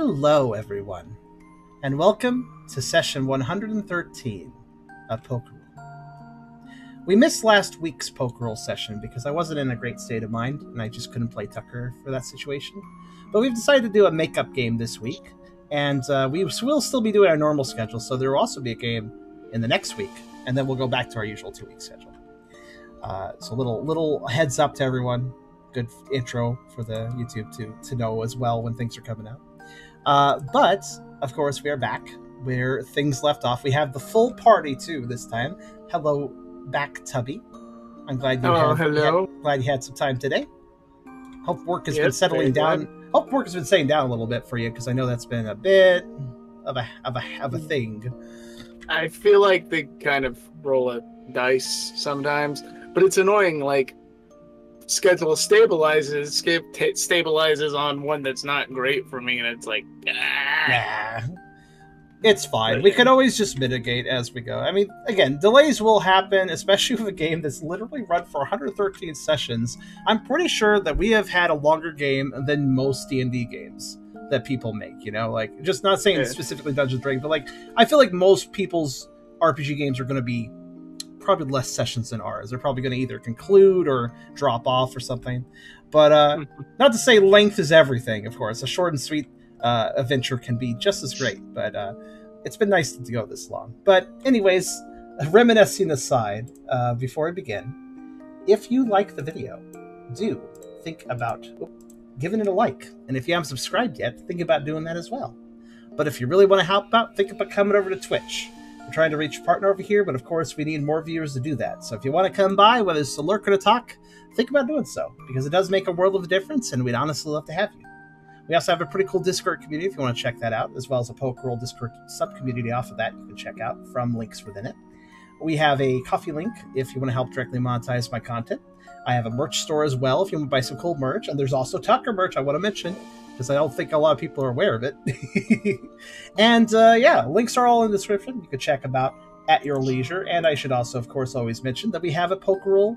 Hello, everyone, and welcome to session 113 of Pokerole. We missed last week's Pokerole session because I wasn't in a great state of mind, and I just couldn't play Tucker for that situation. But we've decided to do a makeup game this week, and we will still be doing our normal schedule, so there will also be a game in the next week, and then we'll go back to our usual 2-week schedule. So little heads up to everyone. Good intro for the YouTube to know as well when things are coming out. But, of course, we are back where things left off. We have the full party, too, this time. Hello back, Tubby. I'm glad glad you had some time today. Hope work has been settling down. Hope work has been settling down a little bit for you, because I know that's been a bit of a thing. I feel like they kind of roll a dice sometimes, but it's annoying, like, schedule stabilizes on one that's not great for me, and it's like, nah. It's fine. We can always just mitigate as we go. I mean, again, delays will happen, especially with a game that's literally run for 113 sessions. I'm pretty sure that we have had a longer game than most D&D games that people make, you know? Like, just not saying specifically Dungeons & Dragons, but, like, I feel like most people's RPG games are going to be probably less sessions than ours. They're probably going to either conclude or drop off or something. But not to say length is everything, of course. A short and sweet adventure can be just as great, but it's been nice to go this long. But anyways, reminiscing aside, before I begin, if you like the video, do think about giving it a like. And if you haven't subscribed yet, think about doing that as well. But if you really want to help out, think about coming over to Twitch. We're trying to reach a partner over here, but of course we need more viewers to do that. So if you want to come by, whether it's to lurk or to talk, think about doing so, because it does make a world of a difference, and we'd honestly love to have you. We also have a pretty cool Discord community if you want to check that out, as well as a Pokerole Discord sub-community off of that you can check out from links within it. We have a coffee link if you want to help directly monetize my content. I have a merch store as well if you want to buy some cool merch, and there's also Tucker merch I want to mention, because I don't think a lot of people are aware of it. And yeah, links are all in the description. You can check them out at your leisure. And I should also, of course, always mention that we have a Pokerole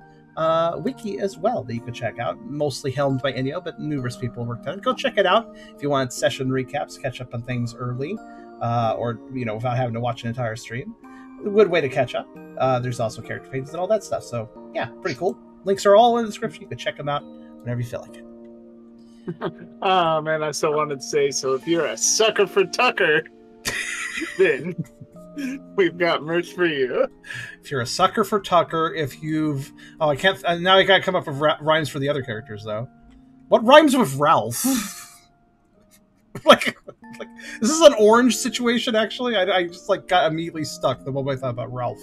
wiki as well that you can check out, mostly helmed by Ennio, but numerous people worked on it. Go check it out if you want session recaps, catch up on things early, or, you know, without having to watch an entire stream. A good way to catch up. There's also character pages and all that stuff. So yeah, pretty cool. Links are all in the description. You can check them out whenever you feel like it. Oh man, I still wanted to say, so if you're a sucker for Tucker, then we've got merch for you. If you're a sucker for Tucker, if you've... Oh, I can't... now I gotta come up with rhymes for the other characters, though. What rhymes with Ralph? like, is this an orange situation, actually? I just, like, got immediately stuck the moment I thought about Ralph.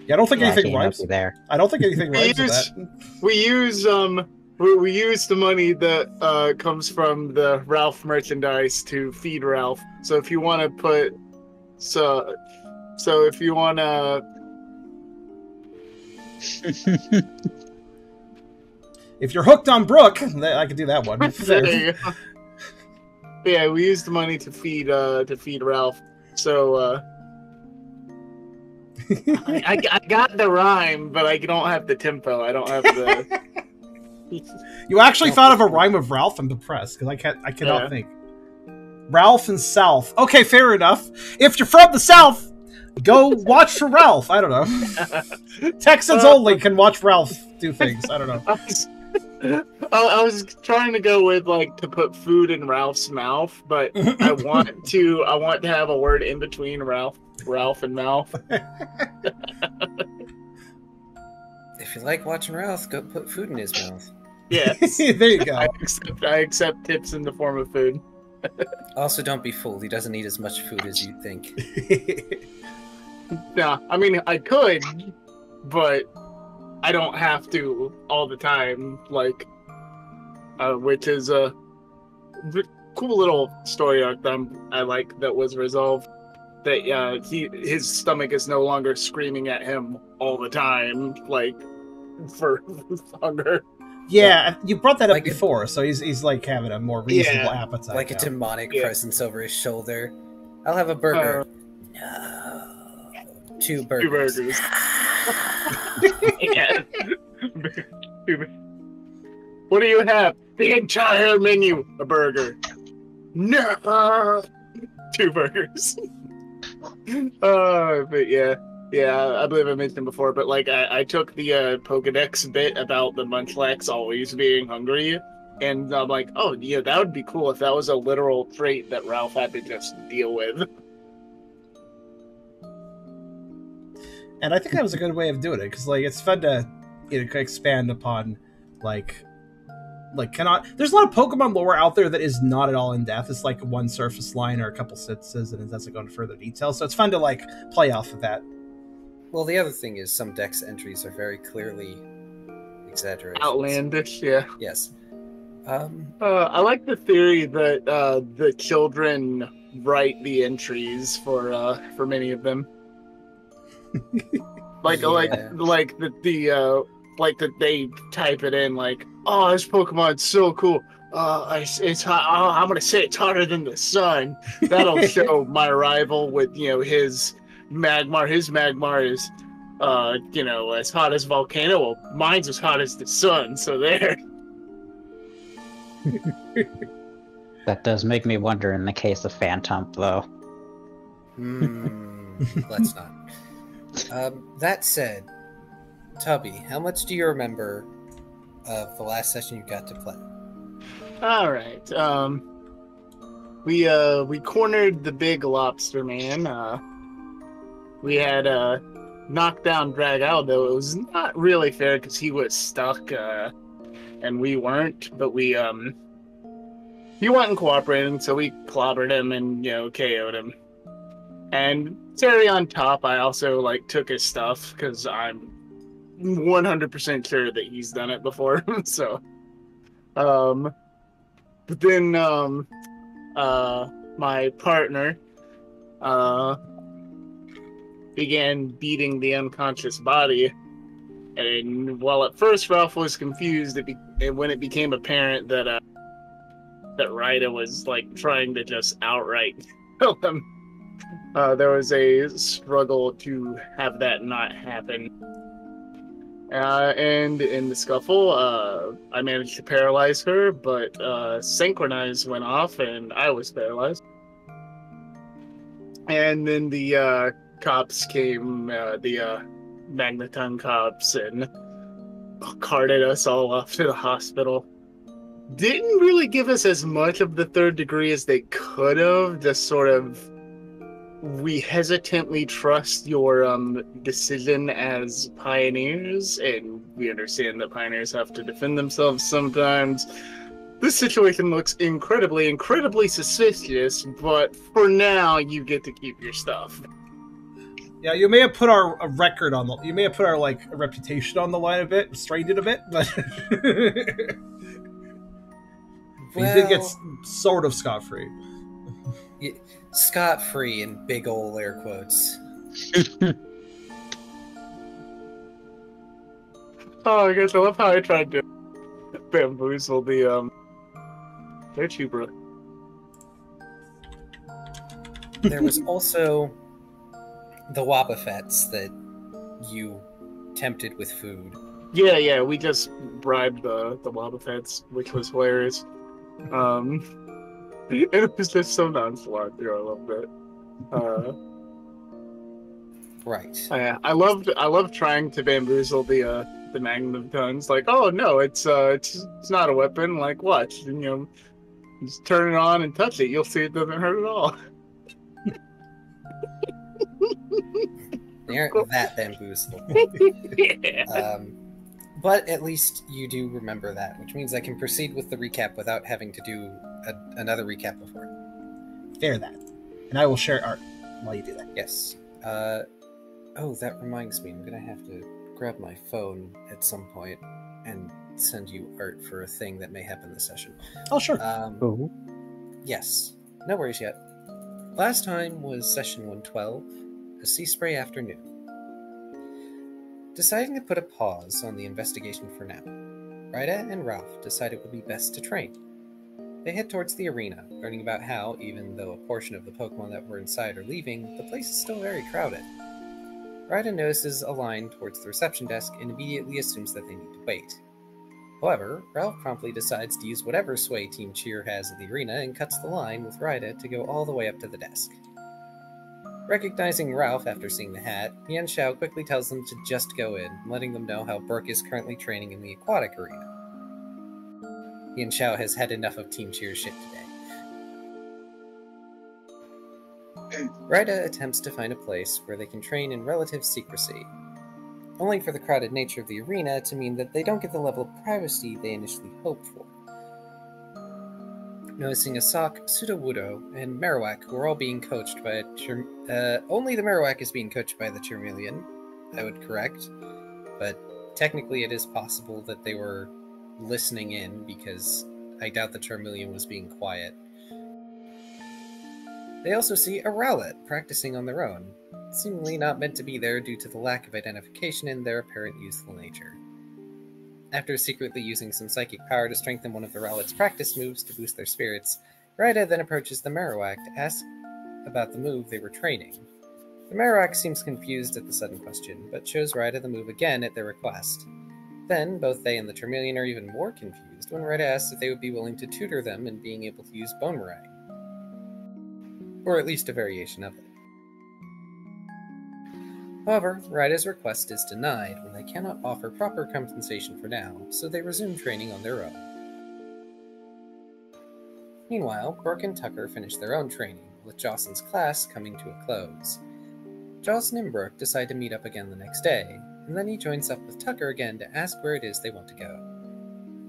Yeah, I don't think anything rhymes there. I don't think anything rhymes with that. We use the money that comes from the Ralph merchandise to feed Ralph. So if you want to put so if you want to if you're hooked on Brooke, I could do that one. Yeah, we use the money to feed Ralph. So I got the rhyme, but I don't have the tempo. I don't have the. You actually thought of a rhyme of Ralph? I'm depressed because I cannot think. Ralph and South. Okay, fair enough. If you're from the South, go watch for Ralph. I don't know. Texans only can watch Ralph do things. I don't know. I was trying to go with like to put food in Ralph's mouth, but I want to have a word in between Ralph and mouth. If you like watching Ralph, go put food in his mouth. Yes. There you go. I accept tips in the form of food. Also, don't be fooled. He doesn't eat as much food as you think. Yeah, I mean, I could, but I don't have to all the time, like, which is a cool little story arc that I like that was resolved. That his stomach is no longer screaming at him all the time, like, for hunger. Yeah, you brought that up before, so he's like having a more reasonable appetite. Like now. A demonic presence over his shoulder. I'll have a burger. No. 2 burgers. 2 burgers. Yeah. What do you have? The entire menu. A burger. No. 2 burgers. But yeah. Yeah, I believe I mentioned before, but like I took the Pokedex bit about the Munchlax always being hungry, and I'm like, oh yeah, that would be cool if that was a literal trait that Ralph had to just deal with. And I think that was a good way of doing it, because like it's fun to expand upon there's a lot of Pokemon lore out there that is not at all in depth. It's like one surface line or a couple sentences, and it doesn't go into further detail. So it's fun to like play off of that. Well, the other thing is some Dex entries are very clearly exaggerations. Outlandish, yeah. Yes. I like the theory that the children write the entries for many of them. Like that they type it in like, oh, this Pokemon's so cool. It's hot. Oh, I'm gonna say it's hotter than the sun. That'll show my rival with his Magmar. His Magmar is as hot as volcano. Well, mine's as hot as the sun. So there. That does make me wonder in the case of Phantom, though. Let's not. That said, Tubby, how much do you remember of the last session you got to play? All right. We cornered the big lobster man. We had knocked down Drag out, though it was not really fair because he was stuck and we weren't. But he wasn't cooperating, so we clobbered him and KO'd him. And cherry on top, I also took his stuff because I'm 100% sure that he's done it before. So, but then my partner began beating the unconscious body, and while at first Ralph was confused, when it became apparent that Ryda was trying to just outright kill him. There was a struggle to have that not happen. And in the scuffle, I managed to paralyze her, but Synchronize went off and I was paralyzed. And then the cops came, the Magneton cops, and carted us all off to the hospital. Didn't really give us as much of the 3rd degree as they could have, just sort of, we hesitantly trust your decision as pioneers, and we understand that pioneers have to defend themselves sometimes. This situation looks incredibly, incredibly suspicious, but for now, you get to keep your stuff. Yeah, you may have put our record on the. You may have put our reputation on the line a bit, strained it a bit, but we did get sort of scot-free. Scot-free in big ol' air quotes. Oh, I guess I love how I tried to bamboozle the their tuber. There was also the Wobbuffets that you tempted with food. Yeah, we just bribed the Wobbuffets, which was hilarious. It was just so nonchalant here. I loved it. Right. I loved trying to bamboozle the Magnum guns. Oh no, it's not a weapon. Watch, just turn it on and touch it. You'll see it doesn't hurt at all. They aren't that bamboozled. Yeah. But at least you do remember that, which means I can proceed with the recap without having to do another recap before. Fair that. And I will share art while you do that. Yes. Oh, that reminds me. I'm going to have to grab my phone at some point and send you art for a thing that may happen this session. Oh, sure. Yes. No worries yet. Last time was session 112, a sea spray afternoon. Deciding to put a pause on the investigation for now, Ryda and Ralph decide it would be best to train. They head towards the arena, learning about how, even though a portion of the Pokemon that were inside are leaving, the place is still very crowded. Ryda notices a line towards the reception desk and immediately assumes that they need to wait. However, Ralph promptly decides to use whatever sway Team Cheer has at the arena and cuts the line with Ryda to go all the way up to the desk. Recognizing Ralph after seeing the hat, Yan Xiao quickly tells them to just go in, letting them know how Brooke is currently training in the aquatic arena. Yan Xiao has had enough of Team Cheer's shit today. Ryda attempts to find a place where they can train in relative secrecy, only for the crowded nature of the arena to mean that they don't get the level of privacy they initially hoped for. Noticing Asak, Sudowoodo, and Marowak, who are all being coached by only the Marowak is being coached by the Charmeleon, I would correct, but technically it is possible that they were listening in, because I doubt the Charmeleon was being quiet. They also see a Rowlet practicing on their own, seemingly not meant to be there due to the lack of identification and their apparent youthful nature. After secretly using some psychic power to strengthen one of the Rowlet's practice moves to boost their spirits, Ryda then approaches the Marowak to ask about the move they were training. The Marowak seems confused at the sudden question, but shows Ryda the move again at their request. Then, both they and the Charmeleon are even more confused when Ryda asks if they would be willing to tutor them in being able to use Boomerang. Or at least a variation of it. However, Ryda's request is denied when they cannot offer proper compensation for now, so they resume training on their own. Meanwhile, Brooke and Tucker finish their own training, with Jocelyn's class coming to a close. Jocelyn and Brooke decide to meet up again the next day, and then he joins up with Tucker again to ask where it is they want to go.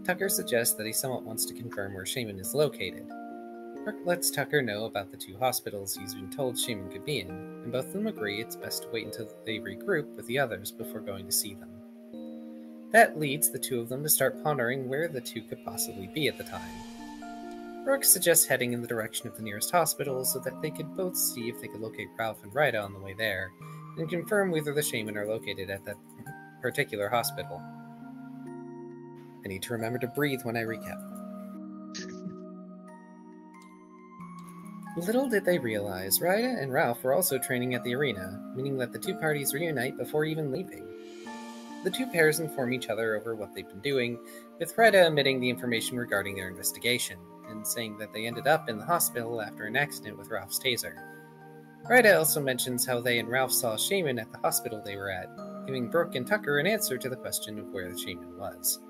Tucker suggests that he somewhat wants to confirm where Shaman is located. Brooke lets Tucker know about the 2 hospitals he's been told Shaman could be in, and both of them agree it's best to wait until they regroup with the others before going to see them. That leads the 2 of them to start pondering where the 2 could possibly be at the time. Brooke suggests heading in the direction of the nearest hospital so that they could both see if they could locate Ralph and Ryda on the way there, and confirm whether the Shaman are located at that particular hospital. I need to remember to breathe when I recap. Little did they realize, Ryda and Ralph were also training at the arena, meaning that the 2 parties reunite before even leaving. The 2 pairs inform each other over what they've been doing, with Ryda omitting the information regarding their investigation, and saying that they ended up in the hospital after an accident with Ralph's taser. Ryda also mentions how they and Ralph saw a Shaman at the hospital they were at, giving Brooke and Tucker an answer to the question of where the Shaman was.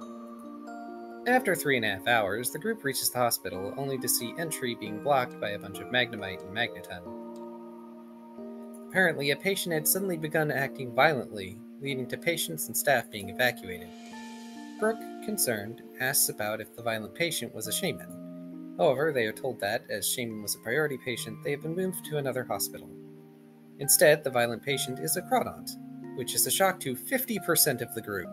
After 3.5 hours, the group reaches the hospital, only to see entry being blocked by a bunch of Magnemite and Magneton. Apparently, a patient had suddenly begun acting violently, leading to patients and staff being evacuated. Brooke, concerned, asks about if the violent patient was a Shaman. However, they are told that, as Shaman was a priority patient, they have been moved to another hospital. Instead, the violent patient is a Crawdont, which is a shock to 50% of the group.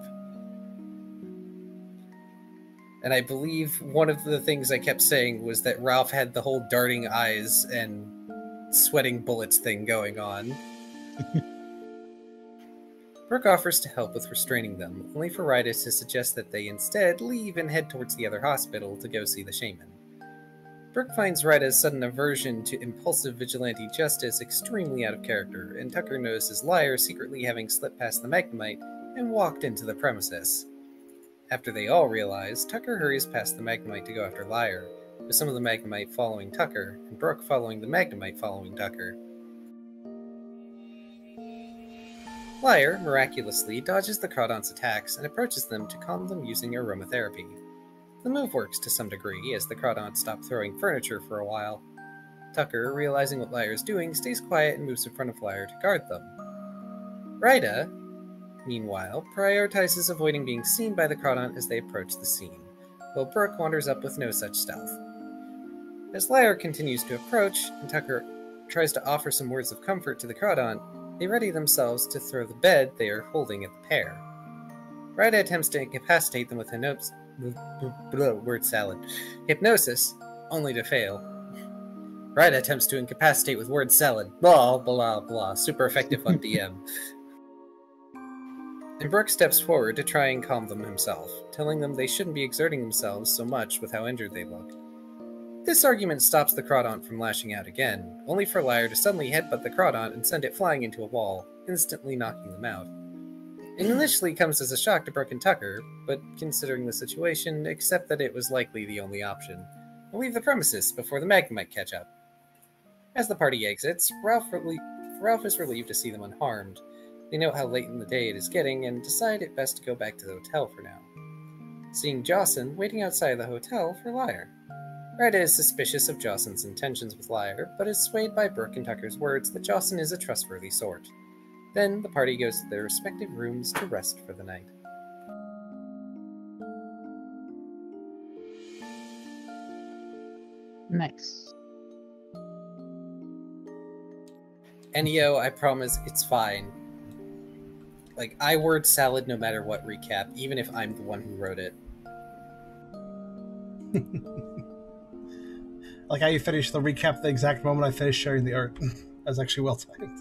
And I believe one of the things I kept saying was that Ralph had the whole darting eyes and sweating bullets thing going on. Brooke offers to help with restraining them, only for Ryda to suggest that they instead leave and head towards the other hospital to go see the Shaman. Brooke finds Ryda's sudden aversion to impulsive vigilante justice extremely out of character, and Tucker notices Liar secretly having slipped past the Magnemite and walked into the premises. After they all realize, Tucker hurries past the Magnemite to go after Liar, with some of the Magnemite following Tucker, and Brooke following the Magnemite following Tucker. Liar, miraculously, dodges the Crawdont's attacks and approaches them to calm them using aromatherapy. The move works to some degree, as the Crawdont stop throwing furniture for a while. Tucker, realizing what Liar is doing, stays quiet and moves in front of Liar to guard them. Ryda, meanwhile, prioritizes avoiding being seen by the Crawdont as they approach the scene, while Brooke wanders up with no such stealth. As Liar continues to approach, and Tucker tries to offer some words of comfort to the Crawdont, they ready themselves to throw the bed they are holding at the pair. Ryda attempts to incapacitate them with hypnosis, only to fail. Ryda attempts to incapacitate with word salad, blah blah blah, super effective on DM. And Brooke steps forward to try and calm them himself, telling them they shouldn't be exerting themselves so much with how injured they look. This argument stops the Crawdont from lashing out again, only for Liar to suddenly headbutt the Crawdont and send it flying into a wall, instantly knocking them out. It initially comes as a shock to Brooke and Tucker, but considering the situation, accept that it was likely the only option, and leave the premises before the Mag might catch up. As the party exits, Ralph is relieved to see them unharmed. They note how late in the day it is getting and decide it best to go back to the hotel for now. Seeing Jocelyn waiting outside the hotel for Lyre. Ryda is suspicious of Jocelyn's intentions with Lyre, but is swayed by Brooke and Tucker's words that Jocelyn is a trustworthy sort. Then the party goes to their respective rooms to rest for the night. Nice. Neo, I promise it's fine. Like, I word salad no matter what recap, even if I'm the one who wrote it. Like how you finished the recap the exact moment I finished sharing the art. That was actually well timed.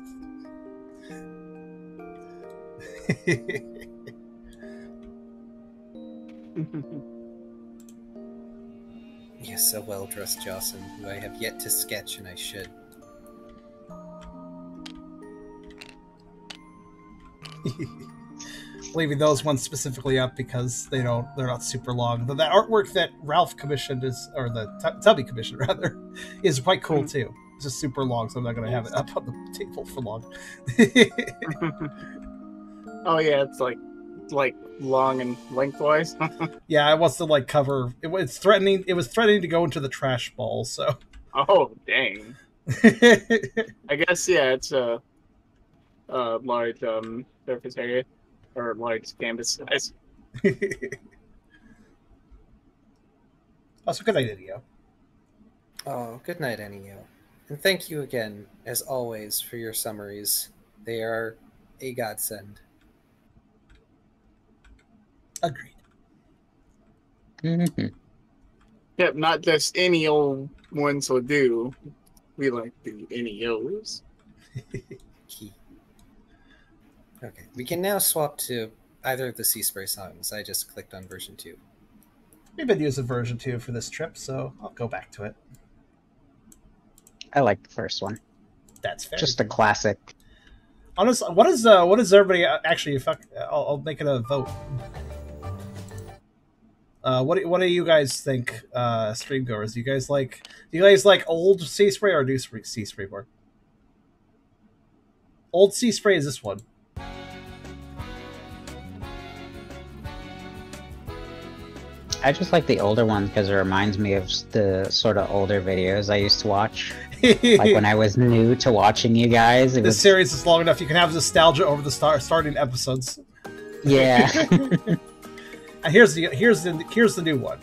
Yes, a well-dressed Jocelyn, who I have yet to sketch, and I should. Leaving those ones specifically up because they're not super long. But that artwork that Ralph commissioned or the Tubby commissioned rather, is quite cool too. It's just super long, so I'm not going to have it up on the table for long. Oh yeah, it's like long and lengthwise. Yeah, it wants to like cover. It was threatening. It was threatening to go into the trash ball. So. Oh dang! I guess yeah, it's a large surface area or large canvas size. Also, good idea, Neo. Oh, good night, Neo. And thank you again, as always, for your summaries. They are a godsend. Agreed. Mm-hmm. Yep, not just any old ones will do. We like the NEOs. Key. Okay, we can now swap to either of the Sea Spray songs. I just clicked on version 2. We've been using version 2 for this trip, so I'll go back to it. I like the first one. That's fair. Just a classic. Honestly, what is everybody actually? I'll make it a vote. What do you guys think, stream goers? Do you guys like old Sea Spray or new Sea Spray more? Old Sea Spray is this one. I just like the older one because it reminds me of the sort of older videos I used to watch. Like when I was new to watching you guys. This series is long enough. You can have nostalgia over the starting episodes. Yeah. And here's the new one.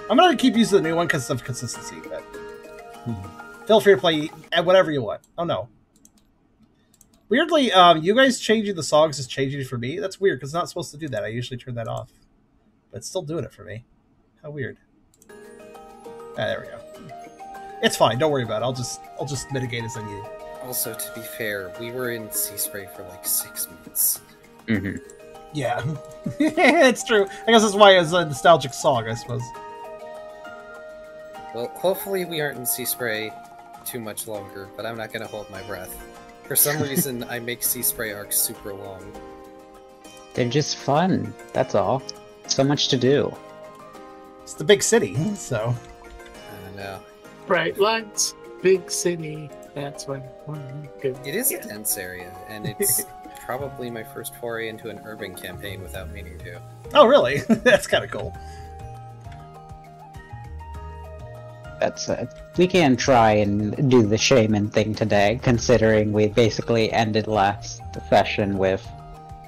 I'm gonna keep using the new one because of consistency. But feel free to play whatever you want. Oh no. Weirdly, you guys changing the songs is changing it for me. That's weird because it's not supposed to do that. I usually turn that off. But it's still doing it for me. How weird. Ah, there we go. It's fine. Don't worry about it. I'll just mitigate as I need. Also, to be fair, we were in Sea Spray for like 6 months. Mm-hmm. Yeah, it's true. I guess that's why it's a nostalgic song, I suppose. Well, hopefully we aren't in Sea Spray too much longer, but I'm not going to hold my breath. For some reason, I make Sea Spray arcs super long. They're just fun. That's all. So much to do. It's the big city, so. I know. Bright lights, big city. That's when good. It is a dense area, and it's probably my first foray into an urban campaign without meaning to. Oh, really? That's kind of cool. That's we can try and do the shaman thing today, considering we basically ended last session with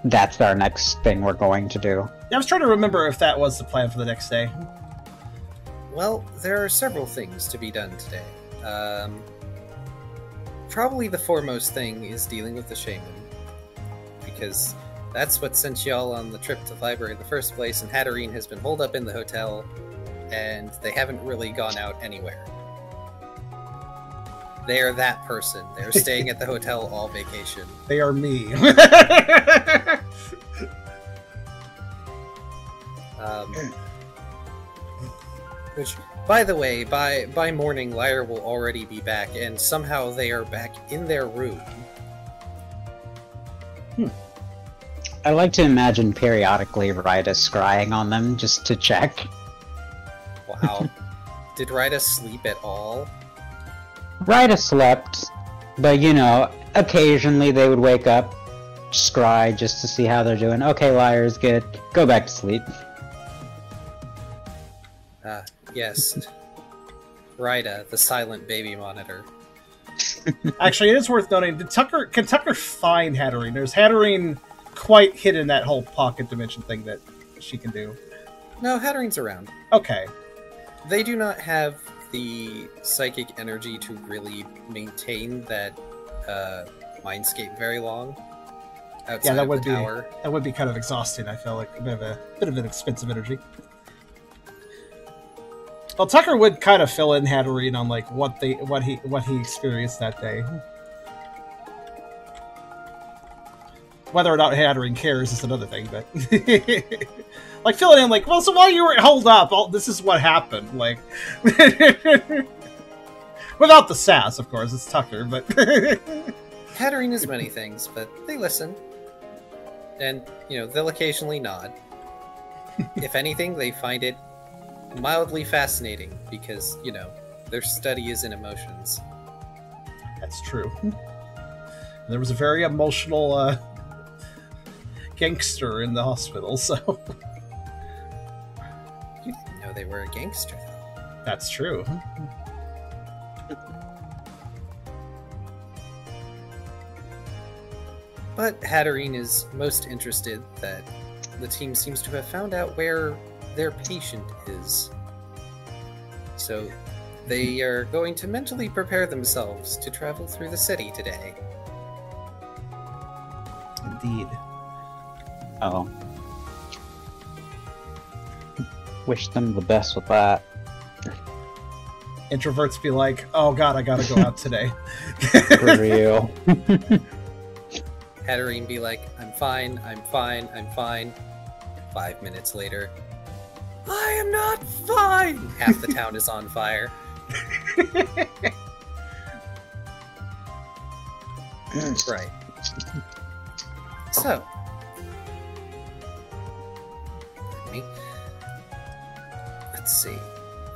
that's our next thing we're going to do. I was trying to remember if that was the plan for the next day. Well, there are several things to be done today. Probably the foremost thing is dealing with the shaman, because that's what sent y'all on the trip to the library in the first place, and Hatterene has been holed up in the hotel, and they haven't really gone out anywhere. They are that person. They're staying at the hotel all vacation. They are me. Which, by the way, by morning, Lyre will already be back, and somehow they are back in their room. I like to imagine periodically Ryda scrying on them just to check. Wow. Did Ryda sleep at all? Ryda slept, but you know, occasionally they would wake up, scry just to see how they're doing. Okay, liars, good. Go back to sleep. Yes. Ryda, the silent baby monitor. Actually, it is worth noting, can Tucker find Hatterene? There's Hatterene quite hidden in that whole pocket dimension thing that she can do. No, Hatterene's around. Okay. They do not have the psychic energy to really maintain that mindscape very long. Outside Yeah, of the tower. that would be kind of exhausting. I feel like a bit of an expensive energy. Well, Tucker would kind of fill in Hatterene on like what he experienced that day. Whether or not Hatterene cares is another thing, but like filling in like, well, so while you were hold up, this is what happened, like without the sass, of course. It's Tucker, but Hatterene is many things, but they listen, and you know they'll occasionally nod. If anything, they find it mildly fascinating because, you know, their study is in emotions. That's true. There was a very emotional gangster in the hospital, so... You didn't know they were a gangster, though. That's true. But Hatterene is most interested that the team seems to have found out where their patient is. So they are going to mentally prepare themselves to travel through the city today. Indeed. Oh. Wish them the best with that. Introverts be like, oh god, I gotta go out today. For real. Hatterene be like, I'm fine, I'm fine, I'm fine. 5 minutes later, I am not fine! Half the town is on fire. Right. So. Let's see.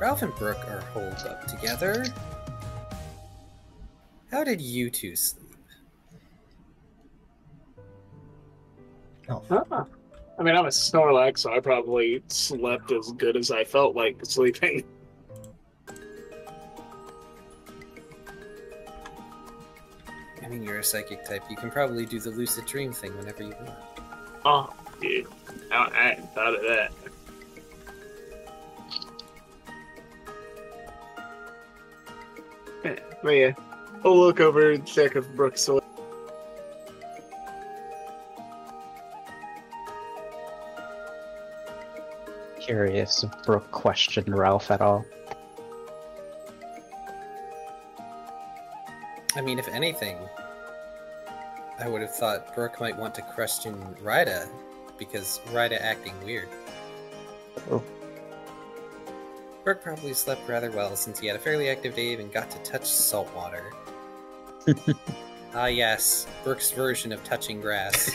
Ralph and Brooke are holed up together. How did you two sleep? Oh. I mean, I'm a Snorlax, so I probably slept as good as I felt like sleeping. I mean, you're a psychic type. You can probably do the lucid dream thing whenever you want. Oh, dude. I hadn't thought of that. Yeah, but yeah, I'll look over and check if Brooke's still. Curious if Brooke questioned Ralph at all. I mean, if anything, I would have thought Brooke might want to question Ryda, because Ryda acting weird. Oh. Brooke probably slept rather well since he had a fairly active day and got to touch salt water. Ah yes, Brooke's version of touching grass.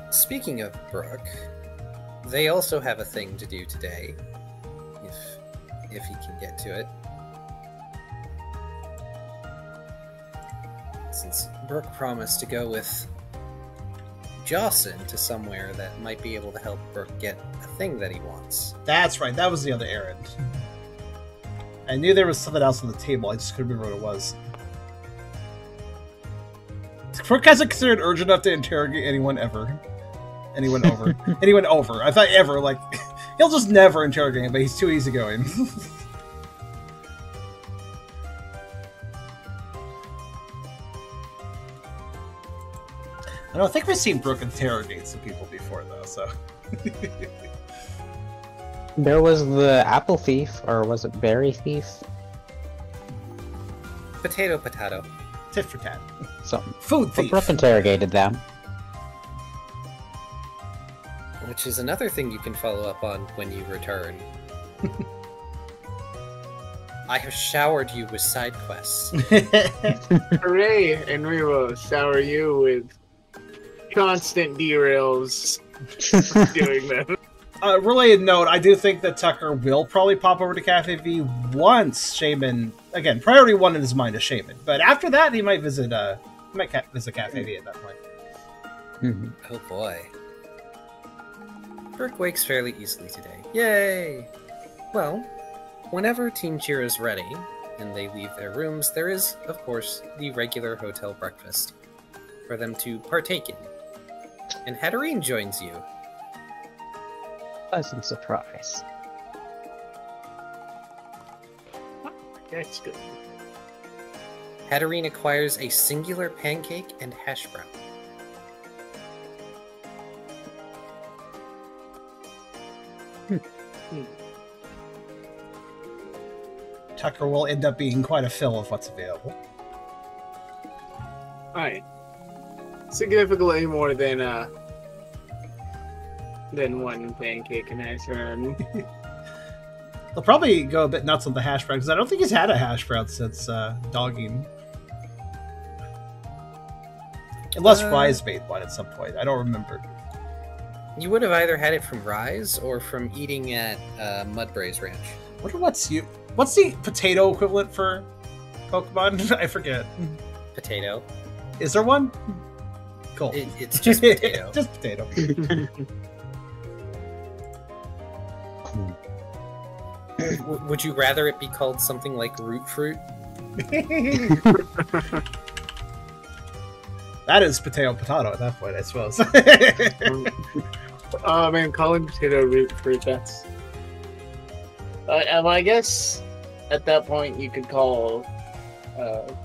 Speaking of Brooke, they also have a thing to do today, if he can get to it. Since Brooke promised to go with Jocelyn to somewhere that might be able to help Brooke get a thing that he wants. That's right, that was the other errand. I knew there was something else on the table, I just couldn't remember what it was. Brooke hasn't considered urgent enough to interrogate anyone ever. Anyone over. Anyone over. I thought ever, like, he'll just never interrogate him, but he's too easygoing. I think we've seen Brooke interrogate some people before, though, so... There was the apple thief, or was it berry thief? Potato, potato. Tit for tat. Something. Food thief. Brooke interrogated them. which is another thing you can follow up on when you return. I have showered you with side quests. Hooray! And we will shower you with constant derails doing that. Related note, I do think that Tucker will probably pop over to Cafe V once Shaman... Again, priority one in his mind is Shaman. But after that, he might visit Cafe V at that point. Mm-hmm. Oh boy. Brooke wakes fairly easily today. Yay! Well, whenever Team Cheer is ready, and they leave their rooms, there is, of course, the regular hotel breakfast for them to partake in. And Hatterene joins you. Pleasant surprise. That's good. Hatterene acquires a singular pancake and hash brown. Tucker will end up being quite a fill of what's available. Alright. Significantly more than one pancake and hash brown. They'll probably go a bit nuts on the hash brown, because I don't think he's had a hash brown since dogging. Unless Rise made one at some point. I don't remember. You would have either had it from Rise or from eating at Mudbray's Ranch. I wonder what's the potato equivalent for Pokemon? I forget. Potato. Is there one? Cool. It's just potato. Just potato. Would you rather it be called something like root fruit? That is potato at that point, I suppose. Oh man, calling potato root fruit, that's... I guess at that point you could call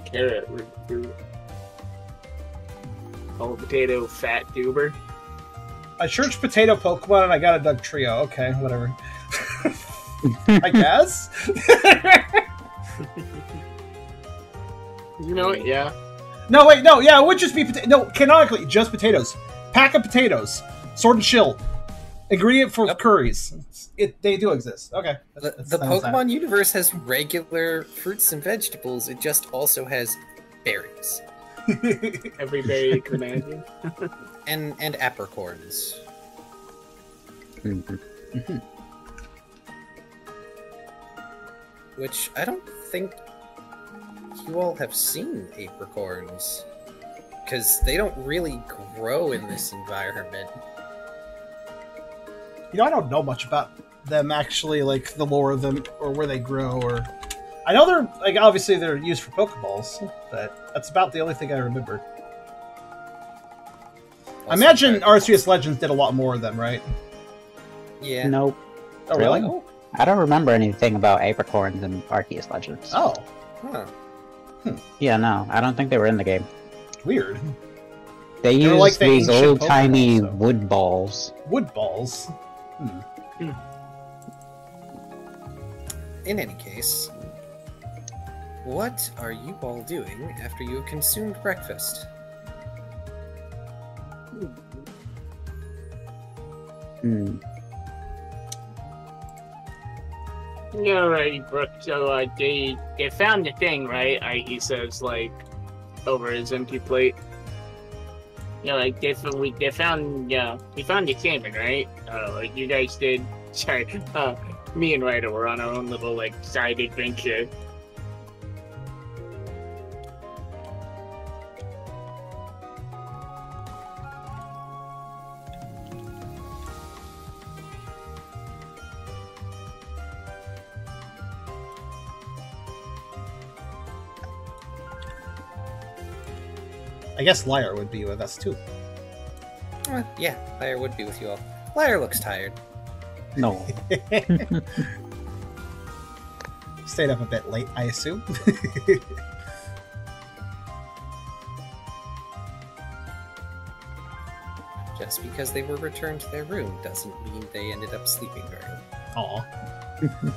carrot root fruit. Call potato fat tuber. I searched potato Pokemon and I got a Dugtrio. Okay, whatever. I guess? You know what? Yeah. No, wait, no, yeah, it would just be no, canonically, just potatoes. Pack of potatoes. Sword and Shield. Ingredient for curries. They do exist. Okay. The Pokemon universe has regular fruits and vegetables. It just also has berries. Every berry you can imagine. and apricorns. Mm-hmm. Which I don't think you all have seen apricorns. Because they don't really grow in this environment. You know, I don't know much about them, actually, like, the lore of them, or where they grow, or... I know they're, like, obviously they're used for Pokeballs, but that's about the only thing I remember. I imagine Arceus Legends did a lot more of them, right? Yeah. Nope. Oh, really? I don't remember anything about apricorns in Arceus Legends. Oh. Huh. Yeah, no, I don't think they were in the game. Weird. They They're used like the these ancient old-timey Pokemon, so. wood balls. Wood balls? In any case, what are you all doing after you have consumed breakfast? Yeah, right, Brooke. So, they found the thing, right? He says, like, over his empty plate. Yeah, like, we found the shaman, right? Like, you guys did. Sorry, me and Ryder were on our own little, like, side adventure. I guess Lyre would be with us, too. Yeah, Lyre would be with you all. Lyre looks tired. No. Stayed up a bit late, I assume. Just because they were returned to their room doesn't mean they ended up sleeping very well. Aw.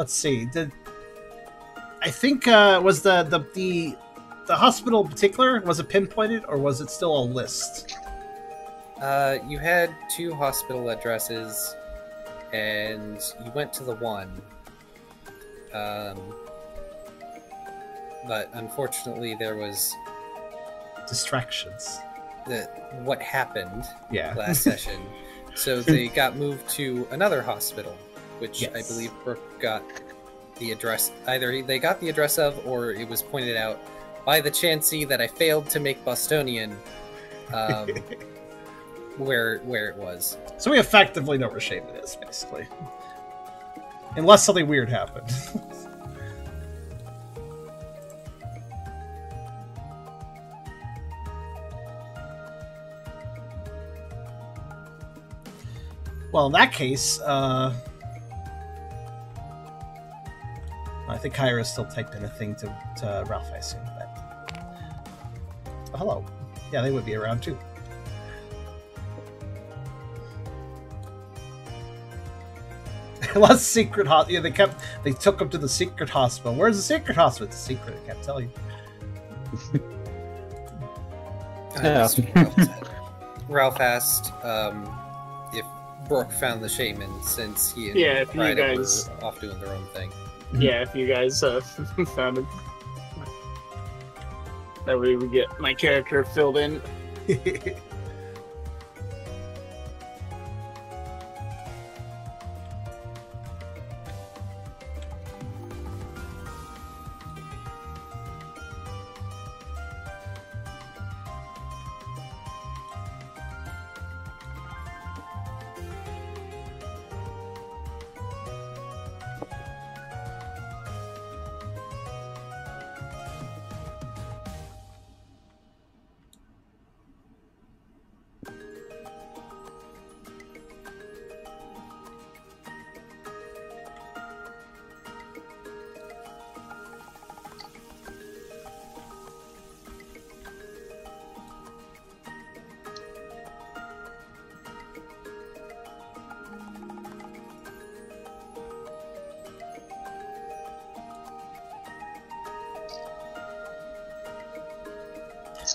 let's see. I think was the hospital in particular, was it pinpointed or was it still a list? You had 2 hospital addresses, and you went to the one. But unfortunately, there was distractions. What happened Yeah. last session. So they got moved to another hospital, which Yes. I believe Brooke got the address. Either they got the address of, or it was pointed out by the Chansey that I failed to make Bostonian where it was. So we effectively know where Shaman is, basically. Unless something weird happened. Well, in that case, I think Kyrio still typed in a thing to Ralph, I assume. But... Oh, hello. Yeah, they would be around too. Less secret hospital. Yeah, they took him to the secret hospital. Where's the secret hospital? It's a secret. I can't tell you. Ralph asked if Brooke found the shaman, since he and if you Ryder guys were off doing their own thing. Yeah, if you guys found it. That way we get my character filled in.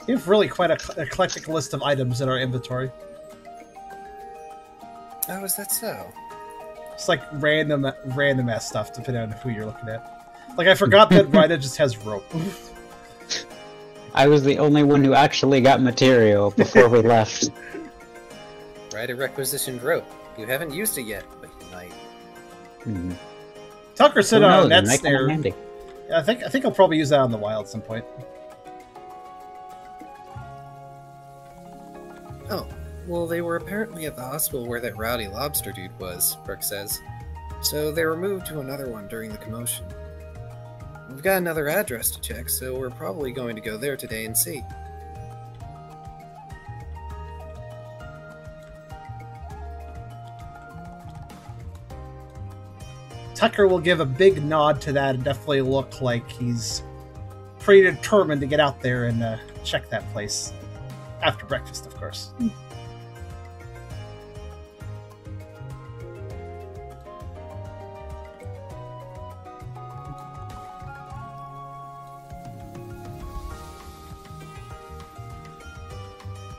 We have really quite an eclectic list of items in our inventory. Oh, is that so? It's like random ass stuff depending on who you're looking at. Like, I forgot that Ryder just has rope. I was the only one who actually got material before we left. Ryder requisitioned rope. You haven't used it yet, but you might. Hmm. Tucker said on a net Make one snare. handy. Yeah, I think I'll probably use that on the wild at some point. Oh, well, they were apparently at the hospital where that rowdy lobster dude was, Brooke says. So they were moved to another one during the commotion. We've got another address to check, so we're probably going to go there today and see. Tucker will give a big nod to that and definitely look like he's pretty determined to get out there and check that place. After breakfast, of course.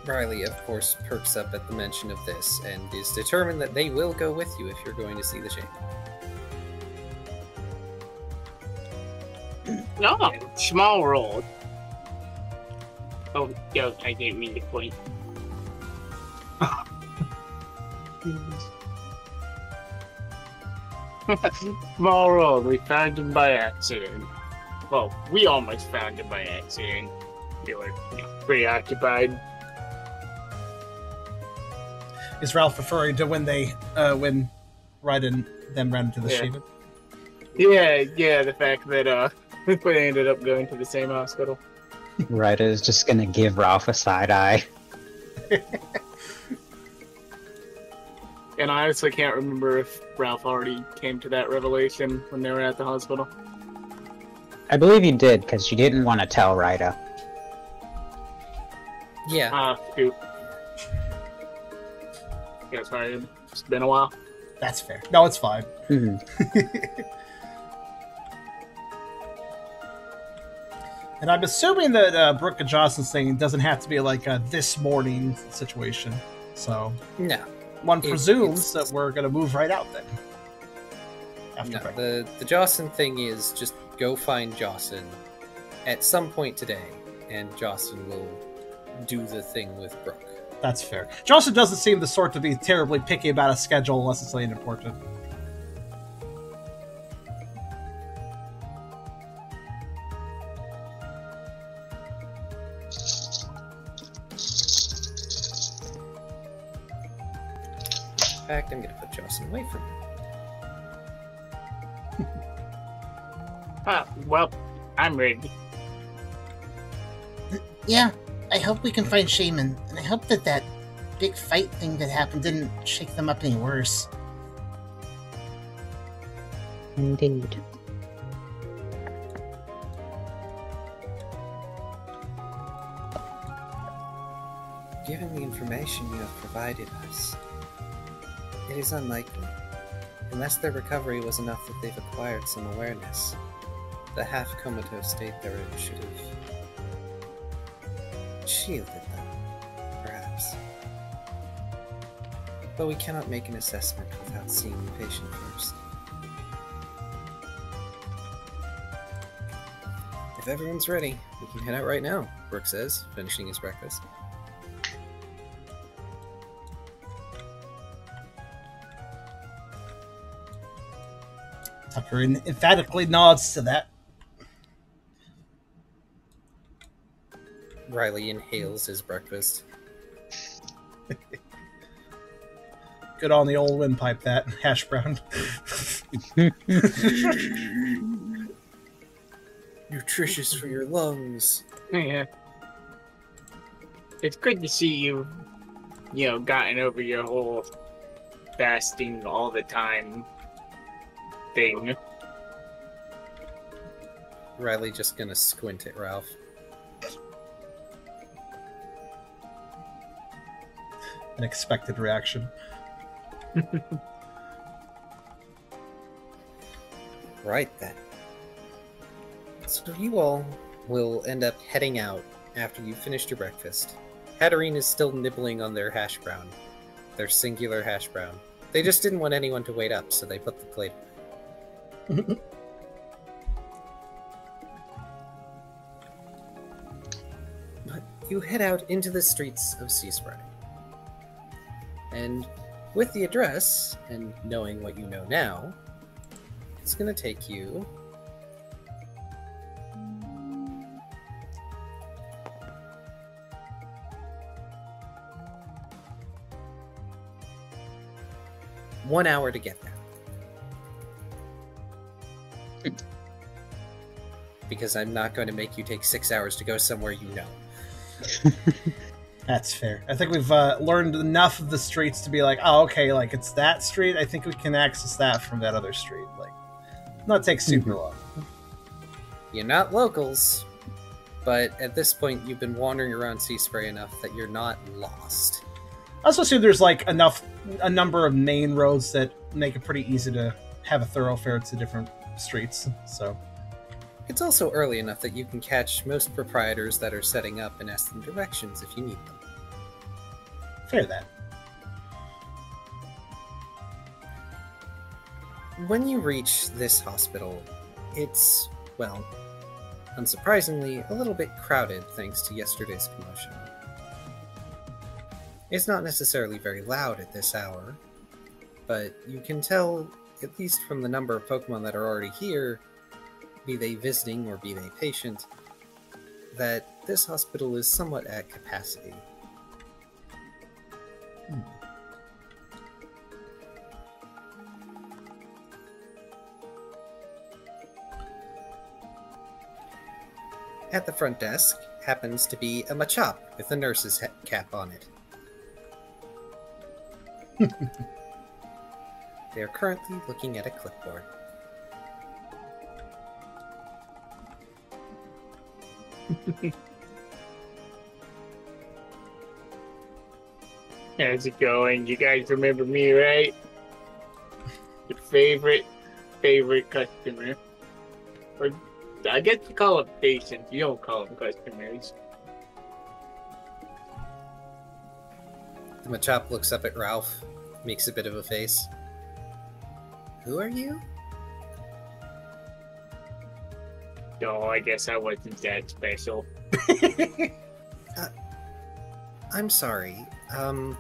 Riley, of course, perks up at the mention of this and is determined that they will go with you if you're going to see the shaman. No, small world. Oh, yo, I didn't mean to point. Small world, we found him by accident. Well, we almost found him by accident. We were, preoccupied. Is Ralph referring to when Ryden then ran into the shaman? Yeah, the fact that we ended up going to the same hospital. Ryder is just gonna give Ralph a side eye. And I honestly can't remember if Ralph already came to that revelation when they were at the hospital. I believe you did, because you didn't want to tell Ryder. Yeah. Shoot. Yeah, sorry, it's been a while. That's fair. No, it's fine. Mhm. And I'm assuming that Brooke and Johnson's thing doesn't have to be like a this morning situation. So No. one presumes that we're going to move right out then. No, the Jocelyn thing is just go find Jocelyn at some point today, and Jocelyn will do the thing with Brooke. That's fair. Jocelyn doesn't seem the sort to be terribly picky about a schedule unless it's something important. In fact, I'm going to put Jocelyn away from you. Well, I'm ready. Yeah, I hope we can find Shaman, and I hope that that big fight thing that happened didn't shake them up any worse. Indeed. Given the information you have provided us, it is unlikely, unless their recovery was enough that they've acquired some awareness. The half-comatose state they're in should have shielded them, perhaps. But we cannot make an assessment without seeing the patient first. If everyone's ready, we can head out right now, Brooke says, finishing his breakfast. Tucker emphatically nods to that. Riley inhales his breakfast. Good on the old windpipe, that hash brown. Nutritious for your lungs. Yeah. It's good to see you, gotten over your whole fasting all the time thing. Riley just gonna squint at Ralph. An expected reaction. Right then. So you all will end up heading out after you've finished your breakfast. Hatterene is still nibbling on their hash brown. Their singular hash brown. They just didn't want anyone to wait up, so they put the plate away. But you head out into the streets of Seaspray. And with the address, and knowing what you know now, it's going to take you one hour to get there. Because I'm not going to make you take 6 hours to go somewhere you know. That's fair. I think we've learned enough of the streets to be like, oh, okay, like it's that street. I think we can access that from that other street. Like, not take super long. You're not locals, but at this point, you've been wandering around Seaspray enough that you're not lost. I also assume there's like a number of main roads that make it pretty easy to have a thoroughfare to different streets. So it's also early enough that you can catch most proprietors that are setting up and ask them directions if you need them. Fair that. When you reach this hospital, it's, well, unsurprisingly, a little bit crowded thanks to yesterday's commotion. It's not necessarily very loud at this hour, but you can tell, at least from the number of Pokemon that are already here, be they visiting or be they patient, that this hospital is somewhat at capacity. At the front desk happens to be a Machop with a nurse's cap on it. They are currently looking at a clipboard. How's it going? You guys remember me, right? Your favorite customer. Or I guess you call them patients. You don't call them customers. The Machop looks up at Ralph, makes a bit of a face. Who are you? No, I guess I wasn't that special. I'm sorry. Are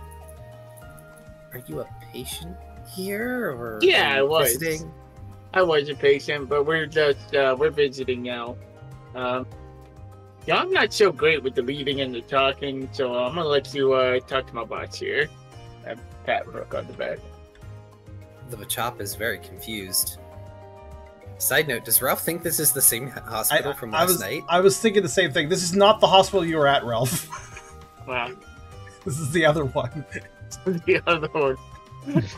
you a patient here, or Yeah, are I you was. visiting? I was a patient, but we're just we're visiting now. Yeah, I'm not so great with the leading and the talking, so I'm gonna let you talk to my boss here. I pat Brooke on the back. The Machop is very confused. Side note, does Ralph think this is the same hospital from last night? I was thinking the same thing. This is not the hospital you were at, Ralph. Wow. This is the other one. The other one.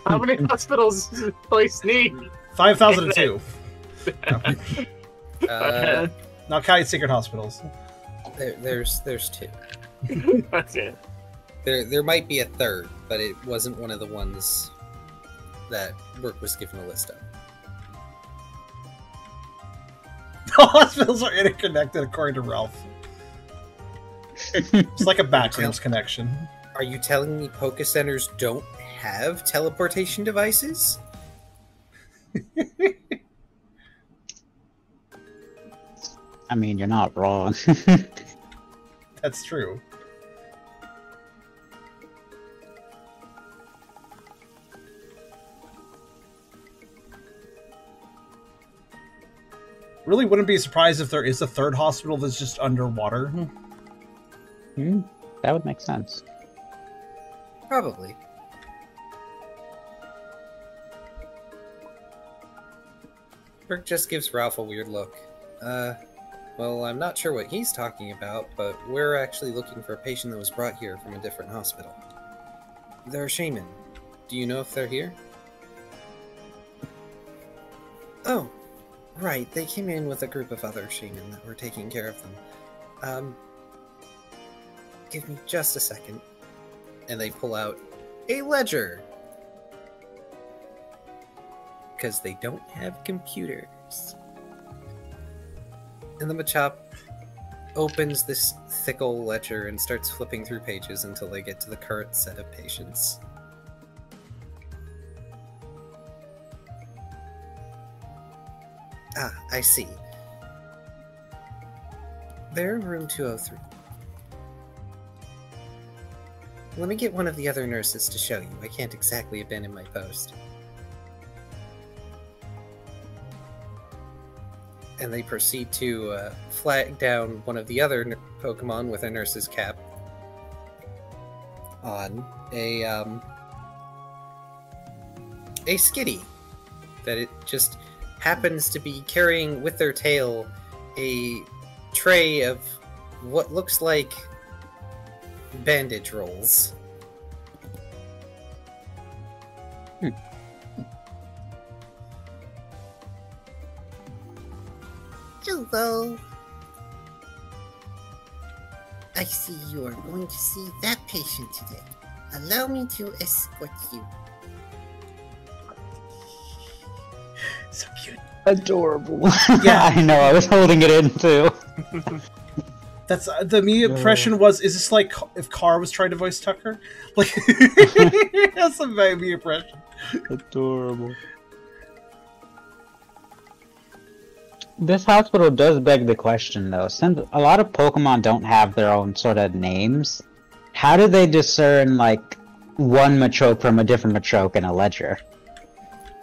How many hospitals does this place need? 5,002. Uh, Not counting secret hospitals. there's two. Okay. There might be a third, but it wasn't one of the ones that Brooke was given a list of. The hospitals are interconnected, according to Ralph. It's like a backrooms connection. Are you telling me Poké Centers don't have teleportation devices? I mean, you're not wrong. That's true. Really wouldn't be surprised if there is a third hospital that's just underwater. That would make sense. Probably. Brooke just gives Ralph a weird look. Well, I'm not sure what he's talking about, but we're actually looking for a patient that was brought here from a different hospital. They're a shaman. Do you know if they're here? Oh, right. They came in with a group of other shaman that were taking care of them. Give me just a second. And they pull out a ledger. Because they don't have computers. And the Machop opens this thick old ledger and starts flipping through pages until they get to the current set of patients. Ah, I see. They're in room 203. Let me get one of the other nurses to show you. I can't exactly abandon my post. And they proceed to flag down one of the other Pokemon with a nurse's cap on a Skitty that it just happens to be carrying with their tail a tray of what looks like bandage rolls. Hello. I see you are going to see that patient today. Allow me to escort you. So cute. Adorable. Yeah, I know. I was holding it in too. That's the me impression was. Is this like if Carr was trying to voice Tucker? Like that's a very me impression. Adorable. This hospital does beg the question, though. Since a lot of Pokemon don't have their own sort of names, how do they discern, like, one Machoke from a different Machoke in a ledger?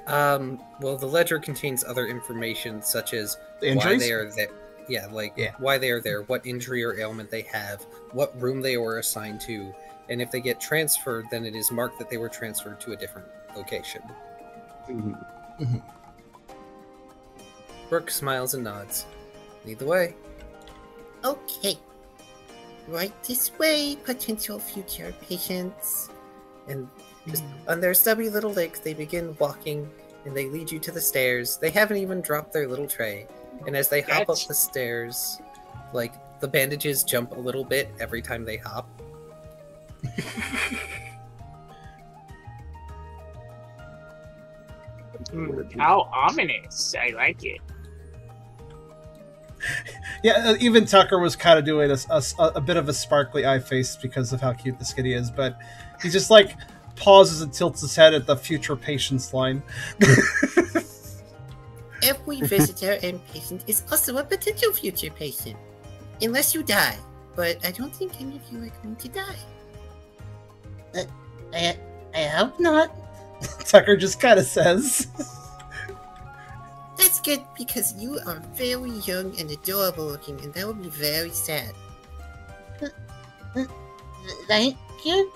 Well, the ledger contains other information, such as The why injuries? they are there. Yeah, why they are there, what injury or ailment they have, what room they were assigned to, and if they get transferred, then it is marked that they were transferred to a different location. Mhm. Brooke smiles and nods. Lead the way. Okay. Right this way, potential future patients. And just on their stubby little legs, they begin walking, and they lead you to the stairs. They haven't even dropped their little tray. And as they hop up the stairs, like, the bandages jump a little bit every time they hop. How ominous. I like it. Yeah, even Tucker was kind of doing a bit of a sparkly eye face because of how cute the skitty is, but he just like pauses and tilts his head at the future patient's line. Every visitor and patient is also a potential future patient. Unless you die. But I don't think any of you are going to die. I hope not. Tucker just kind of says. That's good, because you are very young and adorable looking, and that would be very sad. Thank you.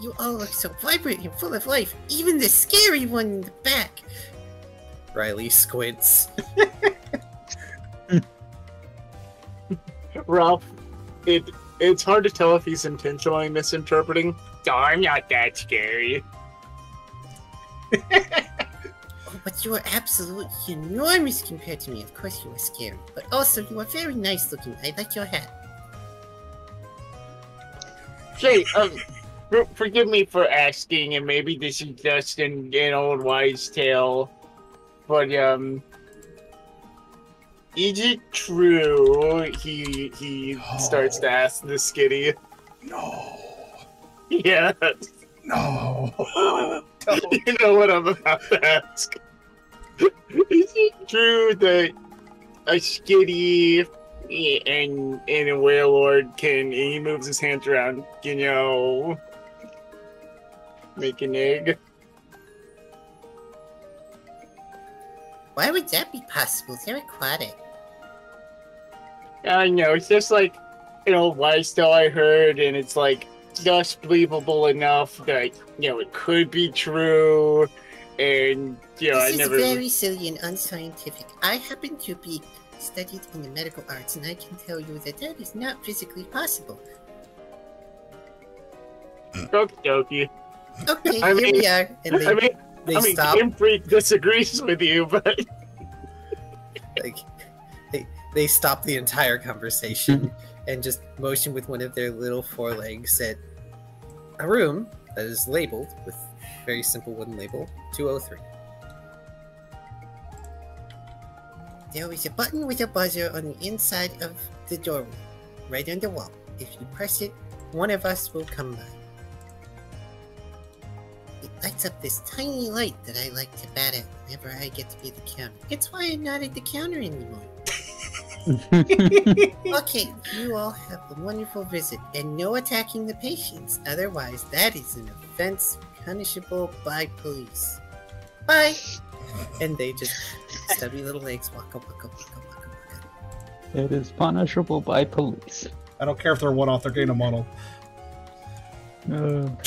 You all look so vibrant and full of life, even the scary one in the back. Riley squints. Ralph, it's hard to tell if he's intentionally misinterpreting. Oh, I'm not that scary. Oh, but you are absolutely enormous compared to me. Of course you are scary, but also you are very nice looking. I like your hat. Say, forgive me for asking, and maybe this is just an old wise tale, but is it true he starts to ask the skitty? No. Yes. No. You know what I'm about to ask. Is it true that a skitty and a warlord he moves his hands around, make an egg? Why would that be possible? They're aquatic. I know, it's just like an old wise tale I heard, and it's like just believable enough that, it could be true, and, This is very silly and unscientific. I happen to be studied in the medical arts, and I can tell you that that is not physically possible. Okie Okay, I here mean- we are. And they stop. Game Freak disagrees with you, but... Like, they stop the entire conversation and just motion with one of their little forelegs at a room that is labeled with a very simple wooden label, 203. There is a button with a buzzer on the inside of the doorway, right on the wall. If you press it, one of us will come by. It lights up this tiny light that I like to bat at whenever I get to be the counter. It's why I'm not at the counter anymore. Okay, you all have a wonderful visit, and no attacking the patients. Otherwise, that is an offense punishable by police. Bye! And they just stubby little legs waka waka waka waka waka. It is punishable by police. I don't care if they're one-off, they're getting a model. There.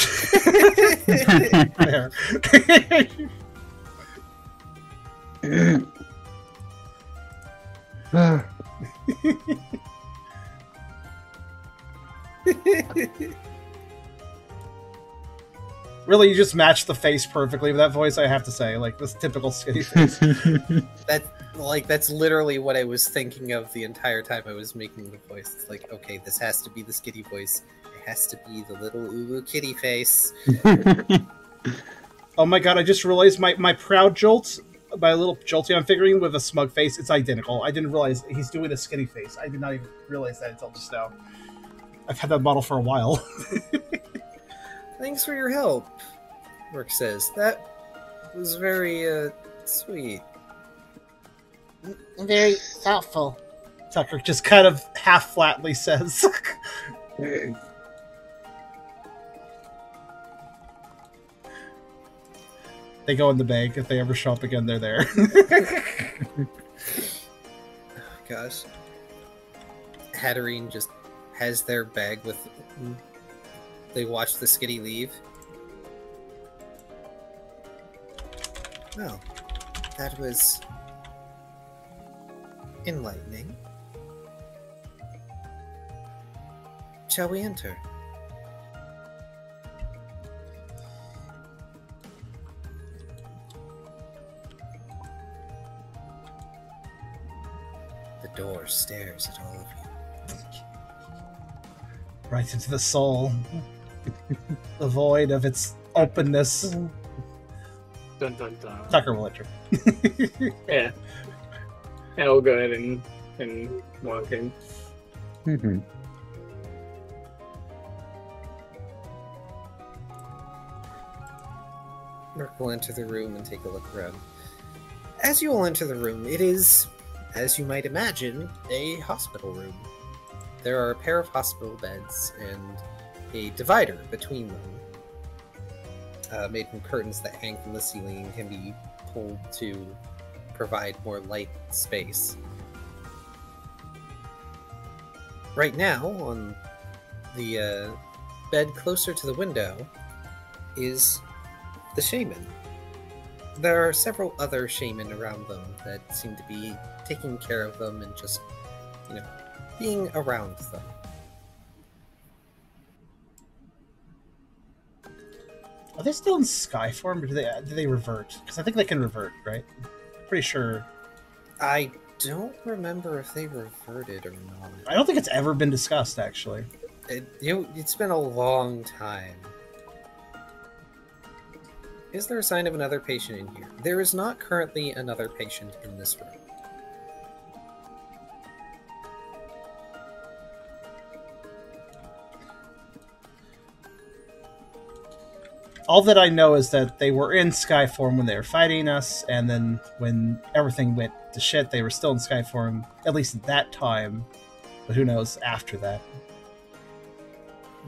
Really, you just matched the face perfectly with that voice, I have to say. Like, this typical skitty face. That's literally what I was thinking of the entire time I was making the voice. It's like, okay, this has to be the skitty voice. It has to be the little uwu kitty face. Oh my god, I just realized my proud jolt, my little Jolteon figurine with a smug face, it's identical. I didn't realize he's doing a skitty face. I did not even realize that until just now. I've had that model for a while. Thanks for your help, Brooke says. That was very, sweet. Very thoughtful. Tucker just kind of half-flatly says. They go in the bag. If they ever show up again, they're there. Gosh. Hatterene just has their bag with... They watch the skitty leave. Oh, that was... enlightening. Shall we enter? The door stares at all of you. Right into the soul. The void of its openness. Dun dun dun. Tucker will enter. Yeah. Yeah, we'll go ahead and and walking. Mm-hmm. Brooke will enter the room and take a look around. As you all enter the room, it is, as you might imagine, a hospital room. There are a pair of hospital beds and a divider between them, made from curtains that hang from the ceiling and can be pulled to provide more light space. Right now, on the bed closer to the window, is the shaman. There are several other shaman around them that seem to be taking care of them and just, being around them. Are they still in sky form, or do they revert? Because I think they can revert, right? Pretty sure. I don't remember if they reverted or not. I don't think it's ever been discussed, actually. It's been a long time. Is there a sign of another patient in here? There is not currently another patient in this room. All that I know is that they were in sky form when they were fighting us, and then when everything went to shit, they were still in sky form, at least at that time. But who knows after that.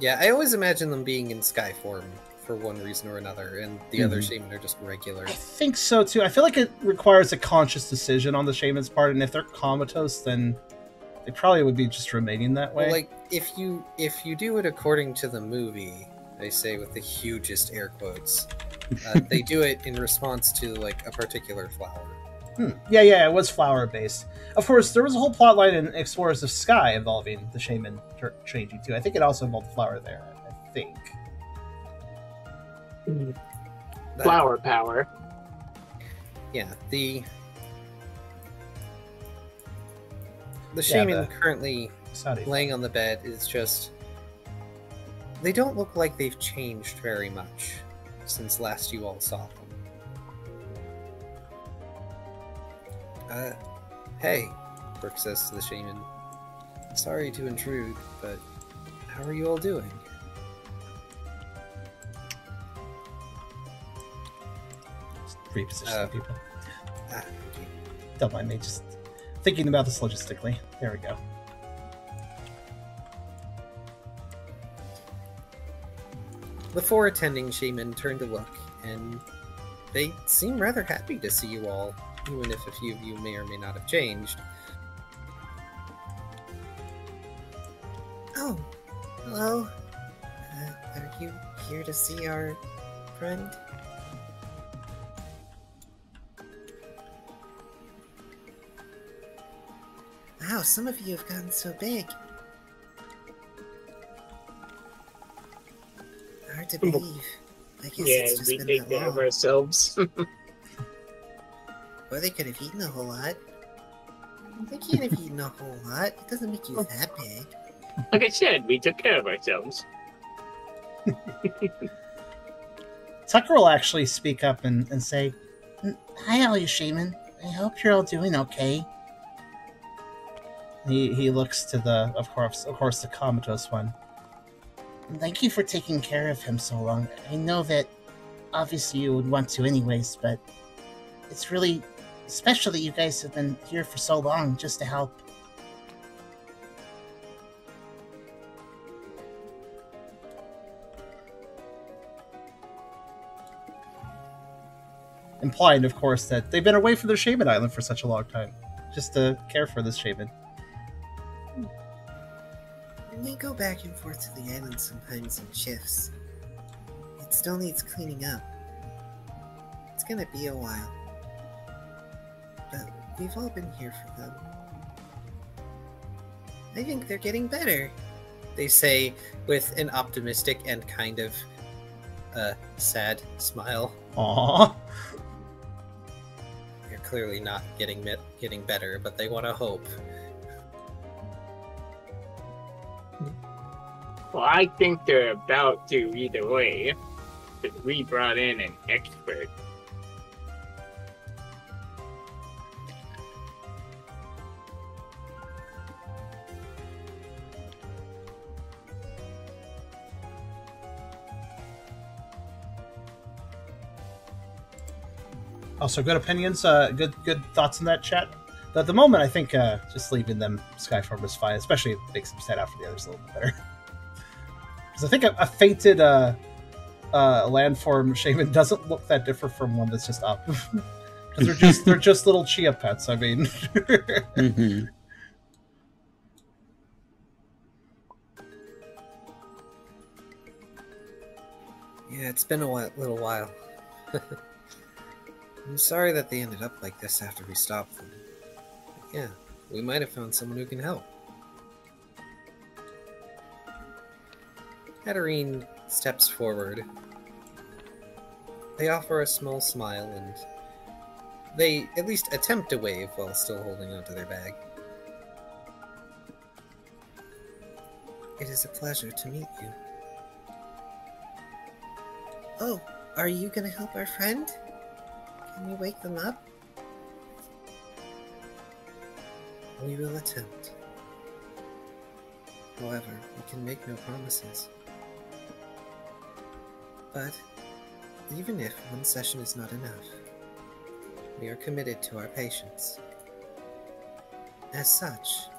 Yeah, I always imagine them being in sky form for one reason or another, and the other shaman are just regular. I think so, too. I feel like it requires a conscious decision on the shaman's part, and if they're comatose, then they probably would be just remaining that way. Well, like, if you do it according to the movie, I say with the hugest air quotes, they do it in response to, like, a particular flower. Yeah, it was flower-based. Of course, there was a whole plotline in Explorers of Sky involving the shaman changing, too. I think it also involved flower there, I think. Flower power. Yeah, the shaman currently laying on the bed is just... They don't look like they've changed very much since last you all saw them. Hey, Brooke says to the shaman. Sorry to intrude, but how are you all doing? Just reposition people. Thank you. Don't mind me, just thinking about this logistically. There we go. The four attending shaman turn to look, and they seem rather happy to see you all, even if a few of you may or may not have changed. Oh, hello. Are you here to see our friend? Wow, some of you have gotten so big. Hard to believe. I guess it's just we been take that care of long. ourselves. Or they could have eaten a whole lot. They can't have eaten a whole lot. It doesn't make you that big. Like I said, we took care of ourselves. Tucker will actually speak up and say, Hi, all you shaman. I hope you're all doing okay. he looks to the, of course, the comatose one. Thank you for taking care of him so long. I know that obviously you would want to anyways, but it's really special that you guys have been here for so long just to help. Implying, of course, that they've been away from their shaman island for such a long time, just to care for this shaman. And they go back and forth to the island sometimes in shifts. It still needs cleaning up. It's gonna be a while. But we've all been here for them. I think they're getting better. They say with an optimistic and kind of sad smile. Aww. They're clearly not getting better, but they want to hope. Well, I think they're about to either way. But we brought in an expert. Also, good opinions, good thoughts in that chat. But at the moment, I think just leaving them Skyform is fine, especially if it makes them stand out for the others a little bit better. Because I think a fainted landform shaman doesn't look that different from one that's just up. Because they're just little chia pets. I mean. Mm-hmm. Yeah, it's been a little while. I'm sorry that they ended up like this after we stopped them. Yeah, we might have found someone who can help. Katarine steps forward. They offer a small smile and they at least attempt to wave while still holding onto their bag. It is a pleasure to meet you. Oh, are you gonna help our friend? Can you wake them up? We will attempt. However, we can make no promises. But, even if one session is not enough, we are committed to our patients. As such,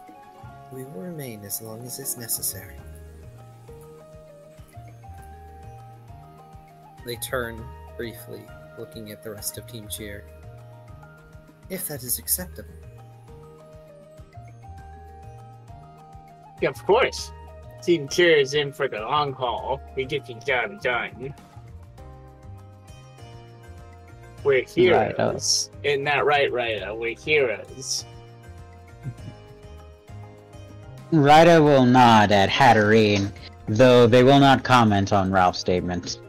we will remain as long as is necessary. They turn briefly, looking at the rest of Team Cheer. If that is acceptable. Yeah, of course. Team Cheer is in for the long haul. We get the job done. We're heroes. Isn't that right, Ryda? We're heroes. Ryda will nod at Hatterene, though they will not comment on Ralph's statement.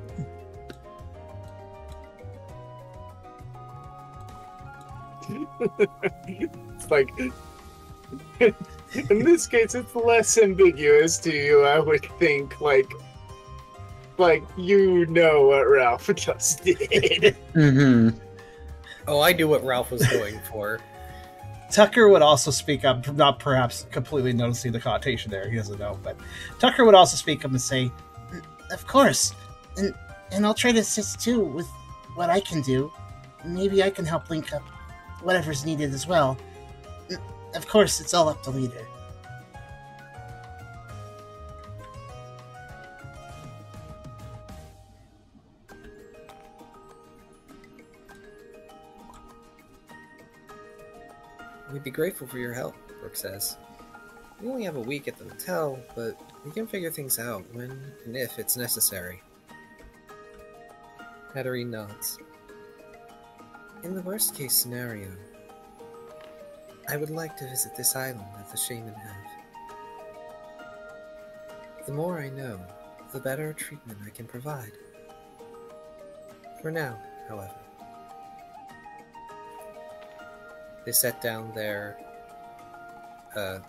It's like, in this case, it's less ambiguous to you, I would think. Like you know what Ralph just did. Mm-hmm. Oh, I knew what Ralph was going for. Tucker would also speak up, not perhaps completely noticing the connotation there, he doesn't know, but Tucker would also speak up and say, Of course. And I'll try to assist too with what I can do. Maybe I can help link up whatever's needed as well. Of course, it's all up to Leader. We'd be grateful for your help, Brooke says. We only have a week at the hotel, but we can figure things out when and if it's necessary. Katarine nods. In the worst case scenario, I would like to visit this island that the shaman have. The more I know, the better treatment I can provide. For now, however. They set down their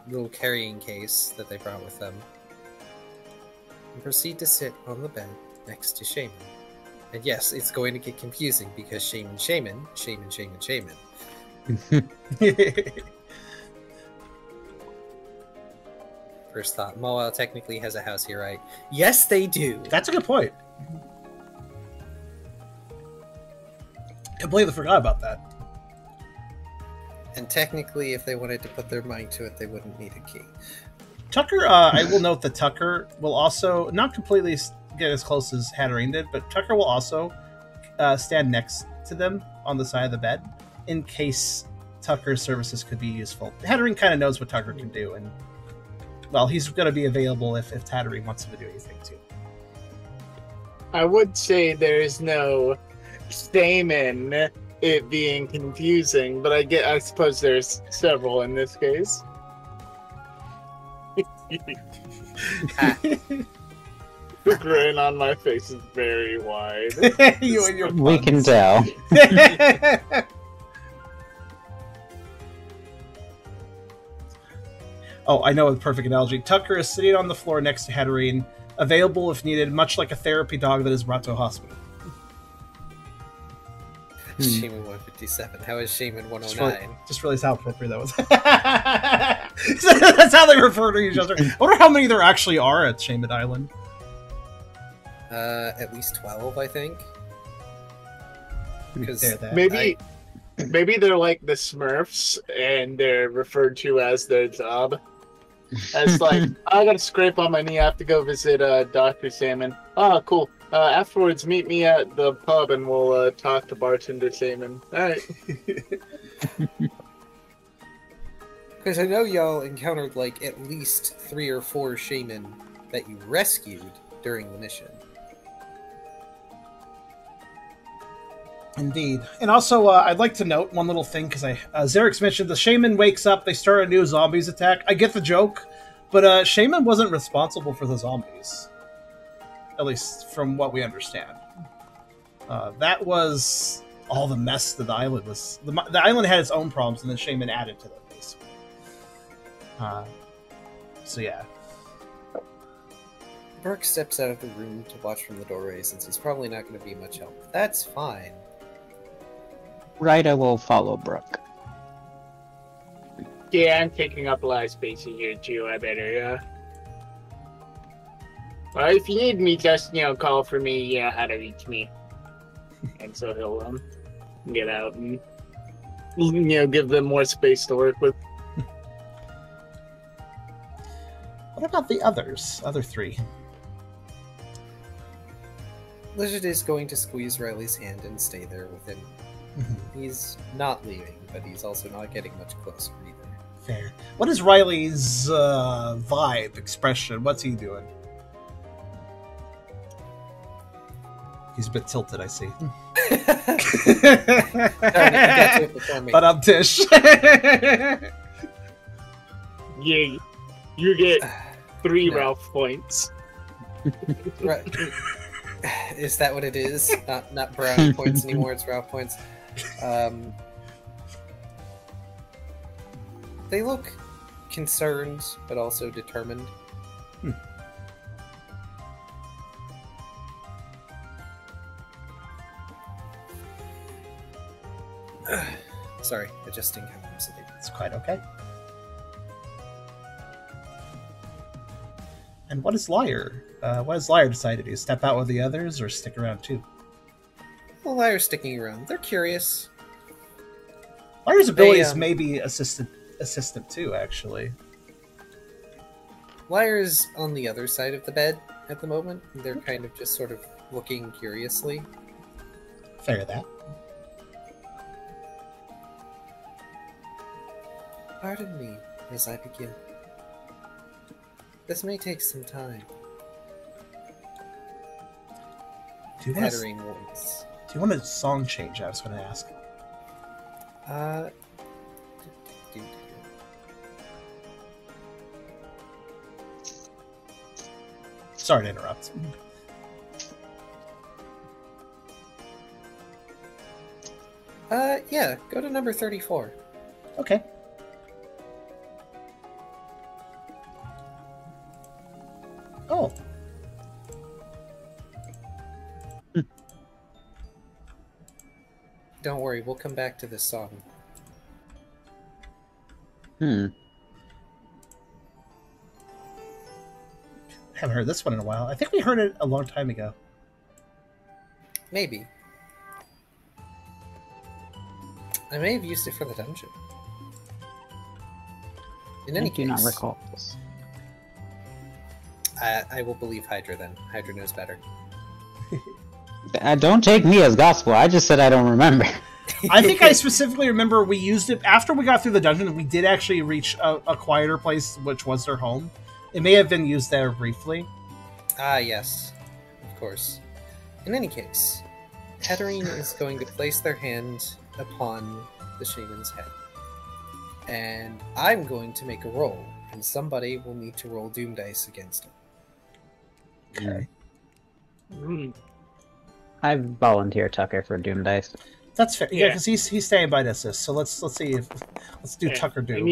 little carrying case that they brought with them and proceed to sit on the bed next to Shaman. And yes, it's going to get confusing because Shaman. First thought, Moel technically has a house here, right? Yes, they do! that's a good point. Completely forgot about that. And technically, if they wanted to put their mind to it, they wouldn't need a key. Tucker, I will note that Tucker will also, not completely get as close as Hatterene did, but Tucker will also stand next to them on the side of the bed in case Tucker's services could be useful. Hatterene kind of knows what Tucker can do, and, well, he's going to be available if Hatterene wants him to do anything, too. I would say there's no shame in it being confusing, but I suppose there's several in this case. The grin on my face is very wide. You and your We can puns. tell. Oh, I know a perfect analogy. Tucker is sitting on the floor next to Hatterene, available if needed, much like a therapy dog that is brought to a hospital. Shaman 157. How is Shaman 109? Just realized how appropriate that was. That's how they refer to each other. I wonder how many there actually are at Shaman Island. At least 12, I think. because maybe they're like the Smurfs, and they're referred to as their job. It's like, I gotta scrape on my knee. I have to go visit Dr. Salmon. Oh, cool. Afterwards, meet me at the pub, and we'll talk to bartender Salmon. All right. Because I know y'all encountered like at least 3 or 4 shaman that you rescued during the mission. Indeed. And also, I'd like to note one little thing, because Xerix mentioned the shaman wakes up, they start a new zombies attack. I get the joke, but shaman wasn't responsible for the zombies. At least from what we understand. That was all the mess that the island was... The island had its own problems, and then shaman added to them, basically. So yeah. Brooke steps out of the room to watch from the doorway, since he's probably not going to be much help. That's fine. Ryda will follow Brooke. Yeah, I'm taking up a lot of space in here too. I better. Well, if you need me, just call for me. How to reach me. And so he'll get out and give them more space to work with. What about the others? Other 3? Lizard is going to squeeze Riley's hand and stay there with him. He's not leaving, but he's also not getting much closer either. Fair. What is Riley's vibe, expression? What's he doing? He's a bit tilted, I see. But I'm Tish. Yeah, you get 3 Ralph points. Right. Is that what it is? Not brownie points anymore, it's Ralph points. They look concerned, but also determined. Sorry, adjusting capacity. It's quite okay. And what is Liar? What has Liar decided to do? Step out with the others, or stick around too? Well, Liar's sticking around. They're curious. Liar's abilities may be assistant too, actually. Liar's on the other side of the bed at the moment. They're kind of just sort of looking curiously. Fair that. Pardon me as I begin. This may take some time. Do you want a song change? I was going to ask. Sorry to interrupt. Yeah, go to number 34. Okay. Oh. Don't worry, we'll come back to this song. Haven't heard this one in a while. I think we heard it a long time ago. Maybe. I may have used it for the dungeon. In any case, I do not recall this. I will believe Hydra then. Hydra knows better. Don't take me as gospel. I just said I don't remember. I think I specifically remember we used it after we got through the dungeon. We did actually reach a quieter place, which was their home. It may have been used there briefly. Ah, yes. Of course. In any case, Katarine is going to place their hand upon the shaman's head. And I'm going to make a roll, and somebody will need to roll Doom Dice against it. Okay. I volunteer Tucker for Doom Dice. That's fair. Yeah, because he's staying by this. So let's see if let's do Tucker Doom. And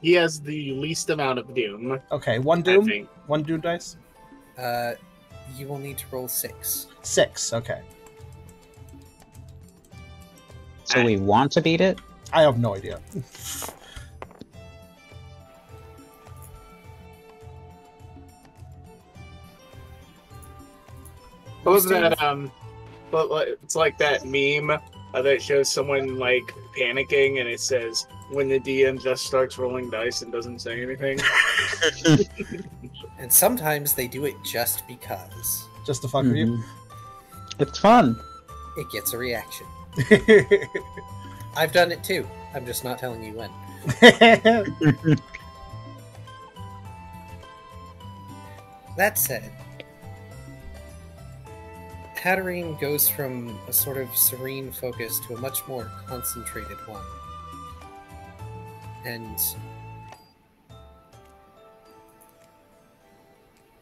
he has the least amount of Doom. Okay, 1 Doom. 1 Doom dice. You will need to roll 6. 6. Okay. So we want to beat it? I have no idea. What was that? But it's like that meme that shows someone like panicking, and it says when the DM just starts rolling dice and doesn't say anything. And sometimes they do it just because. Just to fuck with you. It's fun. It gets a reaction. I've done it too. I'm just not telling you when. That said, Hatterene goes from a sort of serene focus to a much more concentrated one. And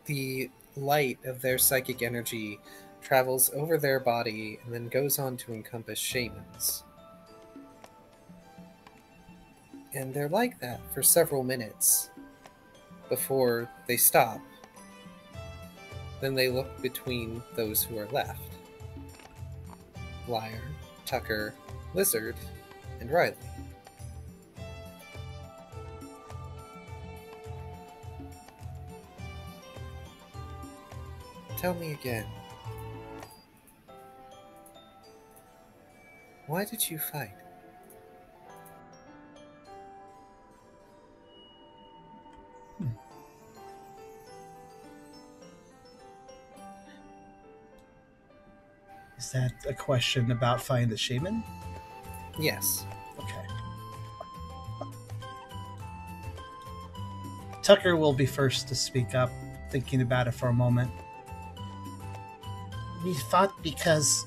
the light of their psychic energy travels over their body and then goes on to encompass shamans. And they're like that for several minutes before they stop. Then they look between those who are left. Liar, Tucker, Lizard, and Riley. Tell me again. Why did you fight? Is that a question about finding the shaman? Yes. Okay. Tucker will be first to speak up, thinking about it for a moment. We fought because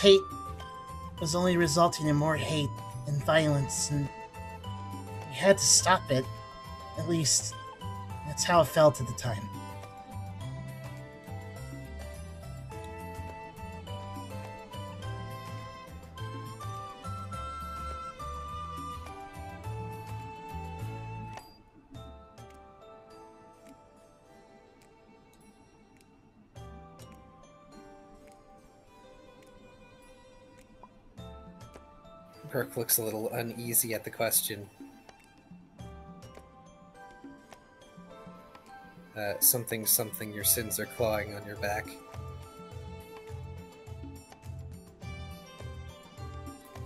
hate was only resulting in more hate and violence, and we had to stop it. At least, that's how it felt at the time. Brooke looks a little uneasy at the question. Something, your sins are clawing on your back.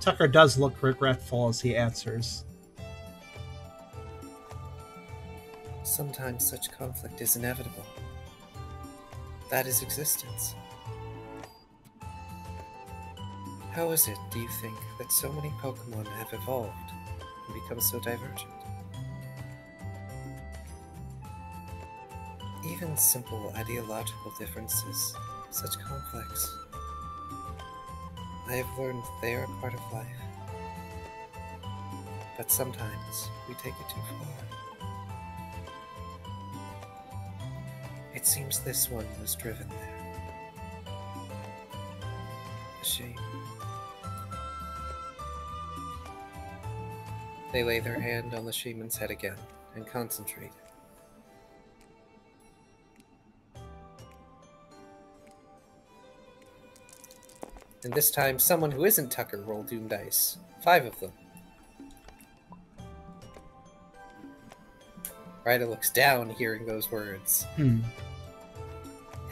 Tucker does look regretful as he answers. Sometimes such conflict is inevitable. That is existence. How is it, do you think, that so many Pokemon have evolved and become so divergent? Even simple ideological differences, such conflicts. I have learned they are a part of life. But sometimes we take it too far. It seems this one was driven there. A shame. They lay their hand on the shaman's head again and concentrate. And this time, someone who isn't Tucker rolled Doom Dice. 5 of them. Ryder looks down hearing those words.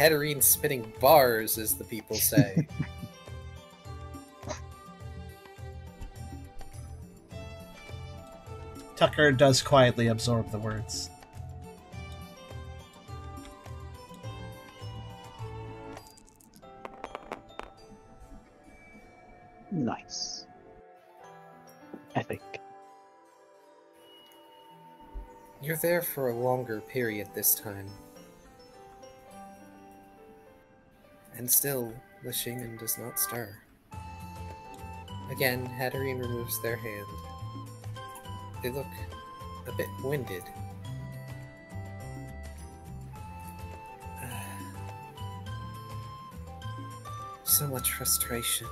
Hatterene spitting bars, as the people say. Tucker does quietly absorb the words. Nice. I think. You're there for a longer period this time. And still, the shaman does not stir. Again, Hatterene removes their hand. They look a bit winded. So much frustration.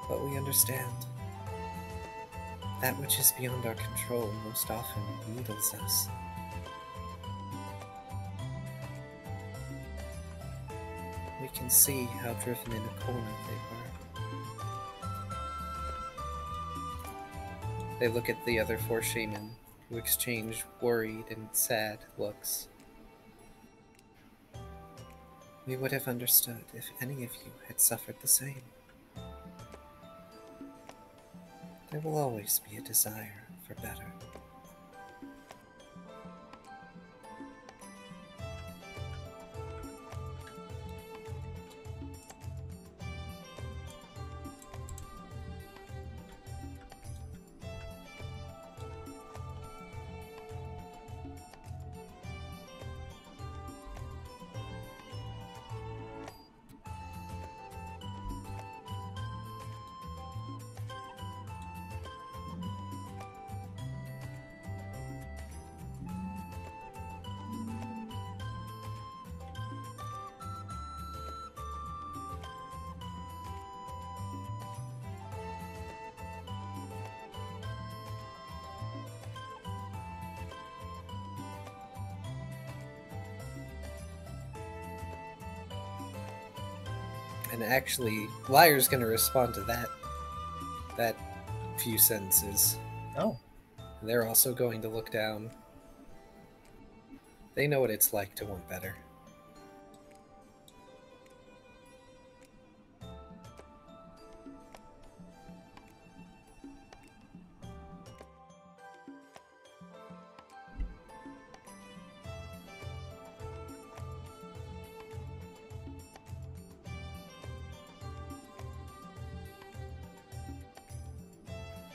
But we understand. That which is beyond our control most often needles us. We can see how driven in a corner they were. They look at the other 4 shaman, who exchange worried and sad looks. We would have understood if any of you had suffered the same. There will always be a desire for better. And actually, Liar's going to respond to that few sentences. Oh. And they're also going to look down. They know what it's like to want better.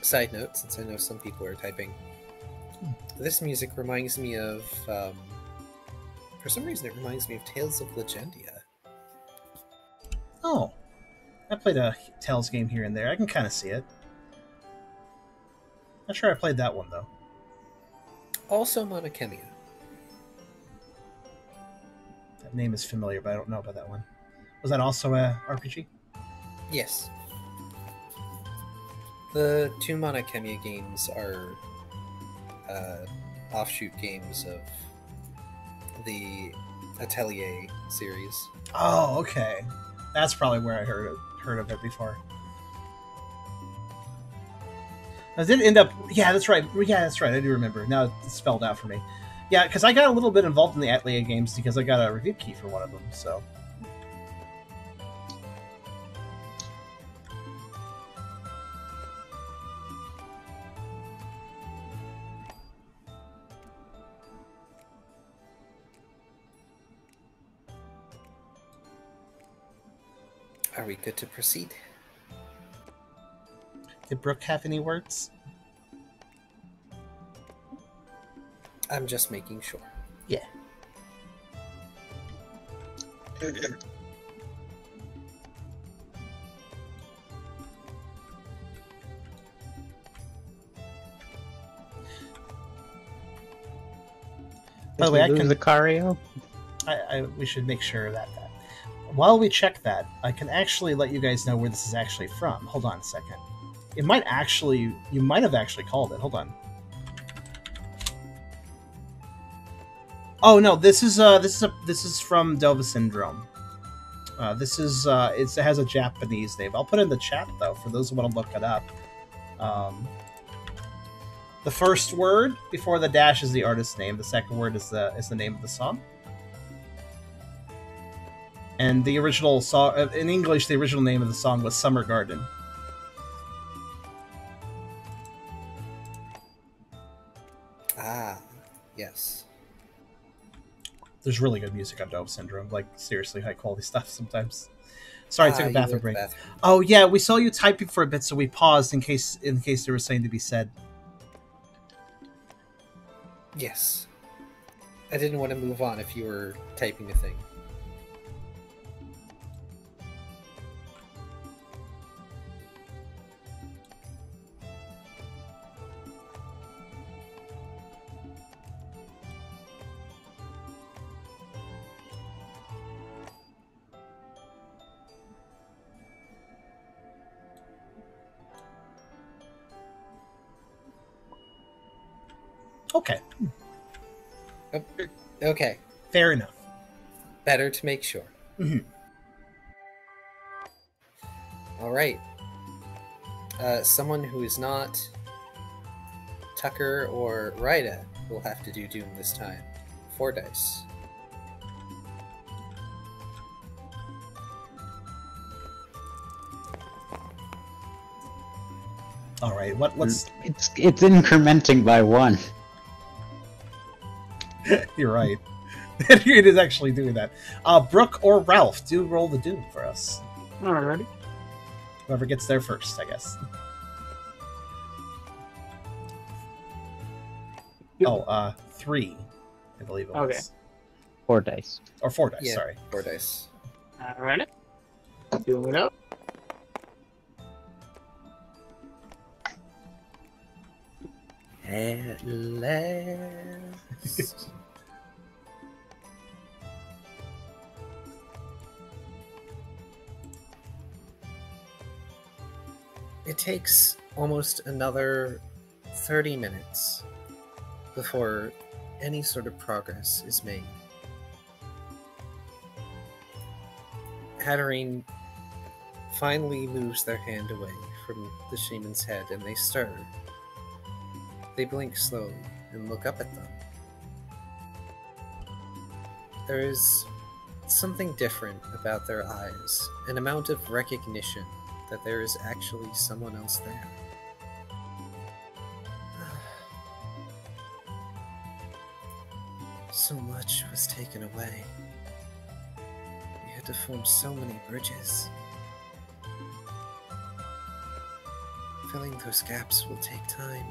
Side note, since I know some people are typing, this music reminds me of, for some reason it reminds me of Tales of Legendia. Oh. I played a Tales game here and there. I can kind of see it. Not sure I played that one, though. Also Monokemia. That name is familiar, but I don't know about that one. Was that also a RPG? Yes. The two Monokemia games are offshoot games of the Atelier series. Oh, okay. That's probably where I heard of it before. I did end up... Yeah, that's right. Yeah, that's right. I do remember. Now it's spelled out for me. Yeah, because I got a little bit involved in the Atelier games because I got a review key for one of them, so... Are we good to proceed? Did Brooke have any words? I'm just making sure. Yeah. By the way, I can... the Kyrio? we should make sure that while we check that, I can actually let you guys know where this is actually from. Hold on a second. It might actually... You might have actually called it. Hold on. Oh no, this is from Dova Syndrome. This is it has a Japanese name. I'll put it in the chat though for those who want to look it up. The first word before the dash is the artist's name. The second word is the name of the song. And the original song in English, the original name of the song was Summer Garden. Ah, yes. There's really good music on Dove Syndrome, like seriously high quality stuff sometimes. Sorry, I took a bathroom break. Oh yeah, we saw you typing for a bit, so we paused in case there was something to be said. Yes. I didn't want to move on if you were typing a thing. Okay. Okay. Fair enough. Better to make sure. Mm-hmm. All right. Someone who is not Tucker or Rida will have to do Doom this time. 4 dice. All right, what's... It's incrementing by 1. You're right. It is actually doing that. Brooke or Ralph, do roll the doom for us. Alrighty. Whoever gets there first, I guess. Oh, 3, I believe it was. Okay. 4 dice. Or 4 dice, Yeah, sorry. 4 dice. Alrighty. Doing it up. At last. It takes almost another 30 minutes before any sort of progress is made. Hatterene finally moves their hand away from the shaman's head and they stir. They blink slowly and look up at them. There is something different about their eyes, an amount of recognition that there is actually someone else there. So much was taken away. We had to form so many bridges. Filling those gaps will take time.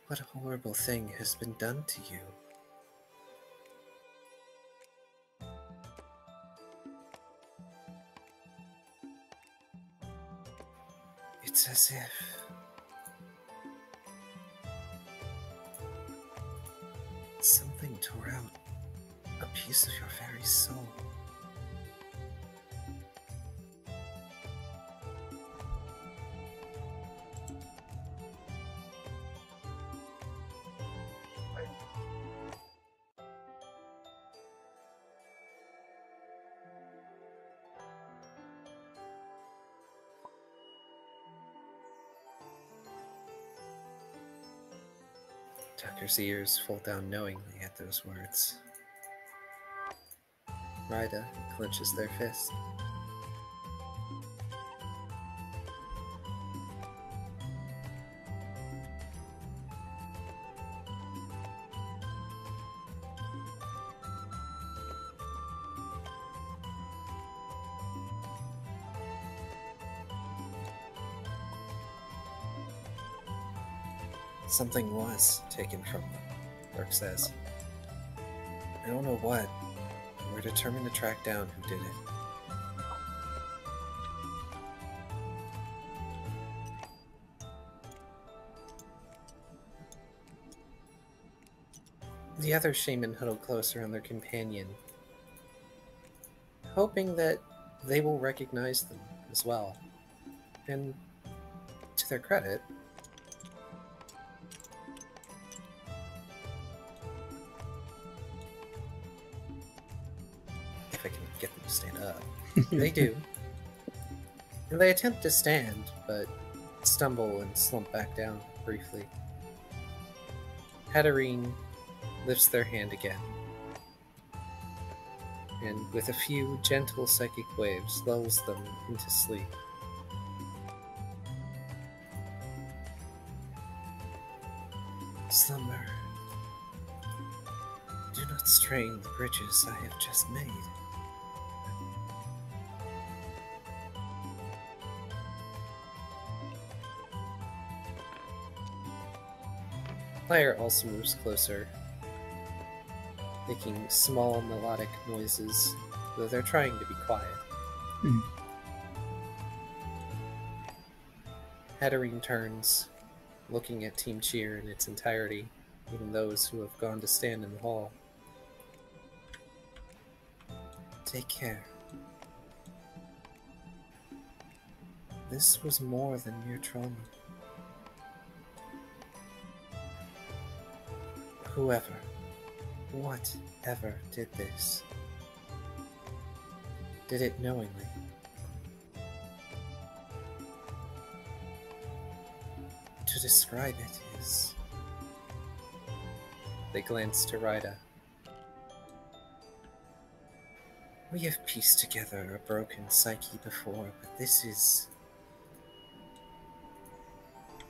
What horrible thing has been done to you? It's as if something tore out a piece of your very soul. Tucker's ears fall down knowingly at those words. Ryda clenches their fist. Something was taken from them, Brooke says. I don't know what, but we're determined to track down who did it. The other shaman huddle closer on their companion, hoping that they will recognize them as well. And to their credit, if I can get them to stand up, they do. And they attempt to stand, but stumble and slump back down briefly. Hatterene lifts their hand again, and with a few gentle psychic waves lulls them into sleep. Slumber. Do not strain the bridges I have just made. Lyre also moves closer, making small melodic noises, though they're trying to be quiet. Hatterene turns, looking at Team Cheer in its entirety, even those who have gone to stand in the hall. Take care. This was more than mere trauma. Whoever, whatever did this, did it knowingly. To describe it is... They glance to Ryda. We have pieced together a broken psyche before, but this is...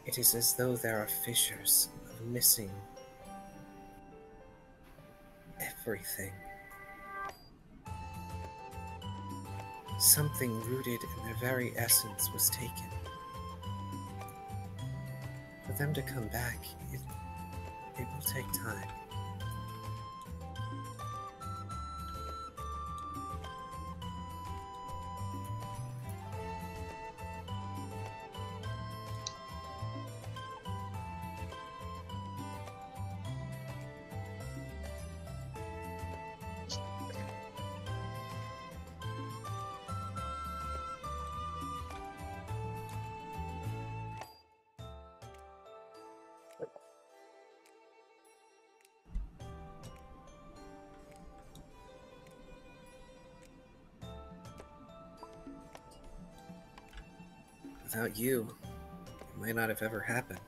It is as though there are fissures of missing everything. Something rooted in their very essence was taken. For them to come back, it will take time. Without you, it might not have ever happened,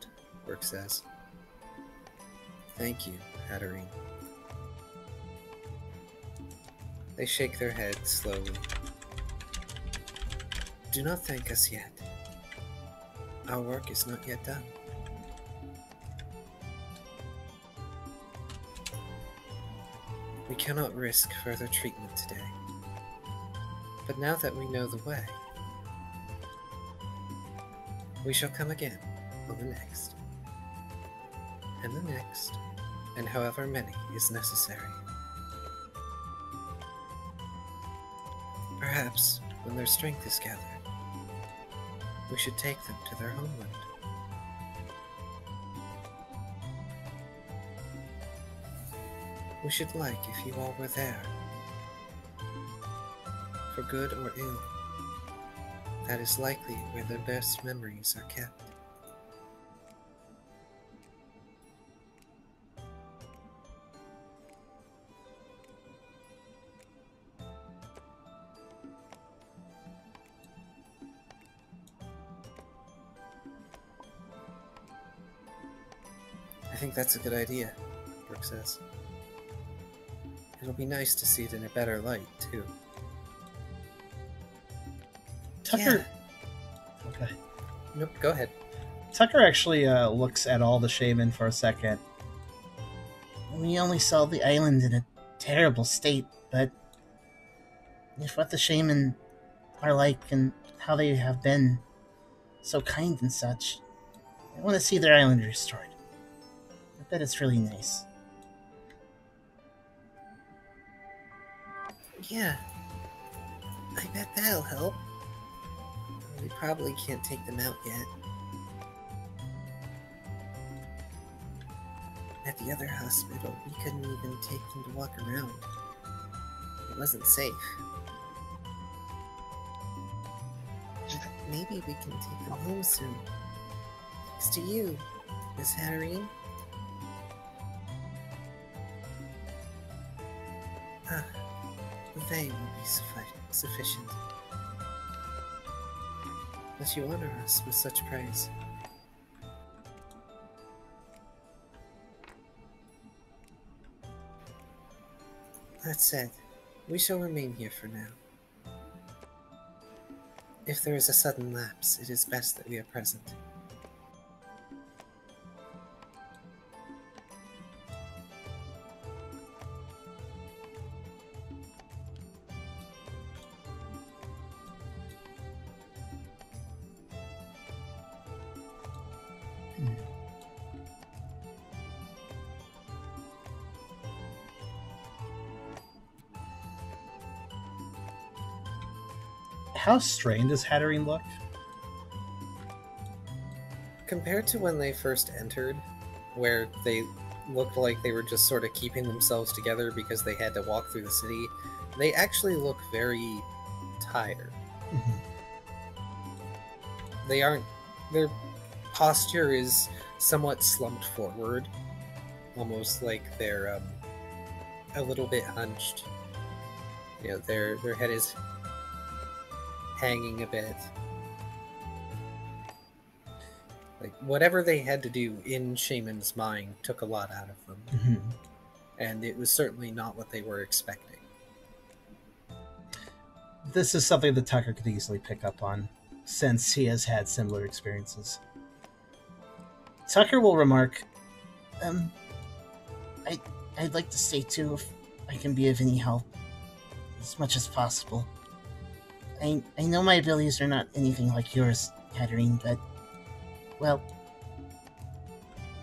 Brooke says. Thank you, Hatterene. They shake their heads slowly. Do not thank us yet. Our work is not yet done. We cannot risk further treatment today. But now that we know the way, we shall come again on the next, and the next, and however many is necessary. Perhaps, when their strength is gathered, we should take them to their homeland. We should like if you all were there, for good or ill. That is likely where their best memories are kept. I think that's a good idea, Brooke says. It'll be nice to see it in a better light, too. Tucker. Yeah. Okay. Nope, go ahead. Tucker actually looks at all the shaman for a second. We only saw the island in a terrible state, but if what the shaman are like and how they have been so kind and such, I want to see their island restored. I bet it's really nice. Yeah. I bet that'll help. We probably can't take them out yet. At the other hospital, we couldn't even take them to walk around. It wasn't safe. Maybe we can take them home soon. Thanks to you, Miss Hatterene. They will be sufficient. But you honor us with such praise. That said, we shall remain here for now. If there is a sudden lapse, it is best that we are present. How strained does Hatterene look? Compared to when they first entered, where they looked like they were just sort of keeping themselves together because they had to walk through the city, they actually look very tired. They aren't... Their posture is somewhat slumped forward, almost like they're a little bit hunched. You know, their head is hanging a bit. Like, whatever they had to do in Shaman's mind took a lot out of them. And it was certainly not what they were expecting. this is something that Tucker could easily pick up on, since he has had similar experiences. Tucker will remark, I'd like to stay too if I can be of any help, as much as possible. I know my abilities are not anything like yours, Katarine, but, well...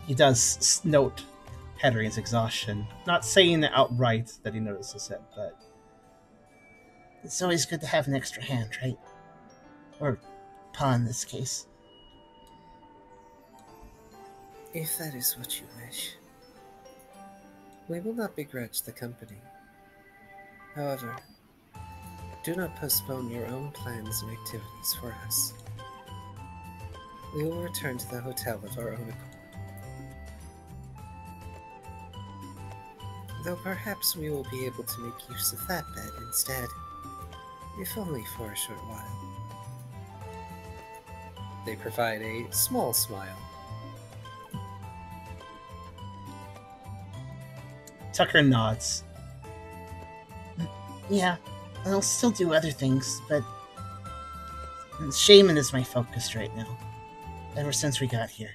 He does note Hatterine's exhaustion, not saying outright that he notices it, but... It's always good to have an extra hand, right? Or paw in this case. If that is what you wish. We will not begrudge the company. However, do not postpone your own plans and activities for us. We will return to the hotel of our own accord. Though perhaps we will be able to make use of that bed instead, if only for a short while. They provide a small smile. Tucker nods. Yeah, I'll still do other things, but Shaman is my focus right now, ever since we got here.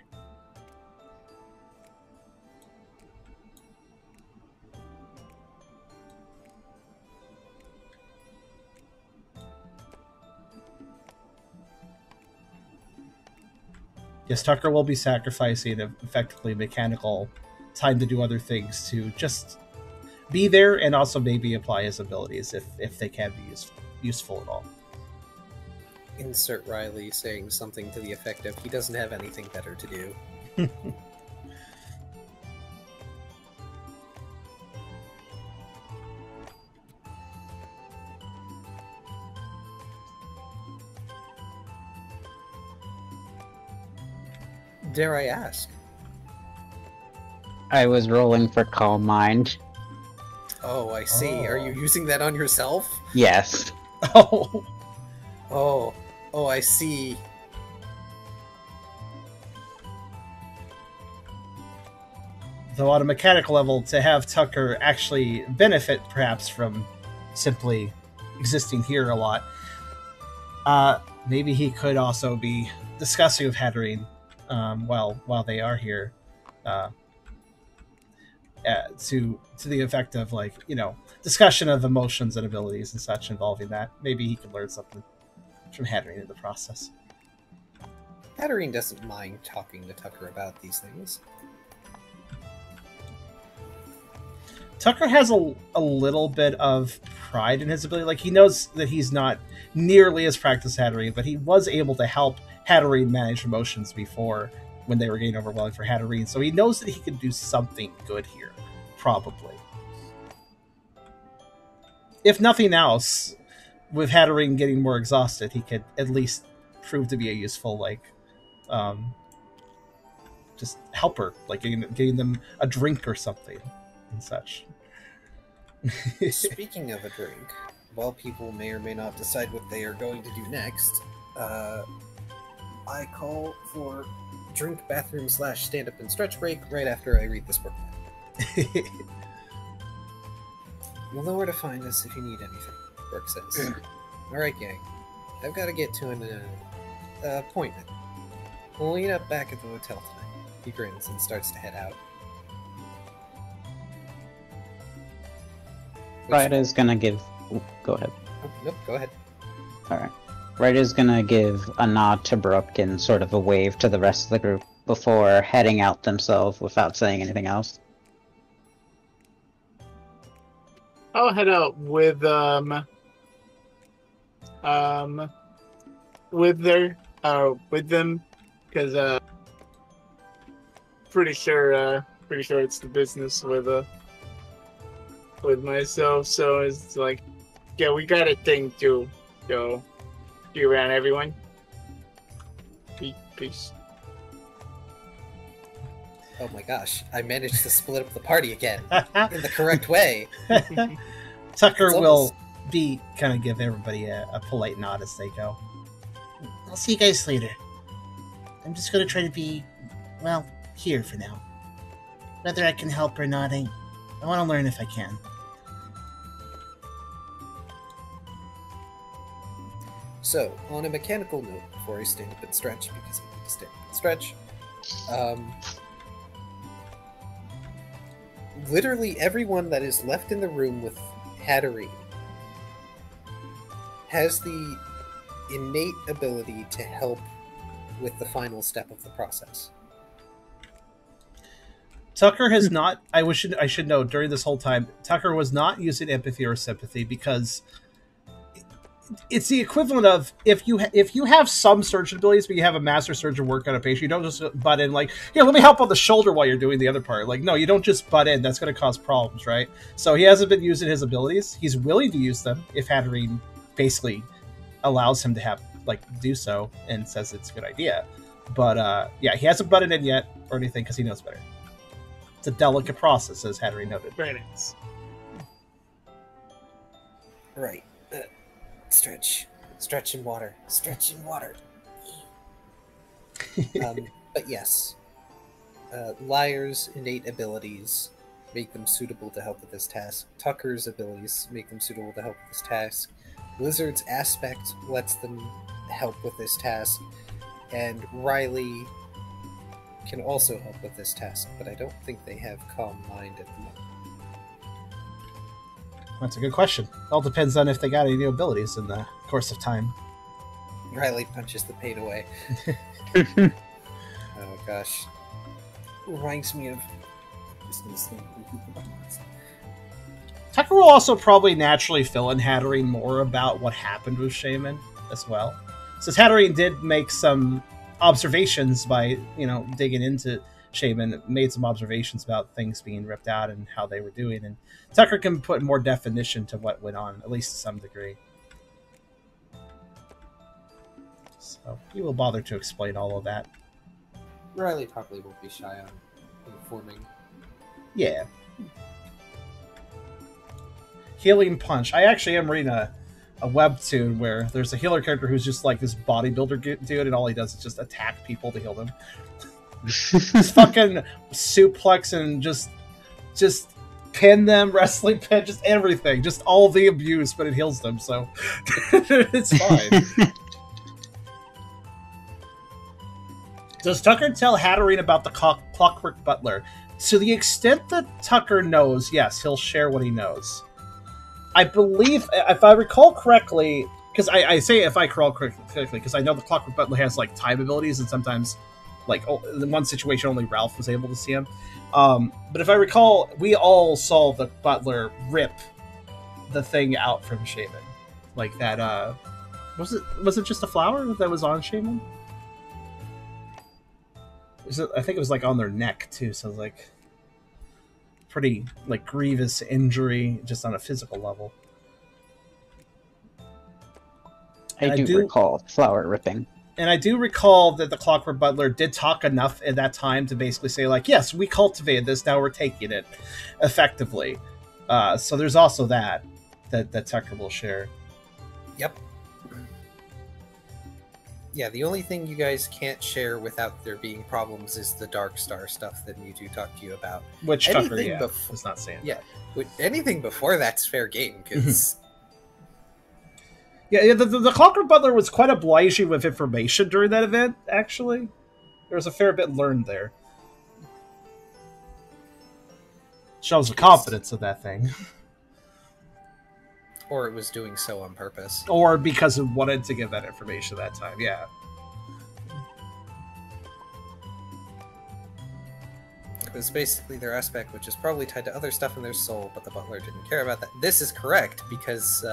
Yes, Tucker will be sacrificing effectively mechanical time to do other things to just be there and also maybe apply his abilities if they can be useful at all. Insert Riley saying something to the effect of, he doesn't have anything better to do. Dare I ask? I was rolling for Calm Mind. Oh, I see. Are you using that on yourself? Yes. Oh. Oh, I see. Though on a mechanical level, to have Tucker actually benefit perhaps from simply existing here a lot, maybe he could also be discussing with Hatterene while they are here, to the effect of, like, you know, discussion of emotions and abilities and such involving that. Maybe he could learn something from Hatterene in the process. Hatterene doesn't mind talking to Tucker about these things. Tucker has a little bit of pride in his ability. Like, he knows that he's not nearly as practiced as Hatterene, but he was able to help Hatterene manage emotions before when they were getting overwhelming for Hatterene. So he knows that he can do something good here, probably. If nothing else, with Hatterene getting more exhausted, he could at least prove to be a useful, like, just helper, like getting them a drink or something and such. Speaking of a drink, while people may or may not decide what they are going to do next, I call for drink, bathroom / stand up and stretch break right after I read this book. You'll know where to find us if you need anything, Brooke says. Alright, gang. I've got to get to an appointment. We'll meet up back at the hotel tonight. He grins and starts to head out. Ryder's gonna give... Go ahead. Oh, nope, go ahead. Alright. Ryder's gonna give a nod to Brooke and sort of a wave to the rest of the group before heading out themselves without saying anything else. I'll head out with them, because pretty sure it's the business with myself. So it's like, yeah, we got a thing to go. Be around, everyone. Peace. Oh my gosh, I managed to split up the party again in the correct way. Tucker will kind of give everybody a polite nod as they go. I'll see you guys later. I'm just gonna try to be, well, here for now. Whether I can help or not, I want to learn if I can. So, on a mechanical note, before I stand up and stretch, because I need to stand up and stretch, literally everyone that is left in the room with Hatterene has the innate ability to help with the final step of the process. Tucker has not. I should know during this whole time, Tucker was not using empathy or sympathy because it's the equivalent of if you have some surgeon abilities, but you have a master surgeon work on a patient, you don't just butt in like, here, let me help on the shoulder while you're doing the other part. Like, no, you don't just butt in. That's going to cause problems, right? So he hasn't been using his abilities. He's willing to use them if Hatterene basically allows him to do so and says it's a good idea. But yeah, he hasn't butted in yet or anything because he knows better. It's a delicate process, as Hatterene noted. Very nice. Right. Stretch in water. But yes, Liar's innate abilities make them suitable to help with this task. Tucker's abilities make them suitable to help with this task. Blizzard's aspect lets them help with this task. And Riley can also help with this task, but I don't think they have calm mind at the moment. That's a good question. It all depends on if they got any new abilities in the course of time. Riley punches the pain away. Oh gosh. Reminds me of this thing. Tucker will also probably naturally fill in Hatterene more about what happened with Shaman as well. Since Hatterene did make some observations by, digging into Shaman, made some observations about things being ripped out and how they were doing, and Tucker can put more definition to what went on, at least to some degree. So he will bother to explain all of that. Riley probably won't be shy on informing. Yeah. Healing Punch. I actually am reading a webtoon where there's a healer character who's just like this bodybuilder dude, and all he does is just attack people to heal them. Just fucking suplex and just pin them, wrestling pin, just everything. Just all the abuse, but it heals them, so it's fine. Does Tucker tell Hatterene about the Clockwork Butler? To the extent that Tucker knows, yes, he'll share what he knows. I believe, if I recall correctly, because I say if I recall correctly, because I know the Clockwork Butler has like time abilities, and sometimes, in one situation, only Ralph was able to see him. But if I recall, we all saw the Butler rip the thing out from Shaman, like that. Was it just a flower that was on Shaman? I think it was like on their neck too, so like pretty grievous injury just on a physical level. I do recall flower ripping. And I do recall that the Clockwork Butler did talk enough at that time to basically say, yes, we cultivated this, now we're taking it effectively. So there's also that Tucker will share. Yep. Yeah, the only thing you guys can't share without there being problems is the Dark Star stuff that Mewtwo talked to you about. Which Tucker, was not saying. Yeah, anything before that's fair game, because... Yeah, the Clockwork Butler was quite obliging with information during that event, actually. There was a fair bit learned there. Shows the confidence of that thing. Or it was doing so on purpose. Or because it wanted to give that information at that time, yeah. It was basically their aspect, which is probably tied to other stuff in their soul, but the Butler didn't care about that. This is correct, because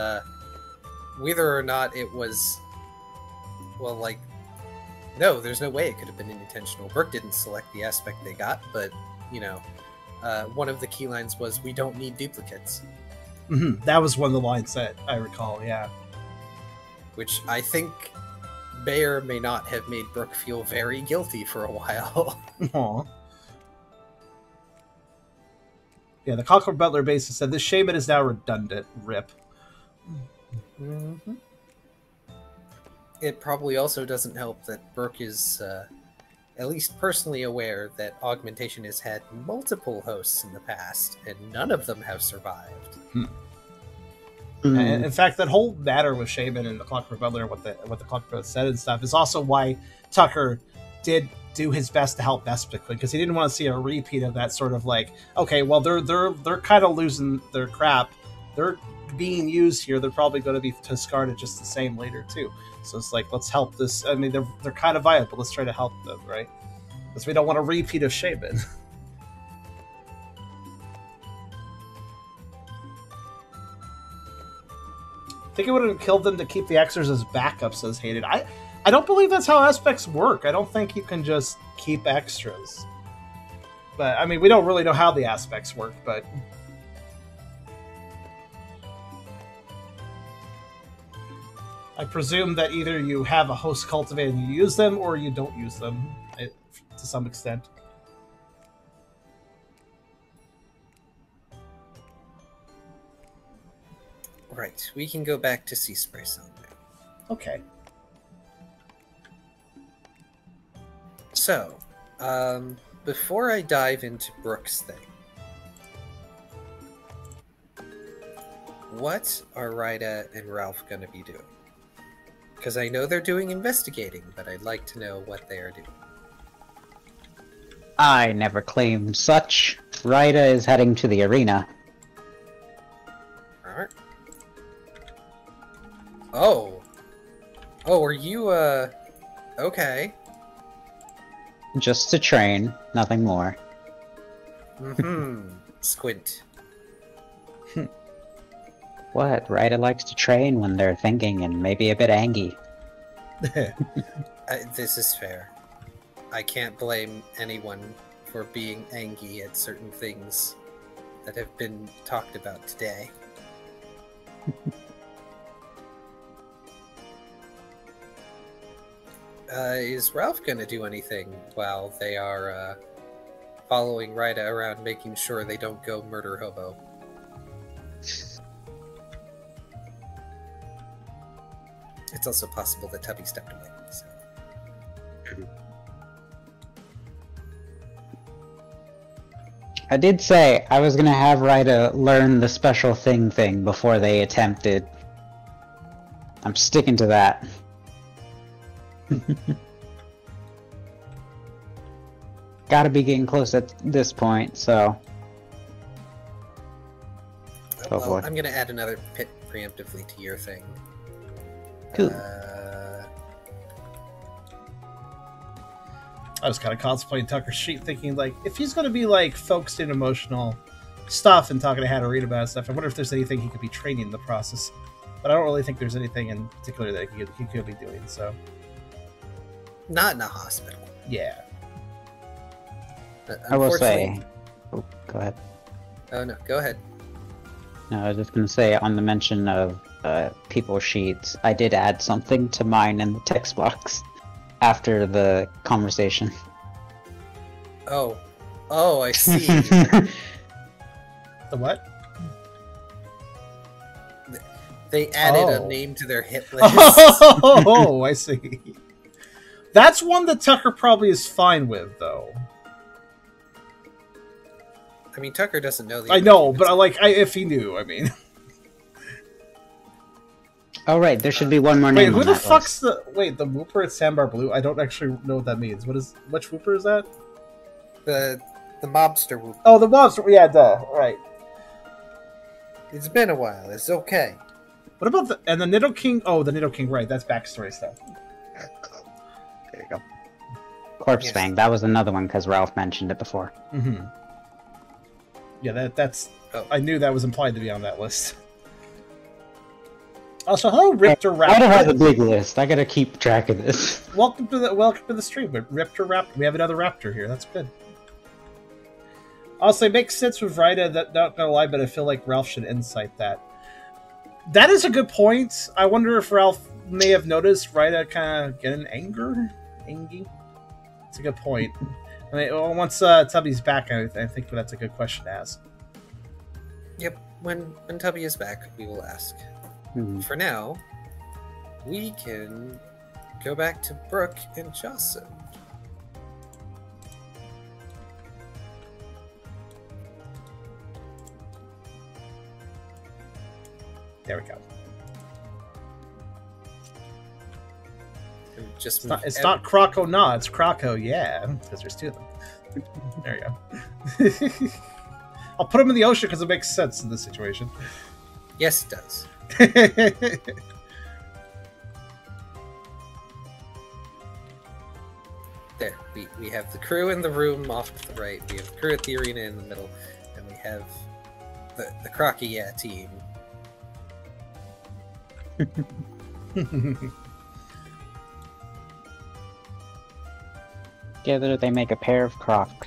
whether or not it was... Well, no, there's no way it could have been intentional. Brooke didn't select the aspect they got, but, one of the key lines was, we don't need duplicates. Mm-hmm. That was one of the lines that I recall, yeah. Which I think may or may not have made Brooke feel very guilty for a while. Aww. Yeah, the Clockwork Butler basis said, this Shaman is now redundant. RIP. Mm-hmm. It probably also doesn't help that Brooke is at least personally aware that Augmentation has had multiple hosts in the past, and none of them have survived. And in fact, that whole matter with Shaman and the Clockwork Butler, what the Clockwork said and stuff, is also why Tucker did do his best to help best because he didn't want to see a repeat of that sort of like, okay, well they're kind of losing their crap, they're being used here, they're probably going to be discarded just the same later too. So it's like, let's help this. I mean, they're kind of viable. Let's try to help them, right? Because we don't want a repeat of Shaman. I think it would have killed them to keep the Xers as backup, says Hated. I don't believe that's how aspects work. I don't think you can just keep extras. But, I mean, we don't really know how the aspects work, but... I presume that either you have a host cultivated and you use them, or you don't use them, to some extent. Right, we can go back to Sea Spray Zone now. Okay. So, before I dive into Brooke's thing, what are Ryda and Ralph going to be doing? Because I know they're doing investigating, but I'd like to know what they are doing. I never claimed such. Ryda is heading to the arena. Alright. Oh. Oh, are you, okay. Just to train, nothing more. Mm-hmm. Squint. What? Ryda likes to train when they're thinking and maybe a bit angry. This is fair. I can't blame anyone for being angry at certain things that have been talked about today. Is Ralph gonna do anything while they are following Ryda around, making sure they don't go murder hobo? It's also possible that Tubby stepped away. So. I did say I was gonna have Ryda learn the special thing before they attempted. I'm sticking to that. Gotta be getting close at this point, so... Well, boy. I'm gonna add another pit preemptively to your thing. Cool. I was kind of contemplating Tucker's sheet, thinking, like, if he's going to be, like, focused in emotional stuff and talking to how to read about stuff, I wonder if there's anything he could be training in the process. But I don't really think there's anything in particular that he could be doing, so... Not in a hospital. Yeah. I will say... Oh, go ahead. Oh, no, go ahead. No, I was just going to say, on the mention of people sheets, I did add something to mine in the text box after the conversation. Oh. Oh, I see. The what? They added Oh. a name to their hit list. Oh, I see. That's one that Tucker probably is fine with, though. I mean, Tucker doesn't know the I know, but if he knew, I mean. Oh, right, there should be one more Wait, name who on the that fuck's list. the Whooper at Sandbar Blue? I don't actually know what that means. Which Whooper is that? The mobster whoop. Oh, the monster. Yeah, duh. Right. It's been a while. It's okay. What about the Nido King? Oh, the Nido King. Right, that's backstory stuff. There you go. Corpse Yes. Fang, that was another one because Ralph mentioned it before. Mm-hmm. Yeah, that's. Oh. I knew that was implied to be on that list. Also, hello, Riptor I don't have a Raptor. big list. I gotta keep track of this. Welcome to the stream, but Riptor Raptor. We have another Raptor here. That's good. Also, it makes sense with Ryda. That not gonna lie, but I feel like Ralph should insight that. That is a good point. I wonder if Ralph may have noticed Ryda kind of getting angy. It's a good point. I mean, well, once Tubby's back, I think that's a good question to ask. Yep. When Tubby is back, we will ask. For now, we can go back to Brooke and Jocelyn. There we go. Just It's not Croco, no, it's Croco, yeah, because there's two of them. There you go. I'll put them in the ocean because it makes sense in this situation. Yes, it does. There, we have the crew in the room off to the right, we have the crew at the arena in the middle, and we have the Crocky team. Together they make a pair of Crocs.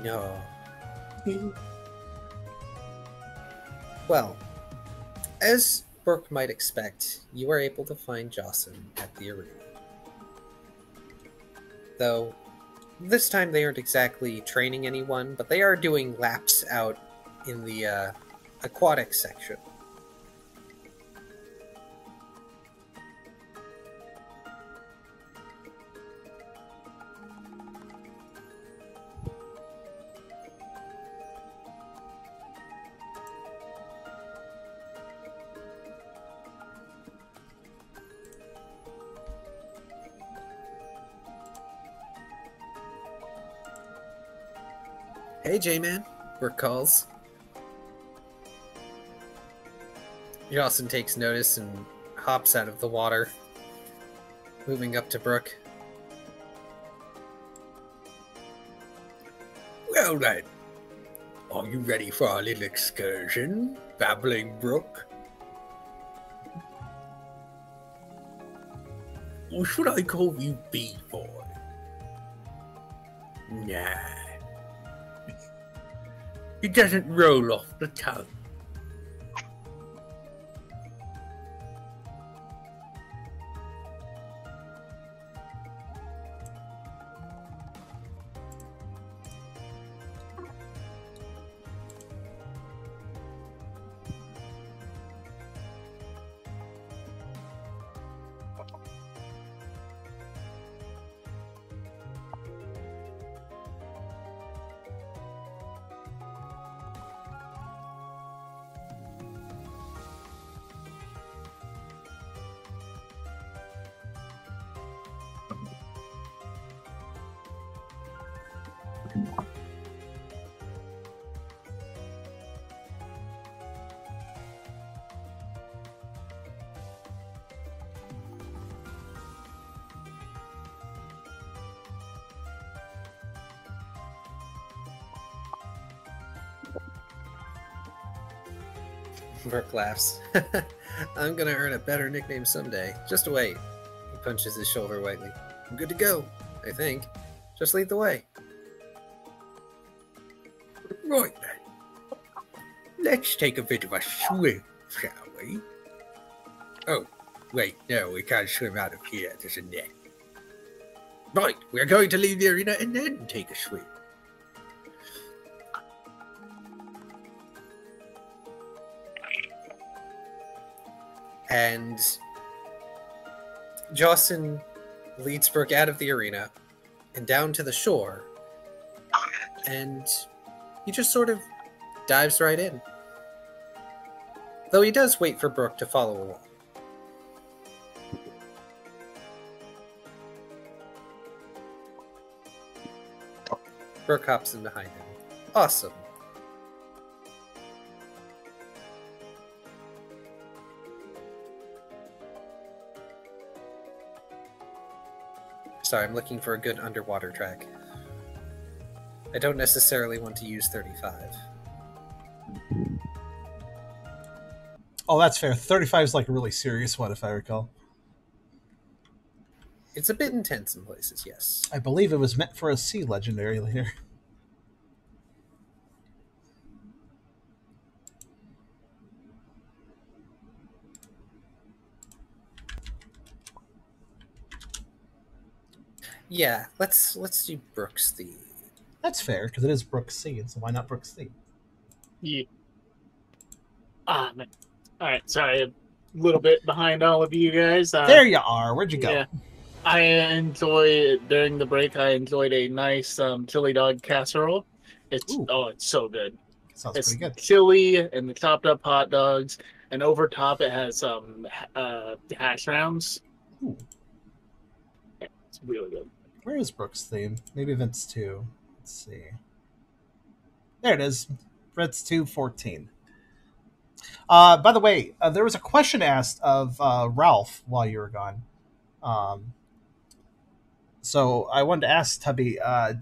No. Well, as Brooke might expect, you were able to find Jocelyn at the arena. Though, this time they aren't exactly training anyone, but they are doing laps out in the aquatic section. Hey, J-Man, Brooke calls. Jocelyn takes notice and hops out of the water, moving up to Brooke. Well then, are you ready for our little excursion, Babbling Brooke? Or should I call you B-Boy? Nah. It doesn't roll off the tongue. Brooke laughs. I'm gonna earn a better nickname someday. Just wait. He punches his shoulder lightly. I'm good to go, I think. Just lead the way. Right then. Let's take a bit of a swim, shall we? Oh, wait, no, we can't swim out of here. There's a net. Right, we're going to leave the arena and then take a swim. And Jocelyn leads Brooke out of the arena and down to the shore, and he just sort of dives right in. Though he does wait for Brooke to follow along. Brooke hops in behind him. Awesome. Sorry, I'm looking for a good underwater track. I don't necessarily want to use 35. Oh, that's fair. 35 is like a really serious one, if I recall. It's a bit intense in places, yes. I believe it was meant for a sea legendary later. Yeah, let's do Brooke's the. That's fair, because it is Brooke C, so why not Brooke C? Yeah. Ah, man. All right, sorry, a little bit behind all of you guys. There you are. Where'd you go? Yeah. I enjoy during the break. I enjoyed a nice chili dog casserole. It's Ooh. it's so good. Sounds It's pretty good. chili and the chopped up hot dogs, and over top it has hash browns. Ooh. It's really good. Where is Brooke's theme? Maybe Vince 2. Let's see. There it is. Vince 2:14. By the way, there was a question asked of Ralph while you were gone. So I wanted to ask Tubby,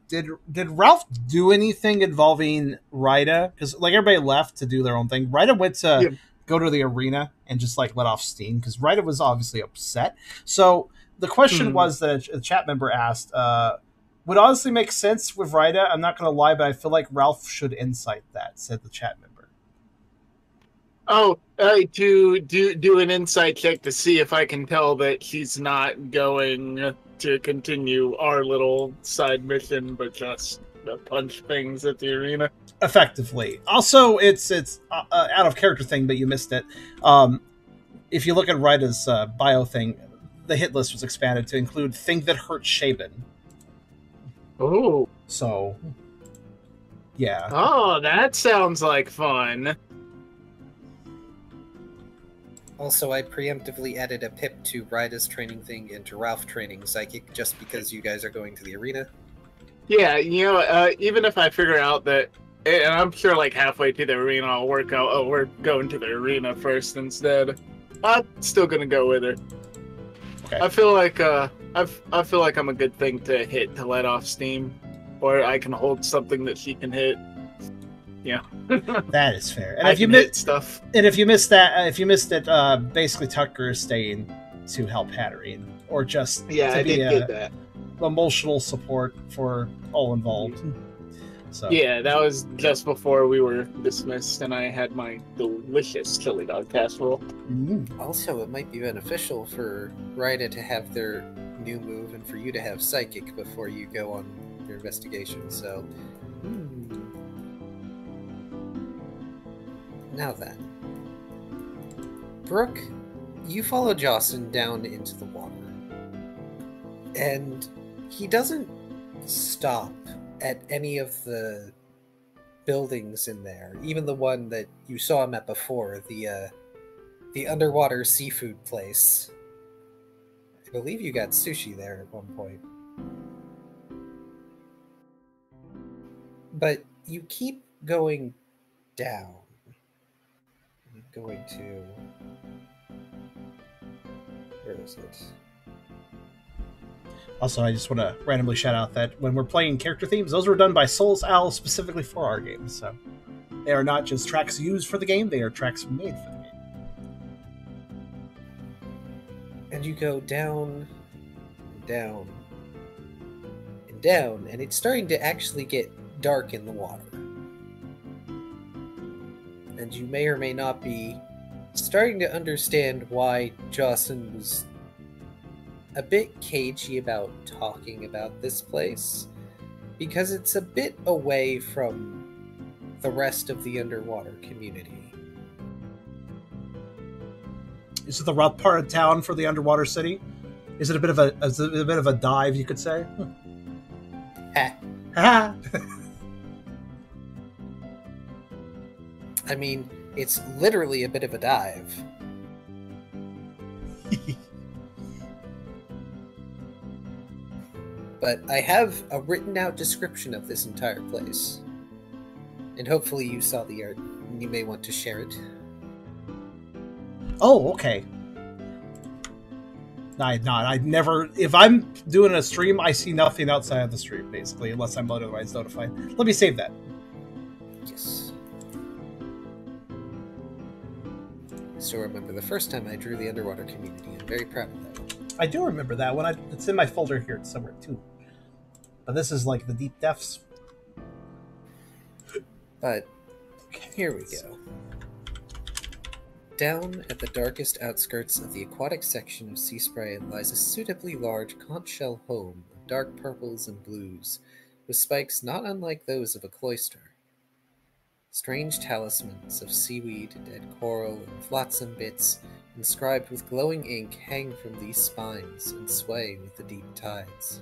did Ralph do anything involving Rida? Because like everybody left to do their own thing. Rida went to go to the arena and just like let off steam because Rida was obviously upset. So the question was that a chat member asked, would honestly make sense with Rida. I'm not going to lie, but I feel like Ralph should insight that, said the chat member. Oh, to do an insight check to see if I can tell that she's not going to continue our little side mission, but just punch things at the arena. Effectively. Also, it's out of character thing, but you missed it. If you look at Rida's bio thing, the hit list was expanded to include thing that hurt Shaban. Oh. So, yeah. Oh, that sounds like fun. Also, I preemptively added a pip to Rida's training thing and to Ralph training psychic just because you guys are going to the arena. Yeah, you know, even if I figure out that, and I'm sure like halfway to the arena I'll work out, oh, we're going to the arena first instead. I'm still gonna go with her. Okay. I feel like I feel like I'm a good thing to hit to let off steam, or I can hold something that she can hit. Yeah, that is fair. And I if you missed stuff, and if you missed that, if you missed it, basically Tucker is staying to help Hatterene, or just yeah, to I be did get that. Emotional support for all involved. So yeah, that was just before we were dismissed, and I had my delicious chili dog casserole. Also, it might be beneficial for Rida to have their new move and for you to have psychic before you go on your investigation. So, now then, Brooke, you follow Jocelyn down into the water, and he doesn't stop at any of the buildings in there, even the one that you saw him at before, the underwater seafood place. I believe you got sushi there at one point. But you keep going down. I'm going to... Where is it? Also, I just want to randomly shout out that when we're playing character themes, those were done by SolusOwl specifically for our games. So they are not just tracks used for the game; they are tracks made for the game. And you go down, down, and down, and it's starting to actually get dark in the water. And you may or may not be starting to understand why Jocelyn was a bit cagey about talking about this place, because it's a bit away from the rest of the underwater community. Is it the rough part of town for the underwater city? Is it a bit of a dive, you could say? Ha. I mean, it's literally a bit of a dive. But I have a written out description of this entire place. And hopefully you saw the art, and you may want to share it. Oh, okay. I never... If I'm doing a stream, I see nothing outside of the stream, basically, unless I'm otherwise notified. Let me save that. Yes. I still remember the first time I drew the underwater community. I'm very proud of that. I do remember that one. It's in my folder here somewhere, too. But this is like the deep depths. But here we go. Down at the darkest outskirts of the aquatic section of Sea Spray lies a suitably large conch shell home of dark purples and blues, with spikes not unlike those of a cloister. Strange talismans of seaweed, dead coral, and flotsam bits inscribed with glowing ink, hang from these spines and sway with the deep tides.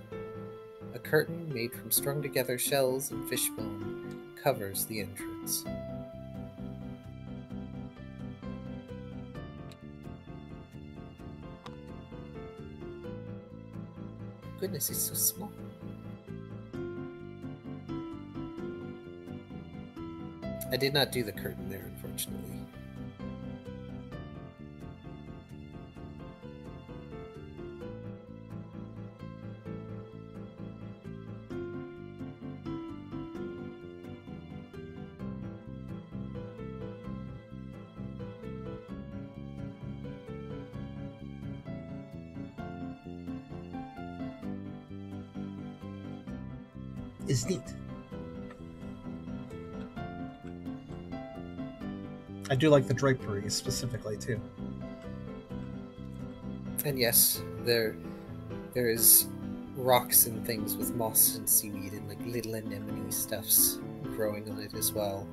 A curtain made from strung-together shells and fishbone covers the entrance. Goodness, it's so small. I did not do the curtain there, unfortunately. Is neat. I do like the draperies specifically too. And yes, there is rocks and things with moss and seaweed and like little anemone stuffs growing on it as well.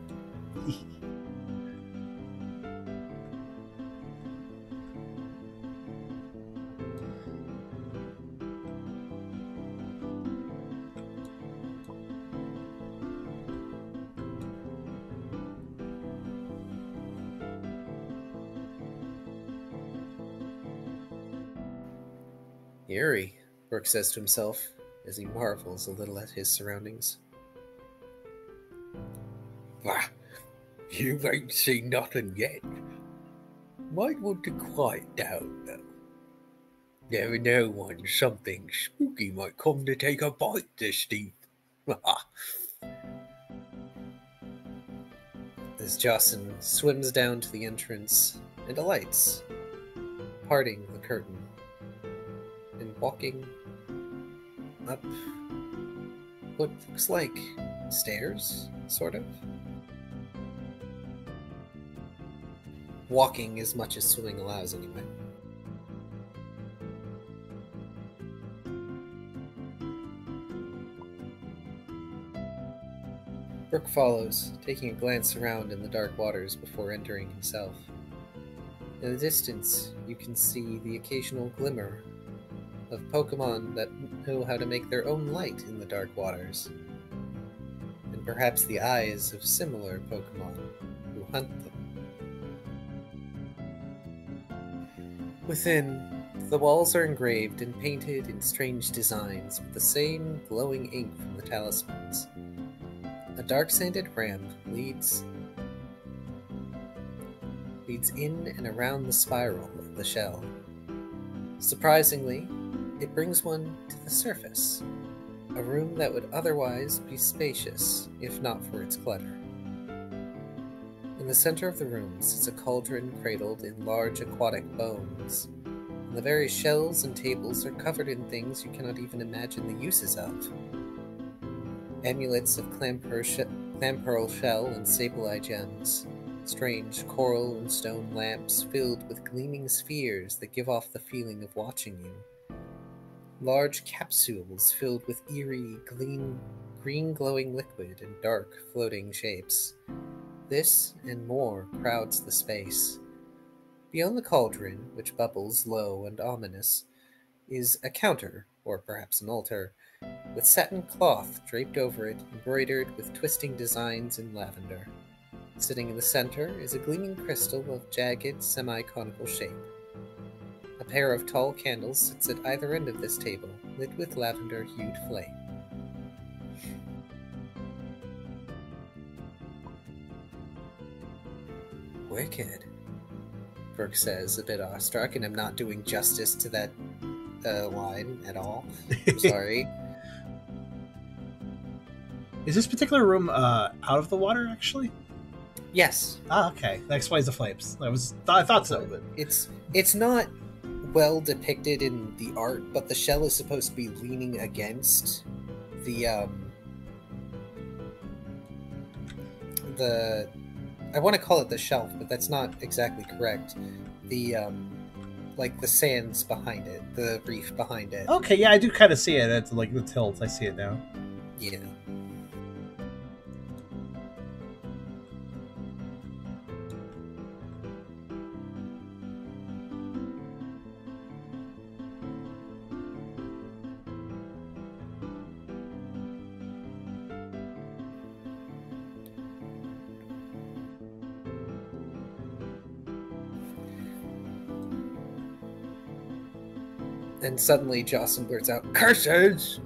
Eerie, Brooke says to himself as he marvels a little at his surroundings. Bah, you ain't seen nothing yet. Might want to quiet down, though. Never know when something spooky might come to take a bite this deep. As Jocelyn swims down to the entrance and alights, parting the curtain and walking up what looks like stairs, sort of. Walking as much as swimming allows, anyway. Brooke follows, taking a glance around in the dark waters before entering himself. In the distance, you can see the occasional glimmer of Pokemon that know how to make their own light in the dark waters, and perhaps the eyes of similar Pokemon who hunt them. Within, the walls are engraved and painted in strange designs with the same glowing ink from the talismans. A dark-sanded ramp leads in and around the spiral of the shell. Surprisingly, it brings one to the surface, a room that would otherwise be spacious if not for its clutter. In the center of the room sits a cauldron cradled in large aquatic bones, and the various shelves and tables are covered in things you cannot even imagine the uses of. Amulets of clampearl shell and sable-eye gems, strange coral and stone lamps filled with gleaming spheres that give off the feeling of watching you, large capsules filled with eerie, green glowing liquid and dark floating shapes. This and more crowds the space. Beyond the cauldron, which bubbles low and ominous, is a counter, or perhaps an altar, with satin cloth draped over it, embroidered with twisting designs in lavender. Sitting in the center is a gleaming crystal of jagged, semi-conical shape. A pair of tall candles sits at either end of this table, lit with lavender-hued flame. Wicked, Brooke says, a bit awestruck, and I'm not doing justice to that line at all. I'm sorry. Is this particular room out of the water, actually? Yes. Ah, okay. That explains the flames. I thought so, but it's not well depicted in the art, but the shell is supposed to be leaning against the I want to call it the shelf, but that's not exactly correct. The like the sands behind it, the reef behind it. Okay, yeah, I do kind of see it at like the tilt. I see it now. Yeah. And suddenly Jocelyn blurts out, "Curses!"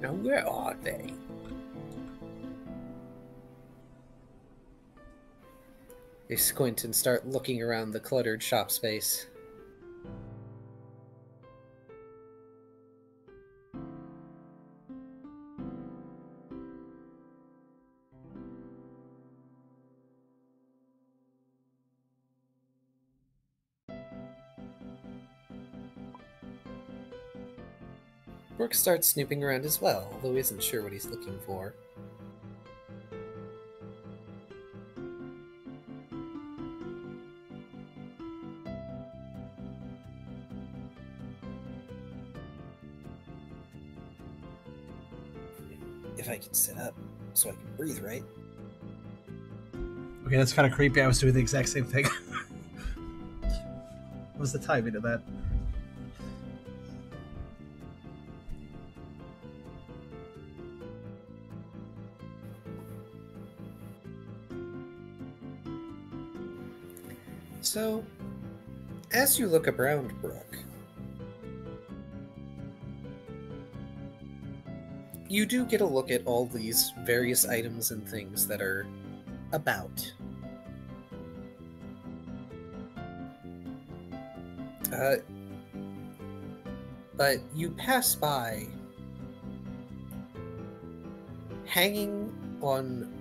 Now where are they? They squint and start looking around the cluttered shop space. Brooke starts snooping around as well, although he isn't sure what he's looking for. If I can sit up so I can breathe right. Okay, that's kind of creepy. I was doing the exact same thing. What was the timing of that? So, as you look around, Brooke, you do get a look at all these various items and things that are about. But you pass by, hanging on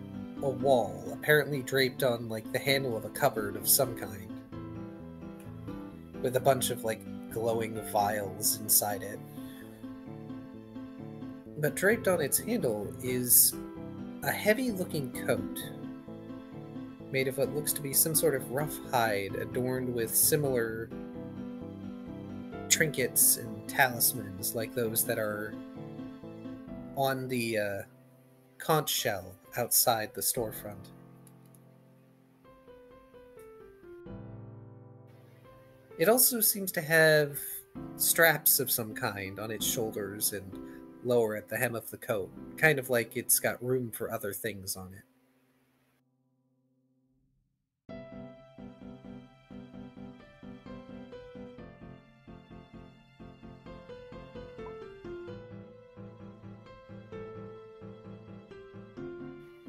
a wall, apparently draped on like the handle of a cupboard of some kind, with a bunch of like glowing vials inside it. But draped on its handle is a heavy-looking coat made of what looks to be some sort of rough hide adorned with similar trinkets and talismans like those that are on the conch shell outside the storefront. It also seems to have straps of some kind on its shoulders and lower at the hem of the coat, kind of like it's got room for other things on it.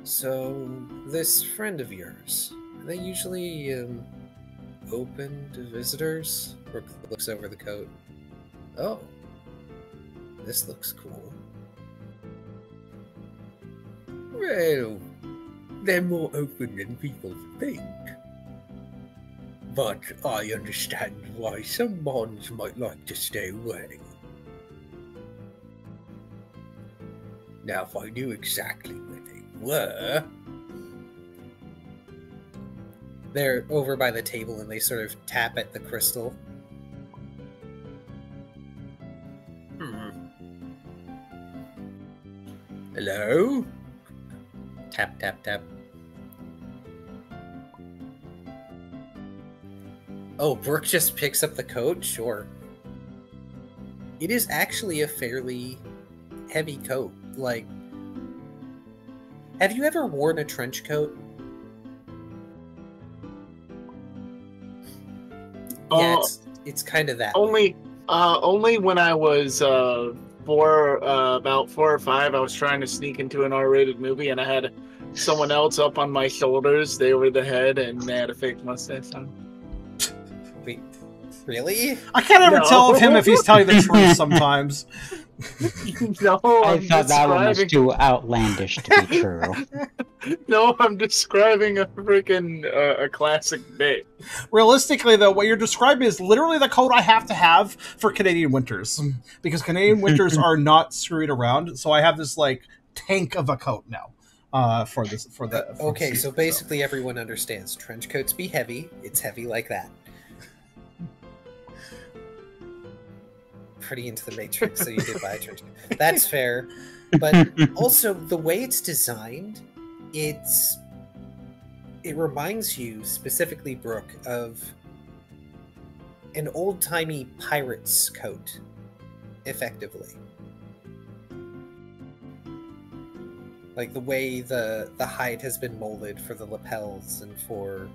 So, this friend of yours, are they usually open to visitors? Brooke looks over the coat. Oh, this looks cool. Well, they're more open than people think. But I understand why some mons might like to stay away. Now, if I knew exactly where they were... They're over by the table and they sort of tap at the crystal. Hello? Tap, tap, tap. Oh, Brooke just picks up the coat? Sure. It is actually a fairly heavy coat. Like, have you ever worn a trench coat? Yeah, it's kind of that. Only when I was about 4 or 5, I was trying to sneak into an R-rated movie, and I had someone else up on my shoulders. They were the head, and they had a fake mustache on. Wait, really? I can't ever tell of him if he's telling the truth sometimes. No, I thought that one was too outlandish to be true. No, I'm describing a freaking a classic bit. Realistically, though, what you're describing is literally the coat I have to have for Canadian winters, because Canadian winters are not screwed around. So I have this like tank of a coat now for this for the. For okay, the so basically everyone understands trench coats be heavy. It's heavy like that. Pretty into the Matrix, so you did buy a trench coat. That's fair, but also the way it's designed, it reminds you, specifically Brooke, of an old-timey pirate's coat, effectively. Like the way the hide has been molded for the lapels and for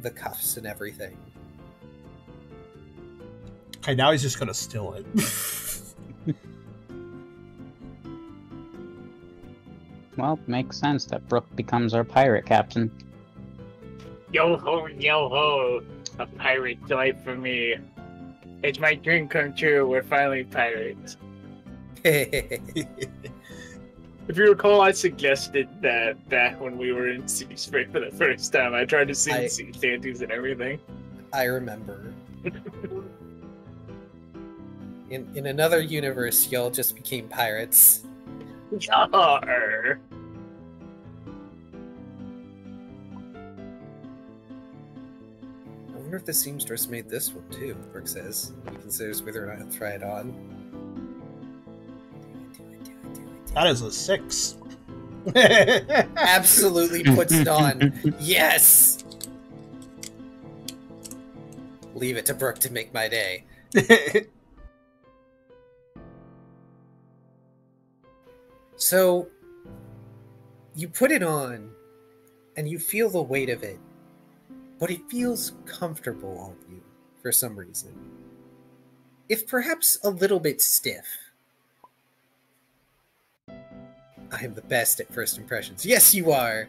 the cuffs and everything. Okay, now he's just gonna steal it. Well, makes sense that Brooke becomes our pirate captain. Yo ho, a pirate life for me. It's my dream come true. We're finally pirates. If you recall, I suggested that back when we were in Sea Spray for the first time. I tried to sing sea shanties and everything. I remember. In another universe, y'all just became pirates. Yar. I wonder if the seamstress made this one too, Brooke says. He considers whether or not he'll try it on. That is a 6. Absolutely puts it on. Yes! Leave it to Brooke to make my day. So, you put it on, and you feel the weight of it, but it feels comfortable on you for some reason. If perhaps a little bit stiff. I am the best at first impressions. Yes, you are!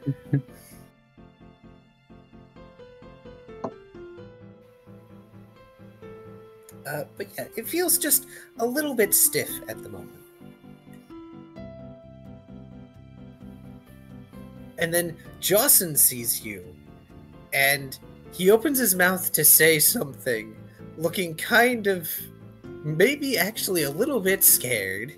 But yeah, it feels just a little bit stiff at the moment. And then Jawson sees you, and he opens his mouth to say something, looking kind of, maybe actually a little bit scared.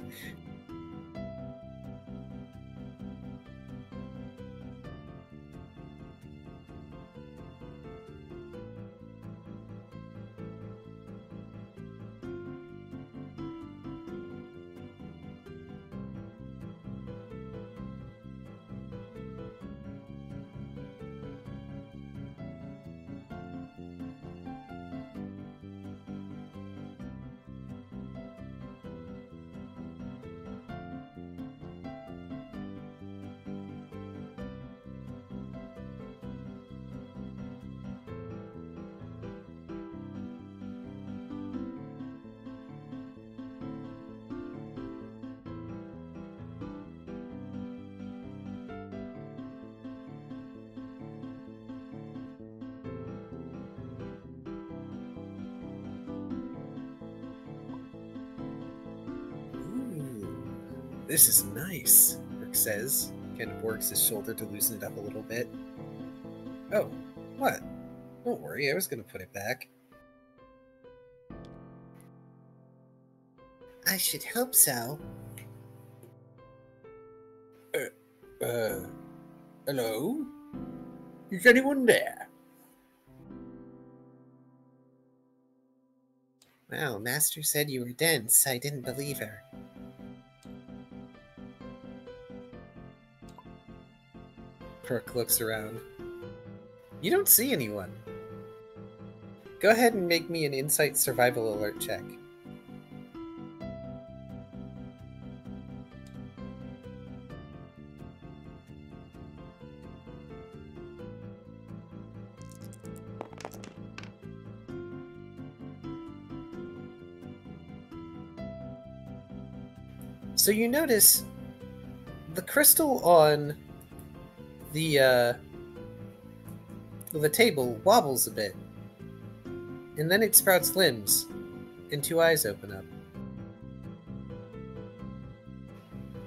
This is nice, Brooke says. Kind of works his shoulder to loosen it up a little bit. Oh, what? Don't worry, I was going to put it back. I should hope so. Hello? Is anyone there? Wow, Master said you were dense. I didn't believe her. Brooke looks around. You don't see anyone. Go ahead and make me an insight survival alert check. So you notice the crystal on the table wobbles a bit, and then it sprouts limbs, and 2 eyes open up.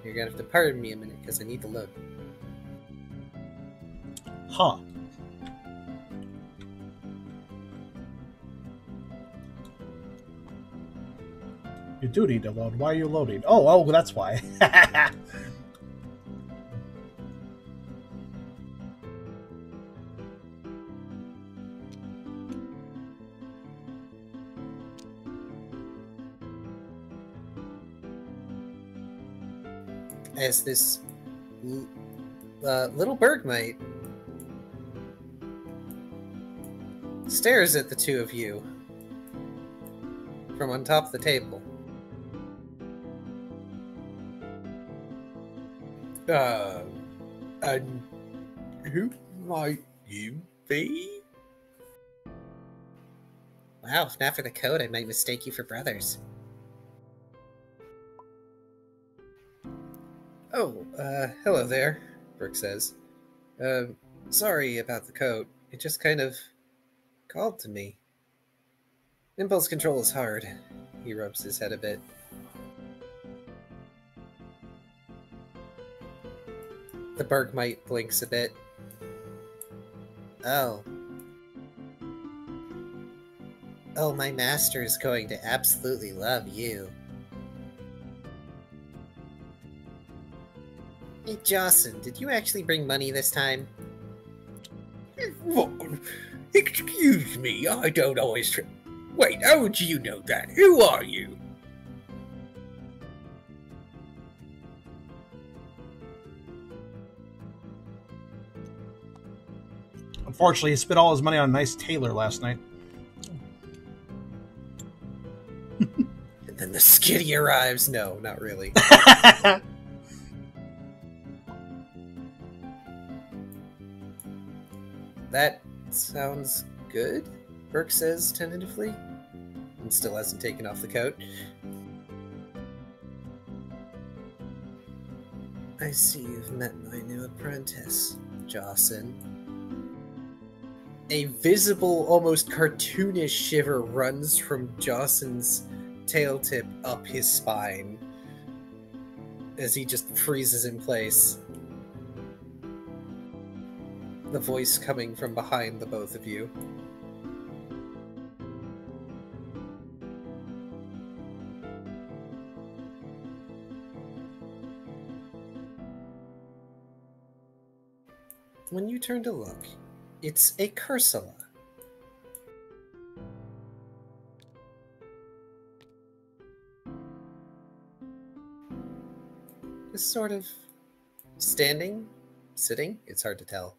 You're gonna have to pardon me a minute, because I need to load. Huh. You do need to load. Why are you loading? Oh, that's why. As this little bergmite stares at the two of you from on top of the table. And who might you be? Wow, if not for the code, I might mistake you for brothers. Oh, hello there, Brooke says. Sorry about the coat. It just kind of called to me. Impulse control is hard. He rubs his head a bit. The Bergmite blinks a bit. Oh. Oh, my master is going to absolutely love you. Hey, Jocelyn, did you actually bring money this time? What? Excuse me, I don't always... Wait, how would you know that? Who are you? Unfortunately, he spent all his money on a nice tailor last night. And then the skitty arrives. No, not really. That sounds good, Brooke says tentatively, and still hasn't taken off the coat. I see you've met my new apprentice, Jocelyn. A visible, almost cartoonish shiver runs from Jocelyn's tail tip up his spine as he just freezes in place. The voice coming from behind the both of you. When you turn to look, it's a Cursula. Just sort of standing, sitting, it's hard to tell.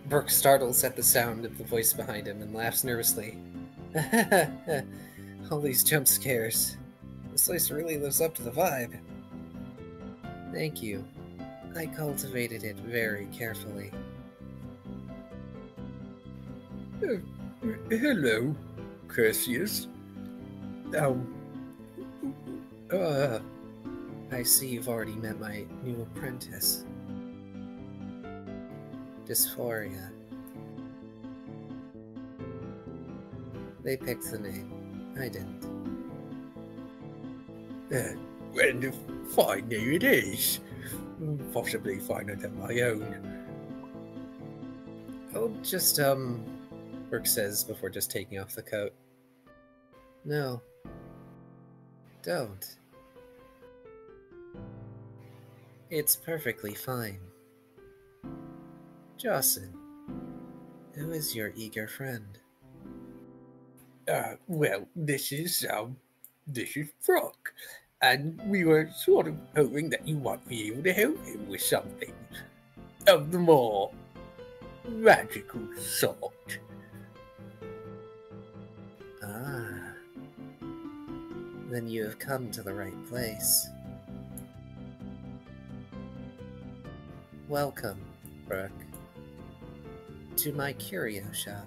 Brooke startles at the sound of the voice behind him and laughs nervously. All these jump scares. This place really lives up to the vibe. Thank you. I cultivated it very carefully. Hello, Karserus. I see you've already met my new apprentice. Dysphoria. They picked the name. I didn't. And fine name it is. Possibly finer than my own. Oh, just, Brooke says before just taking off the coat. No. Don't. It's perfectly fine. Jocelyn, who is your eager friend? Well, this is Brooke, and we were sort of hoping that you might be able to help him with something of the more magical sort. Ah. Then you have come to the right place. Welcome, Brooke, to my curio shop,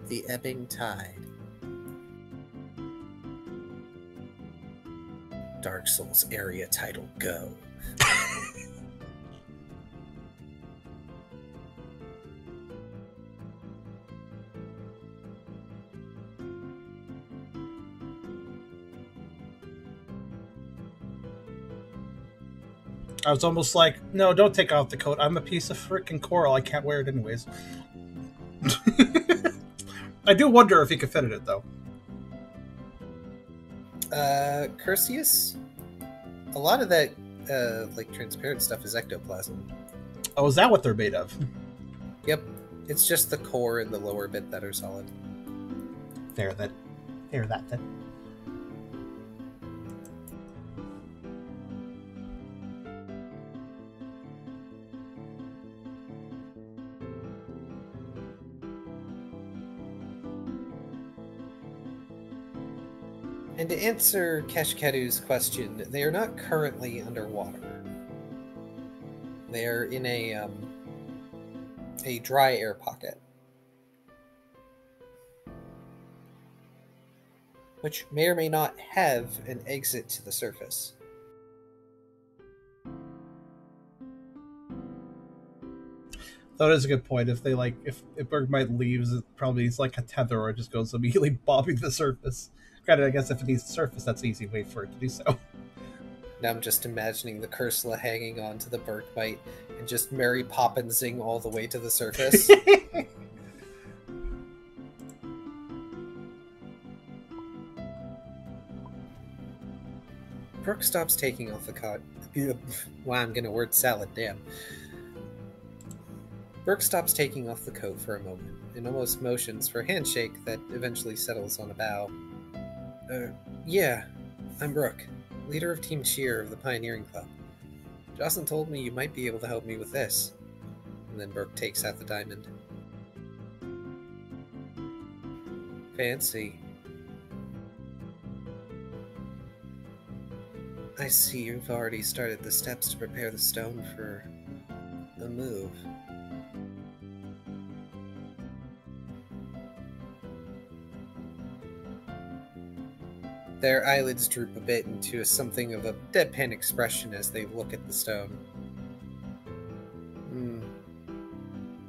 the Ebbing Tide. Dark Souls area title, go. I was almost like, no, don't take off the coat. I'm a piece of freaking coral. I can't wear it anyways. I do wonder if he could fit in it, though. Karserus? A lot of that, like, transparent stuff is ectoplasm. Oh, is that what they're made of? Yep. It's just the core and the lower bit that are solid. There, that then. And to answer Keshketu's question, they are not currently underwater. They are in a dry air pocket, which may or may not have an exit to the surface. That is a good point. If they if Bergmite leaves, it probably is like a tether, or it just goes immediately bobbing the surface. Granted, I guess if it needs the surface, that's an easy way for it to do so. Now I'm just imagining the Cursula hanging on to the Bergmite and just Mary Poppinsing all the way to the surface. Brooke stops taking off the coat. Wow, I'm gonna word salad, damn. Brooke stops taking off the coat for a moment and almost motions for a handshake that eventually settles on a bow. Yeah, I'm Brooke, leader of Team Cheer of the Pioneering Club. Jocelyn told me you might be able to help me with this. And then Brooke takes out the diamond. Fancy. I see you've already started the steps to prepare the stone for the move. Their eyelids droop a bit into something of a deadpan expression as they look at the stone.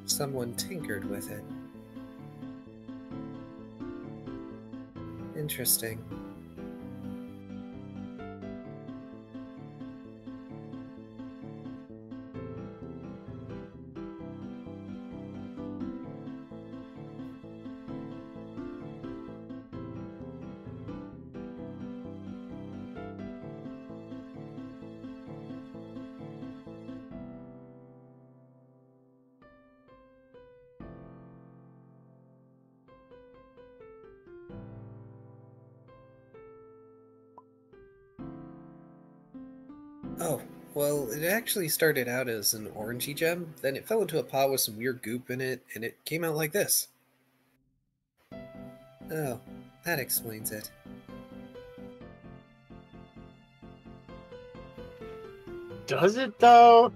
Someone tinkered with it. Interesting. Oh, well, it actually started out as an orangey gem, then it fell into a pot with some weird goop in it, and it came out like this. Oh, that explains it. Does it, though?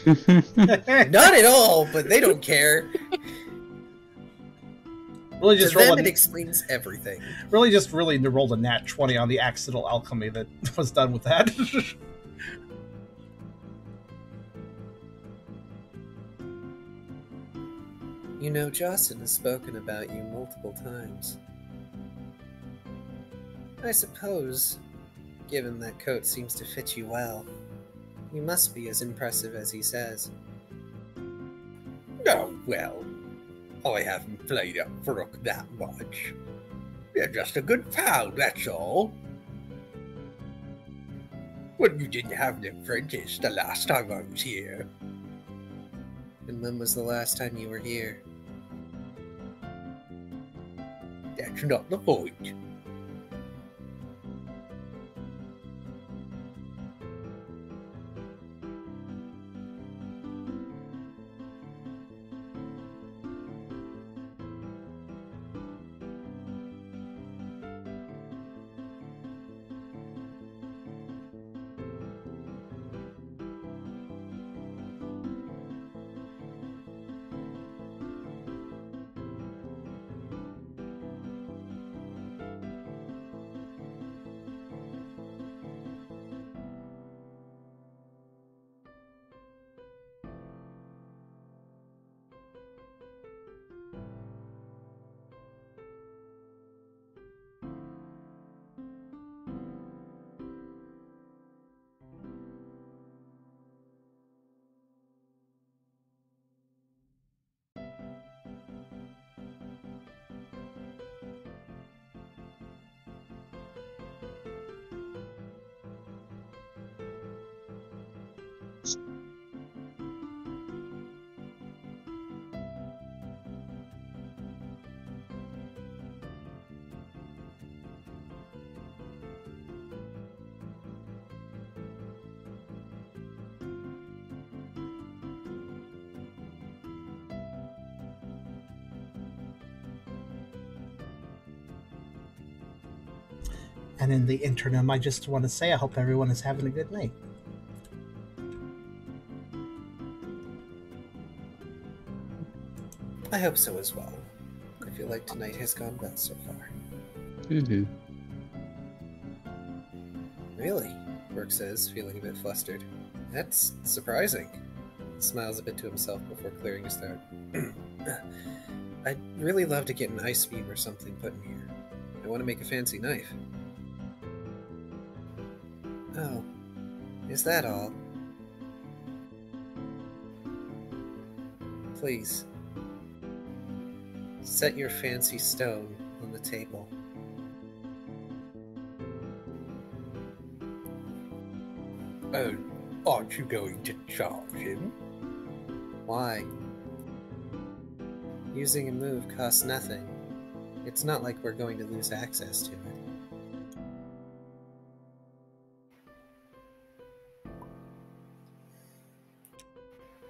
Not at all, but they don't care. Really just to them, it explains everything. Really rolled a nat 20 on the accidental alchemy that was done with that. You know, Jocelyn has spoken about you multiple times. I suppose, given that coat seems to fit you well, you must be as impressive as he says. Oh, well, I haven't played up Brooke that much. You're just a good pal, that's all. When you didn't have an apprentice the last time I was here. And when was the last time you were here? That's not the point. And in the interim, I just want to say I hope everyone is having a good night. I hope so as well. I feel like tonight has gone well so far. Mm-hmm. Really? Brooke says, feeling a bit flustered. That's surprising. He smiles a bit to himself before clearing his throat. I'd really love to get an ice beam or something put in here. I want to make a fancy knife. Oh, is that all? Please, set your fancy stone on the table. Oh, aren't you going to charge him? Why? Using a move costs nothing. It's not like we're going to lose access to it.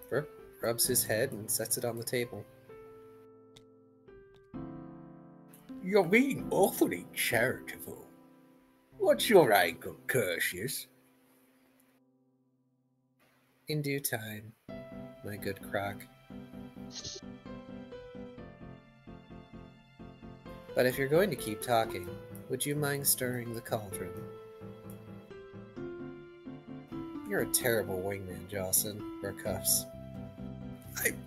Brooke rubs his head and sets it on the table. You're being awfully charitable. What's your angle, Karserus? In due time, my good Croc. But if you're going to keep talking, would you mind stirring the cauldron? You're a terrible wingman, Jocelyn, Brooke huffs.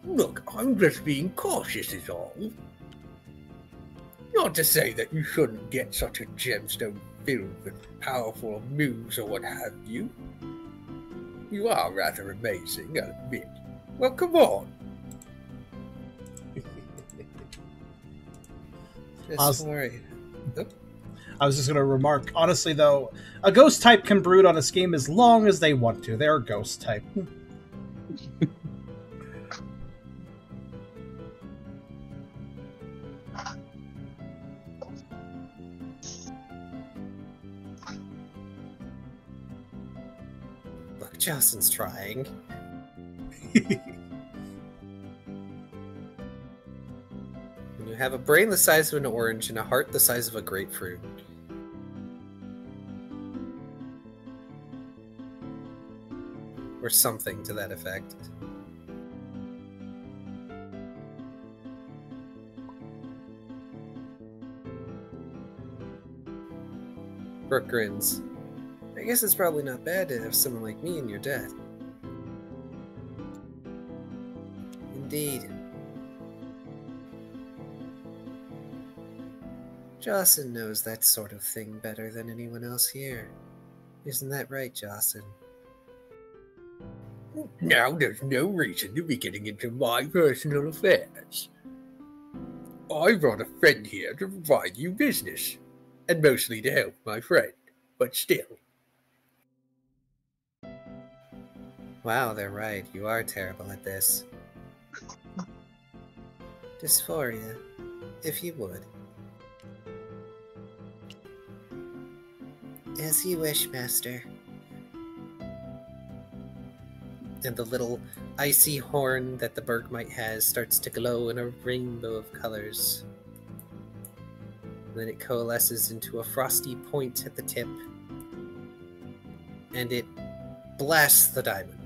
Look, I'm just being cautious is all. Not to say that you shouldn't get such a gemstone filled with powerful moves or what have you. You are rather amazing, I'll admit. Well, come on. I was just going to remark, honestly, though, a ghost type can brood on a scheme as long as they want to. They're a ghost type. Look, Jocelyn's trying. You have a brain the size of an orange and a heart the size of a grapefruit. Or something to that effect. Brooke grins. I guess it's probably not bad to have someone like me in your debt. Indeed. Jocelyn knows that sort of thing better than anyone else here. Isn't that right, Jocelyn? Now there's no reason to be getting into my personal affairs. I brought a friend here to provide you business, and mostly to help my friend, but still. Wow, they're right. You are terrible at this. Dysphoria, if you would. As you wish, Master. And the little icy horn that the Bergmite has starts to glow in a rainbow of colors. And then it coalesces into a frosty point at the tip. And it blasts the diamond.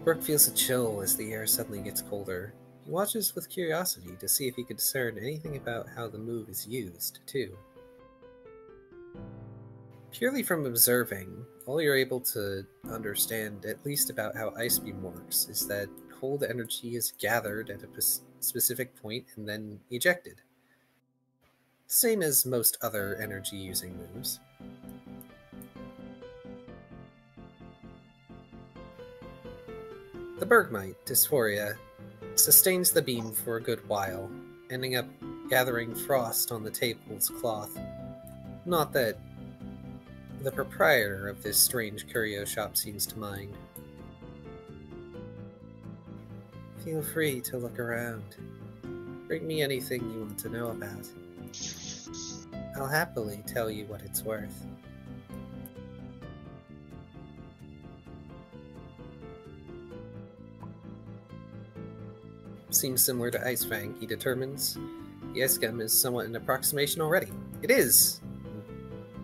Brooke feels a chill as the air suddenly gets colder. He watches with curiosity to see if he can discern anything about how the move is used, too. Purely from observing, all you're able to understand, at least about how Ice Beam works, is that hold energy is gathered at a specific point and then ejected. Same as most other energy-using moves. The Bergmite, Dysphoria, sustains the beam for a good while, ending up gathering frost on the table's cloth. Not that the proprietor of this strange curio shop seems to mind. Feel free to look around. Bring me anything you want to know about. I'll happily tell you what it's worth. Seems similar to Ice Fang, he determines. The ice gem is somewhat an approximation already. It is!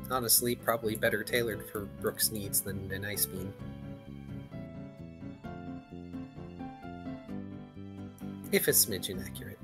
Honestly, probably better tailored for Brooke's needs than an Ice Beam. If a smidge inaccurate.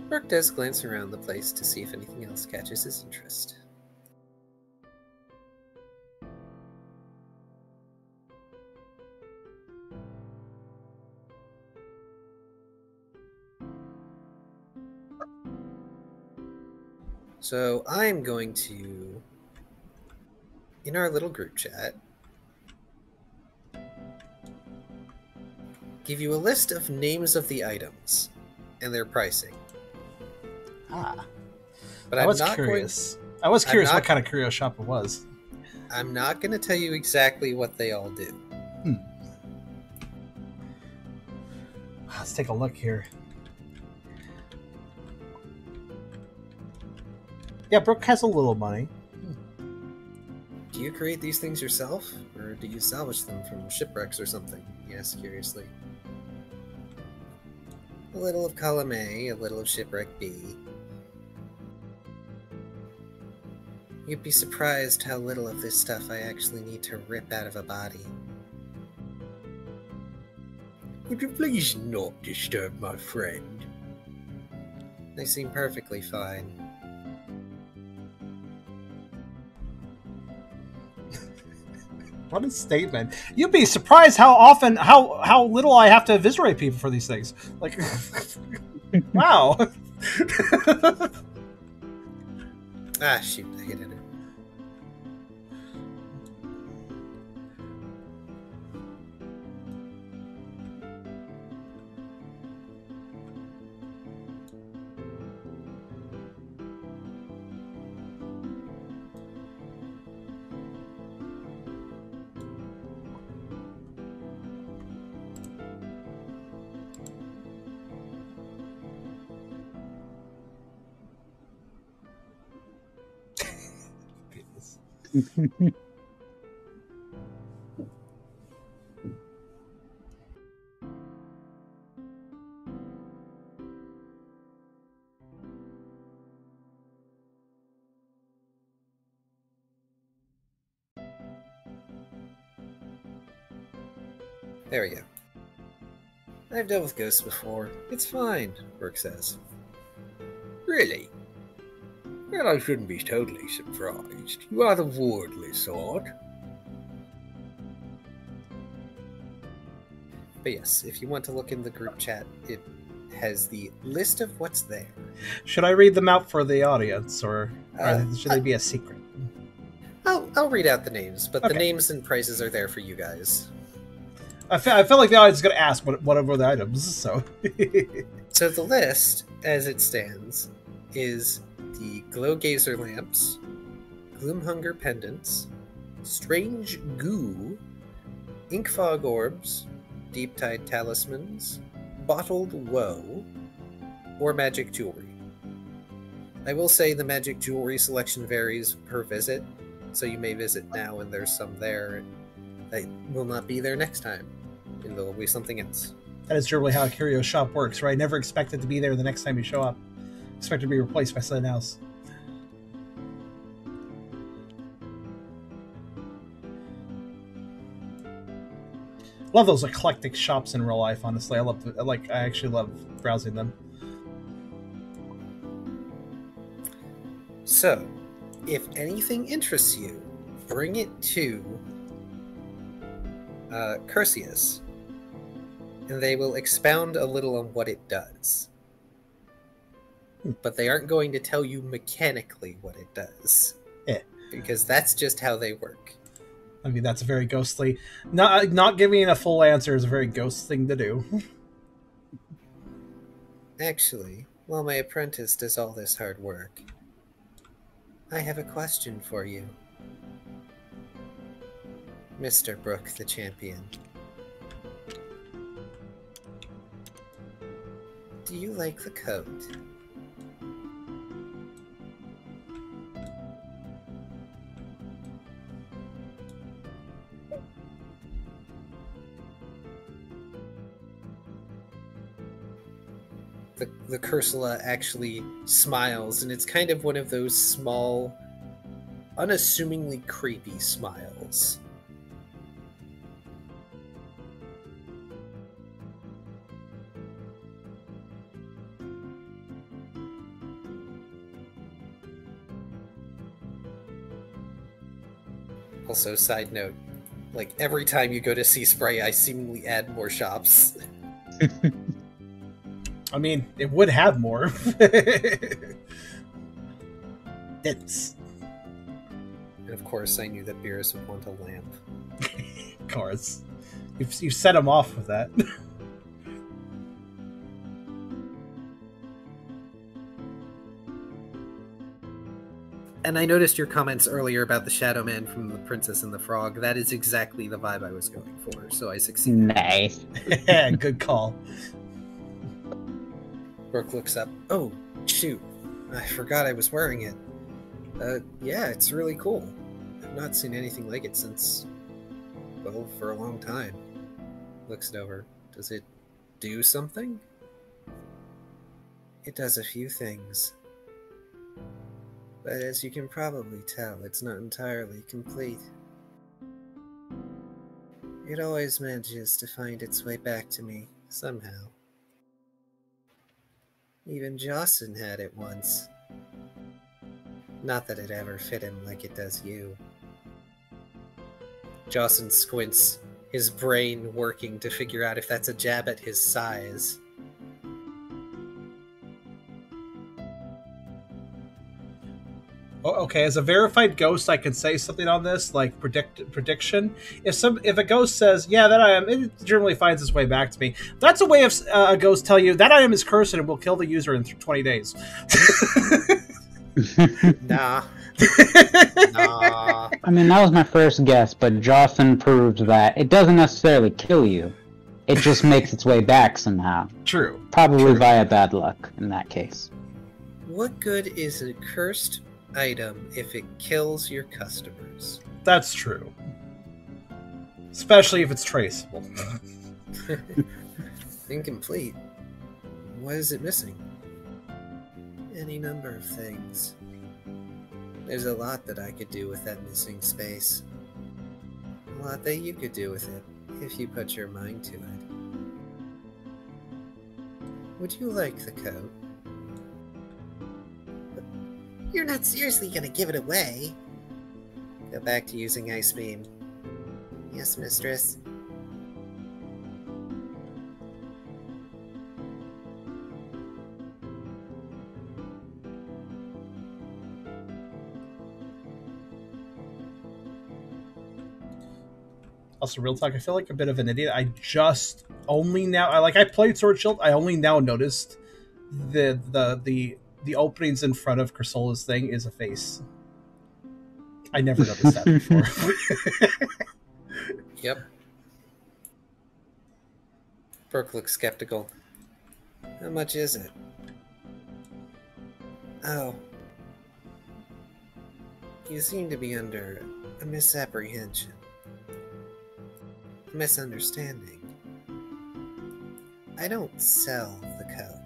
Brooke does glance around the place to see if anything else catches his interest. So I'm going to, in our little group chat, give you a list of names of the items and their pricing. Ah. But I was curious. I was curious what kind of curio shop it was. I'm not going to tell you exactly what they all do. Let's take a look here. Yeah, Brooke has a little money. Do you create these things yourself, or do you salvage them from shipwrecks or something? He asks curiously. A little of column A, a little of shipwreck B. You'd be surprised how little of this stuff I actually need to rip out of a body. Would you please not disturb my friend? They seem perfectly fine. What a statement! You'd be surprised how often, how little I have to eviscerate people for these things. Like, wow. Ah, shoot! I hit it. There we go. I've dealt with ghosts before. It's fine, Brooke says. Really? Well, I shouldn't be totally surprised. You are the wardly sort. But yes, if you want to look in the group chat, it has the list of what's there. Should I read them out for the audience, or should they be a secret? I'll read out the names, but Okay. the names and prices are there for you guys. I feel like the audience is going to ask what are the items, so... So the list, as it stands, is the Glow Gazer lamps, Gloomhunger pendants, strange goo, ink fog orbs, deep tide talismans, bottled woe, or magic jewelry. I will say the magic jewelry selection varies per visit, so you may visit now and there's some there that will not be there next time, and there will be something else. That is generally how a Kyrio shop works, right? Never expect it to be there the next time you show up. Expect it to be replaced by something else. Love those eclectic shops in real life, honestly. I actually love browsing them. So, if anything interests you, bring it to Karserus, and they will expound a little on what it does. But they aren't going to tell you mechanically what it does. Because that's just how they work. I mean, that's a very ghostly... Not giving a full answer is a very ghost thing to do. Actually, while my apprentice does all this hard work, I have a question for you. Mr. Brooke, the champion. Do you like the coat? The Cursula actually smiles, and it's kind of one of those small, unassumingly creepy smiles. Also, side note, like every time you go to Sea Spray, I seemingly add more shops. I mean, it would have more. It's... And of course, I knew that Beerus would want a lamp. Of course. You've set him off with that. And I noticed your comments earlier about the Shadow Man from The Princess and the Frog. That is exactly the vibe I was going for, so I succeeded. Nice. Yeah, good call. Brooke looks up. Oh, shoot. I forgot I was wearing it. Yeah, it's really cool. I've not seen anything like it since, well, for a long time. Looks it over. Does it do something? It does a few things. But as you can probably tell, it's not entirely complete. It always manages to find its way back to me, somehow. Even Jocelyn had it once. Not that it ever fit him like it does you. Jocelyn squints, his brain working to figure out if that's a jab at his size. Oh, okay, as a verified ghost, I can say something on this, like prediction. If a ghost says, "Yeah, that item," it generally finds its way back to me. That's a way of a ghost tell you that item is cursed and will kill the user in 20 days. Nah. Nah. I mean, that was my first guess, but Jocelyn proves that it doesn't necessarily kill you. It just makes its way back somehow. True. Probably via bad luck, in that case. What good is a cursed item if it kills your customers? That's true. Especially if it's traceable. Incomplete. What is it missing? Any number of things. There's a lot that I could do with that missing space. A lot that you could do with it, if you put your mind to it. Would you like the coat? You're not seriously gonna give it away. Go back to using Ice Beam. Yes, mistress. Also, real talk, I feel like a bit of an idiot. I just only now, I played Sword Shield. I only now noticed the openings in front of Cursola's thing is a face. I never noticed that before. Yep. Brooke looks skeptical. How much is it? Oh. You seem to be under a misapprehension. A misunderstanding. I don't sell the coat.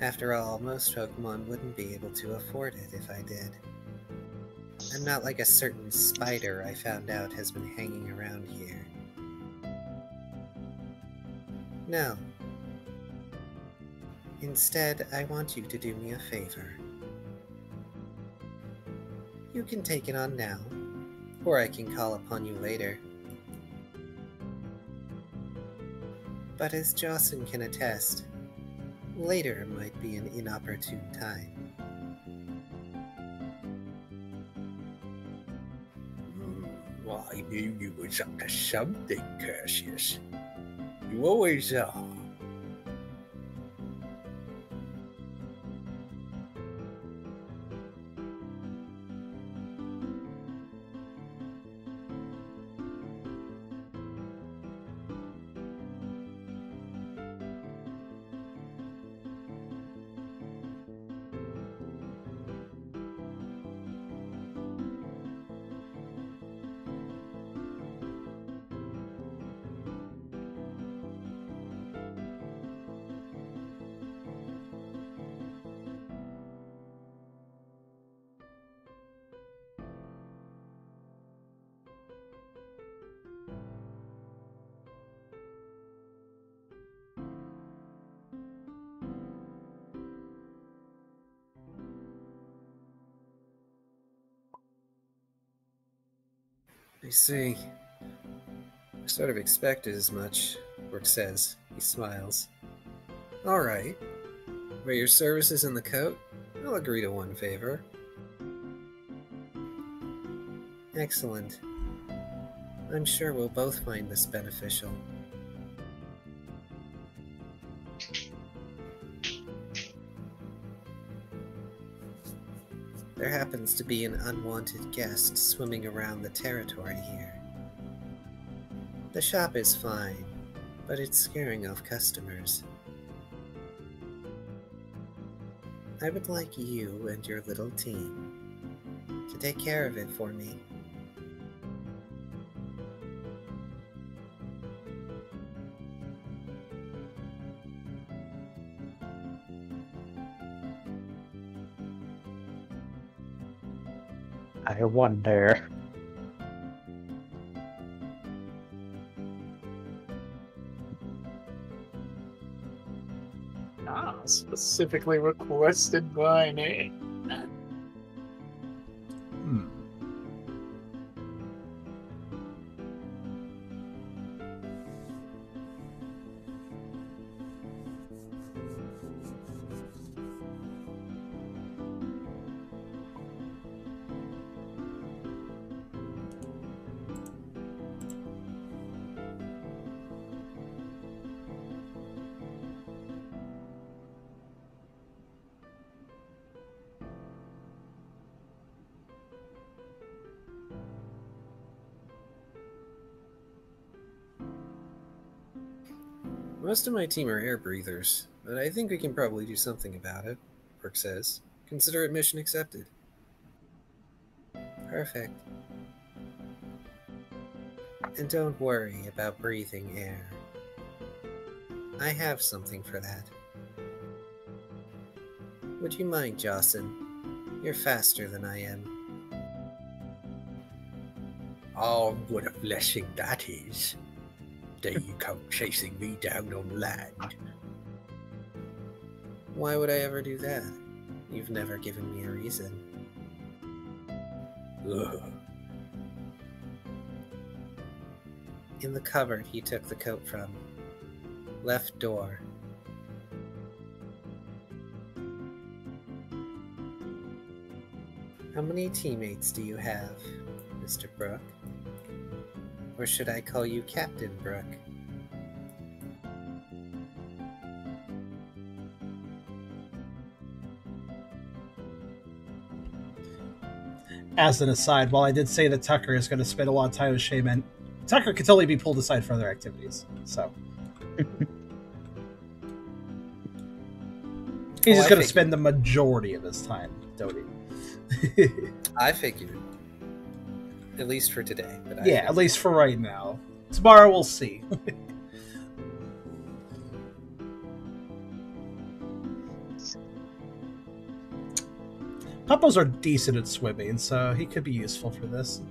After all, most Pokemon wouldn't be able to afford it if I did. I'm not like a certain spider I found out has been hanging around here. No. Instead, I want you to do me a favor. You can take it on now, or I can call upon you later. But as Jocelyn can attest, later might be an inopportune time. Well, I knew you was up to something, Karserus. You always are. I see. I sort of expected as much, Brooke says. He smiles. Alright. For your services in the coat, I'll agree to one favor. Excellent. I'm sure we'll both find this beneficial. There happens to be an unwanted guest swimming around the territory here. The shop is fine, but it's scaring off customers. I would like you and your little team to take care of it for me. I wonder. Specifically requested by me. Most of my team are air breathers, but I think we can probably do something about it, Brooke says. Consider it mission accepted. Perfect. And don't worry about breathing air. I have something for that. Would you mind, Jocelyn? You're faster than I am. Oh, what a blessing that is. There you come chasing me down on land. Why would I ever do that? You've never given me a reason. Ugh. In the cupboard he took the coat from. Left door. How many teammates do you have, Mr. Brooke? Or should I call you Captain Brooke? As an aside, while I did say that Tucker is going to spend a lot of time with Shaman, Tucker could totally be pulled aside for other activities. So he's just going to spend the majority of his time doting. I figured. At least for today. But yeah, at least for right now. Tomorrow we'll see. Puppos are decent at swimming, so he could be useful for this.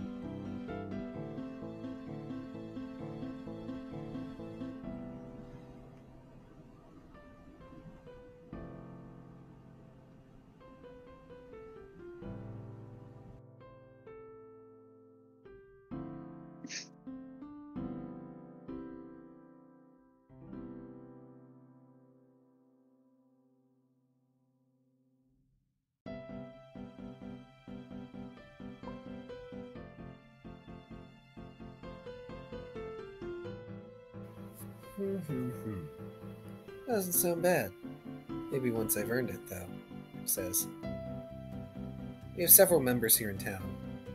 Doesn't sound bad. Maybe once I've earned it, though, says. We have several members here in town,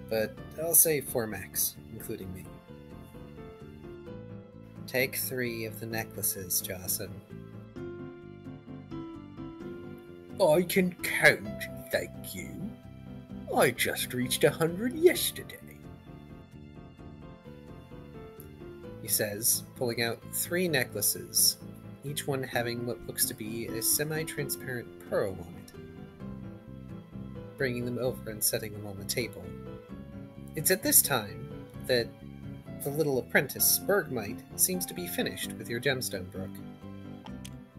but I'll say 4 max, including me. Take 3 of the necklaces, Jocelyn. I can count, thank you. I just reached 100 yesterday. He says, pulling out 3 necklaces, each one having what looks to be a semi-transparent pearl on it. Bringing them over and setting them on the table. It's at this time that the little apprentice, Bergmite, seems to be finished with your gemstone, Brooke.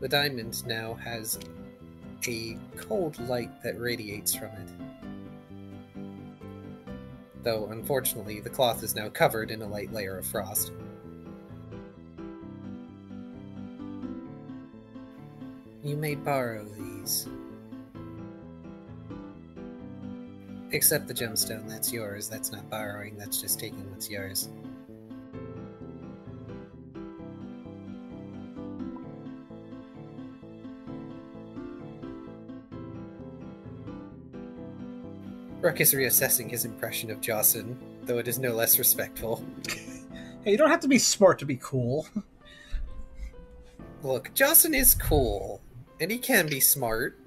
The diamond now has a cold light that radiates from it. Though, unfortunately, the cloth is now covered in a light layer of frost. You may borrow these. Except the gemstone, that's yours. That's not borrowing, that's just taking what's yours. Brooke is reassessing his impression of Jocelyn, though it is no less respectful. Hey, you don't have to be smart to be cool. Look, Jocelyn is cool, and he can be smart.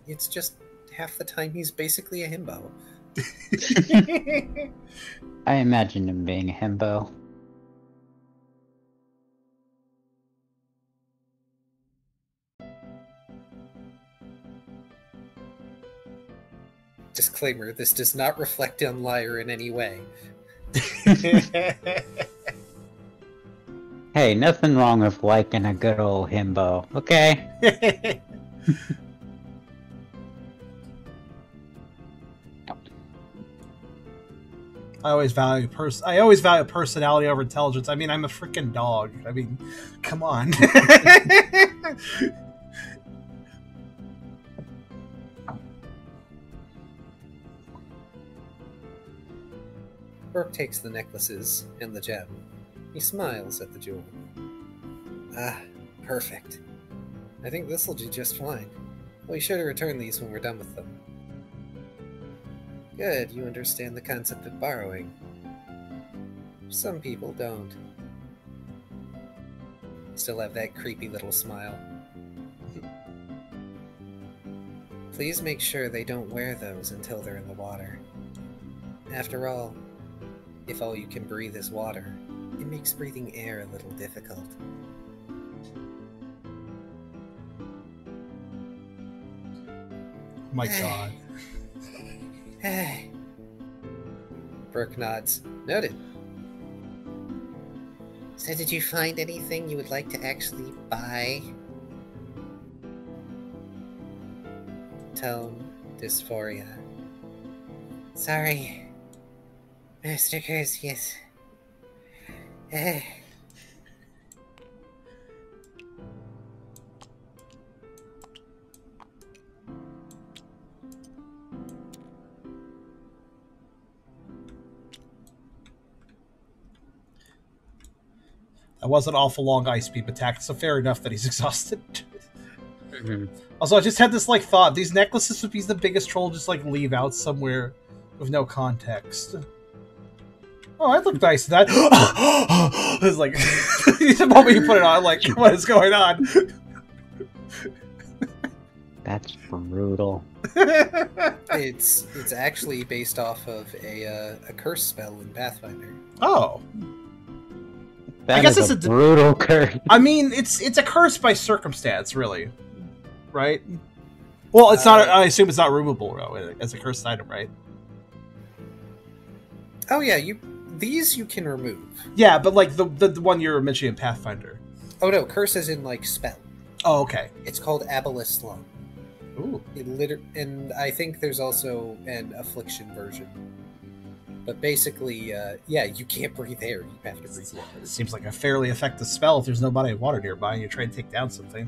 It's just half the time he's basically a himbo. I imagine him being a himbo. Disclaimer, this does not reflect on Lyre in any way. Hey, nothing wrong with liking a good old himbo, okay? I always value personality over intelligence. I mean, I'm a freaking dog. I mean, come on. Brooke takes the necklaces and the gem. He smiles at the jewel. Ah, perfect. I think this'll do just fine. We should return these when we're done with them. Good, you understand the concept of borrowing. Some people don't. Still have that creepy little smile. Please make sure they don't wear those until they're in the water. After all, if all you can breathe is water, it makes breathing air a little difficult. My God. Brooke nods. Noted. So did you find anything you would like to actually buy? Tone, dysphoria. Sorry. Mr. Karserus. That was an awful long ice beam attack, so fair enough that he's exhausted. Mm-hmm. Also, I just had this like thought: these necklaces would be the biggest troll just like leave out somewhere with no context. Oh, that looked nice. That it's like the moment you put it on, like, what is going on? That's brutal. It's actually based off of a curse spell in Pathfinder. Oh. That I guess is it's a brutal curse. I mean, it's a curse by circumstance, really, right? Well, it's not. I assume it's not removable, though, as a cursed item, right? Oh yeah, these you can remove. Yeah, but like the one you're mentioning in Pathfinder. Oh no, curse is in like spell. Oh, okay. It's called Aboleth Loan. Ooh. And I think there's also an affliction version. But basically, yeah, you can't breathe air. You have to breathe water. It seems like a fairly effective spell if there's no body of water nearby and you try to take down something.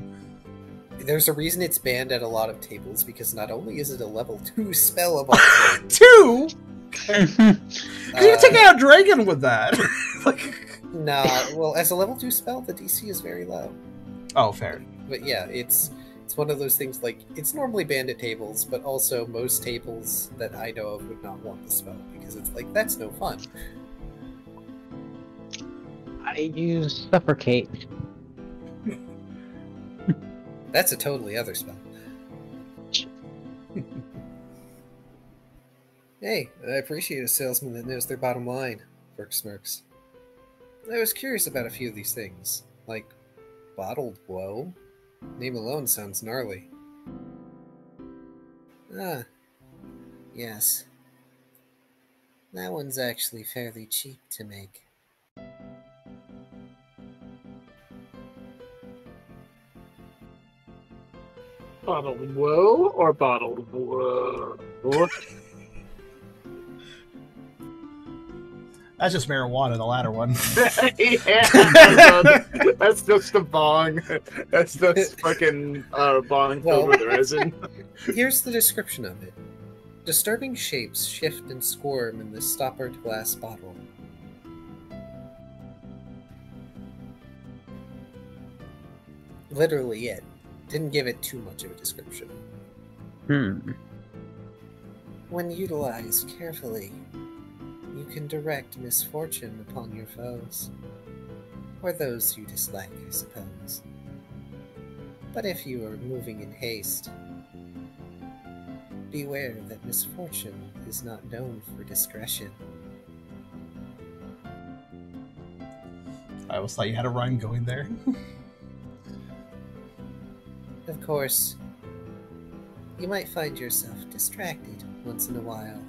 There's a reason it's banned at a lot of tables, because not only is it a level 2 spell of all things... 2?! Because you take out a dragon with that! Nah, well, as a level 2 spell, the DC is very low. Oh, fair. But yeah, it's one of those things, like, it's normally banned at tables, but also most tables that I know of would not want the spell, because it's like, that's no fun. I use Suffocate. That's a totally other spell. Hey, I appreciate a salesman that knows their bottom line, Brooke smirks. I was curious about a few of these things, like bottled woe. Name alone sounds gnarly. Ah, yes. That one's actually fairly cheap to make. Bottled woe or bottled woe? That's just marijuana, the latter one. Yeah, that's just a bong. That's just fucking bong filled with resin. Here's the description of it. Disturbing shapes shift and squirm in this stoppered glass bottle. Literally it. Didn't give it too much of a description. When utilized carefully, you can direct misfortune upon your foes, or those you dislike, I suppose. But if you are moving in haste, beware that misfortune is not known for discretion. I always thought you had a rhyme going there. Of course, you might find yourself distracted once in a while.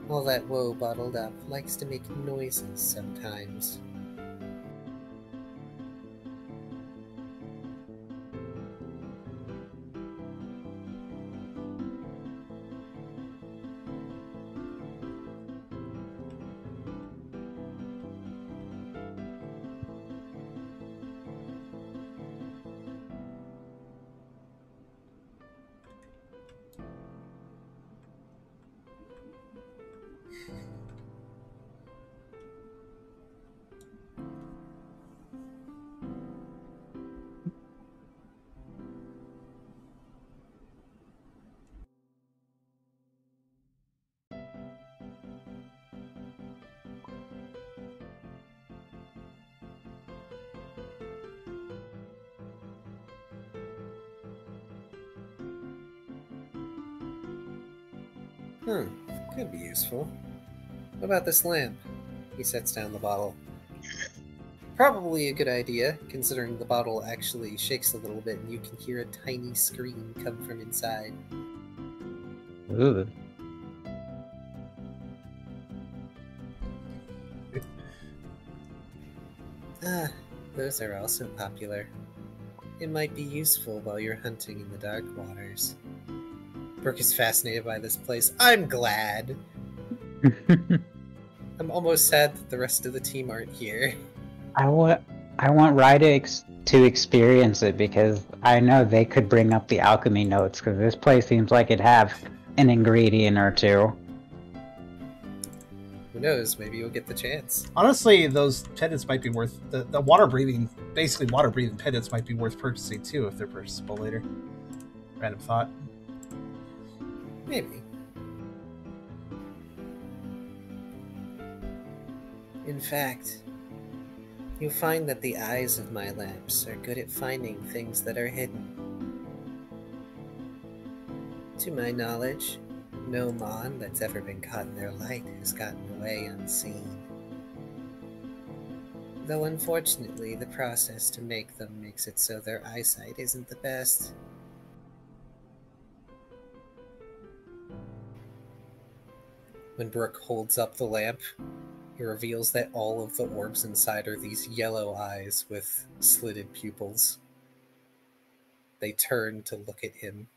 All that woe bottled up likes to make noises sometimes. Could be useful. What about this lamp? He sets down the bottle. Probably a good idea, considering the bottle actually shakes a little bit and you can hear a tiny scream come from inside. Ooh. Ah, those are also popular. It might be useful while you're hunting in the dark waters. Brooke is fascinated by this place. I'm glad! I'm almost sad that the rest of the team aren't here. I want Ryde to experience it, because I know they could bring up the alchemy notes, because this place seems like it'd have an ingredient or two. Who knows, maybe you'll get the chance. Honestly, those pendants might be worth... The water-breathing... Basically, water-breathing pendants might be worth purchasing, too, if they're purchasable later. Random thought. Maybe. In fact, you'll find that the eyes of my lamps are good at finding things that are hidden. To my knowledge, no mon that's ever been caught in their light has gotten away unseen. Though unfortunately, the process to make them makes it so their eyesight isn't the best. When Brooke holds up the lamp, it reveals that all of the orbs inside are these yellow eyes with slitted pupils. They turn to look at him.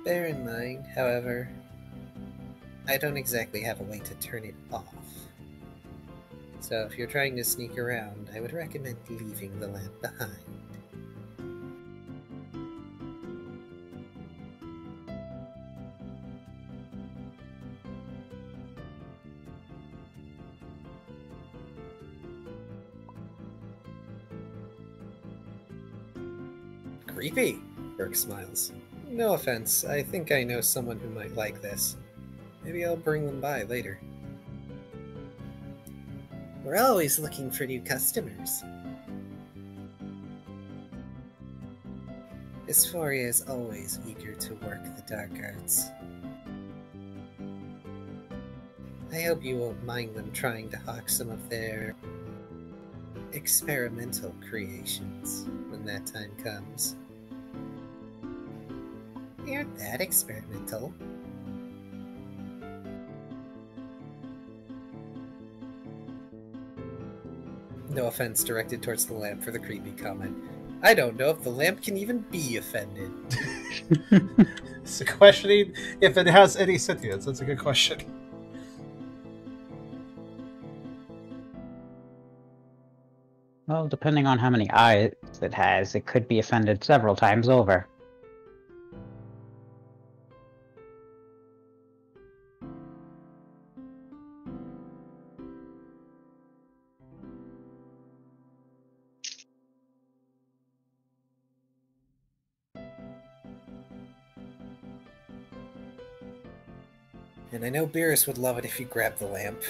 Bear in mind, however, I don't exactly have a way to turn it off. So if you're trying to sneak around, I would recommend leaving the lamp behind. Creepy, Brooke smiles. No offense, I think I know someone who might like this. Maybe I'll bring them by later. We're always looking for new customers. Dysphoria is always eager to work the dark arts. I hope you won't mind them trying to hawk some of their experimental creations when that time comes. They aren't that experimental. No offense directed towards the lamp for the creepy comment. I don't know if the lamp can even be offended. It's a questioning if it has any sentience. That's a good question. Well, depending on how many eyes it has, it could be offended several times over. And I know Beerus would love it if you grabbed the lamp.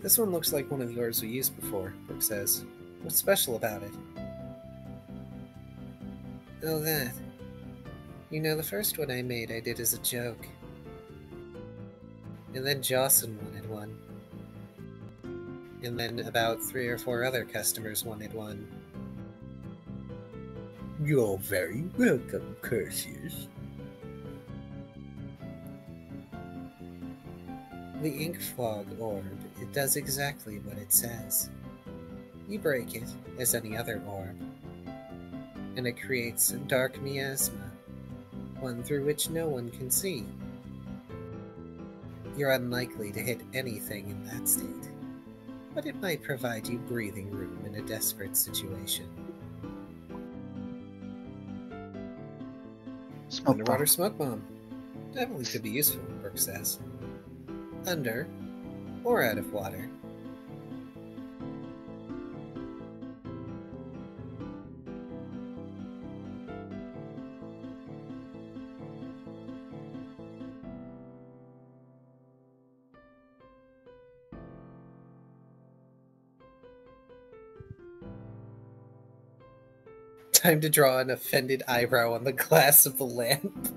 This one looks like one of yours we used before, Brooke says. What's special about it? Oh, that. You know, the first one I made I did as a joke. And then Jocelyn wanted one. And then about 3 or 4 other customers wanted one. You're very welcome, Karserus. The ink fog orb, it does exactly what it says. You break it, as any other orb, and it creates a dark miasma, one through which no one can see. You're unlikely to hit anything in that state, but it might provide you breathing room in a desperate situation. Underwater smoke bomb. Definitely could be useful, Brooke says. Under or out of water. Time to draw an offended eyebrow on the glass of the lamp.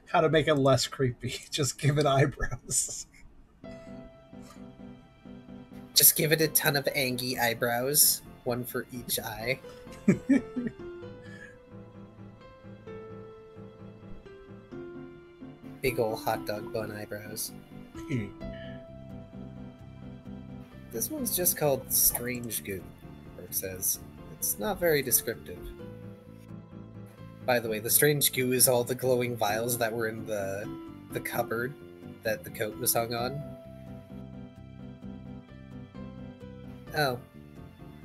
How to make it less creepy. Just give it eyebrows. Just give it a ton of angry eyebrows, one for each eye. Big ol' hot dog bun eyebrows. This one's just called Strange Goo, Brooke says. It's not very descriptive. By the way, the strange goo is all the glowing vials that were in the cupboard that the coat was hung on. Oh.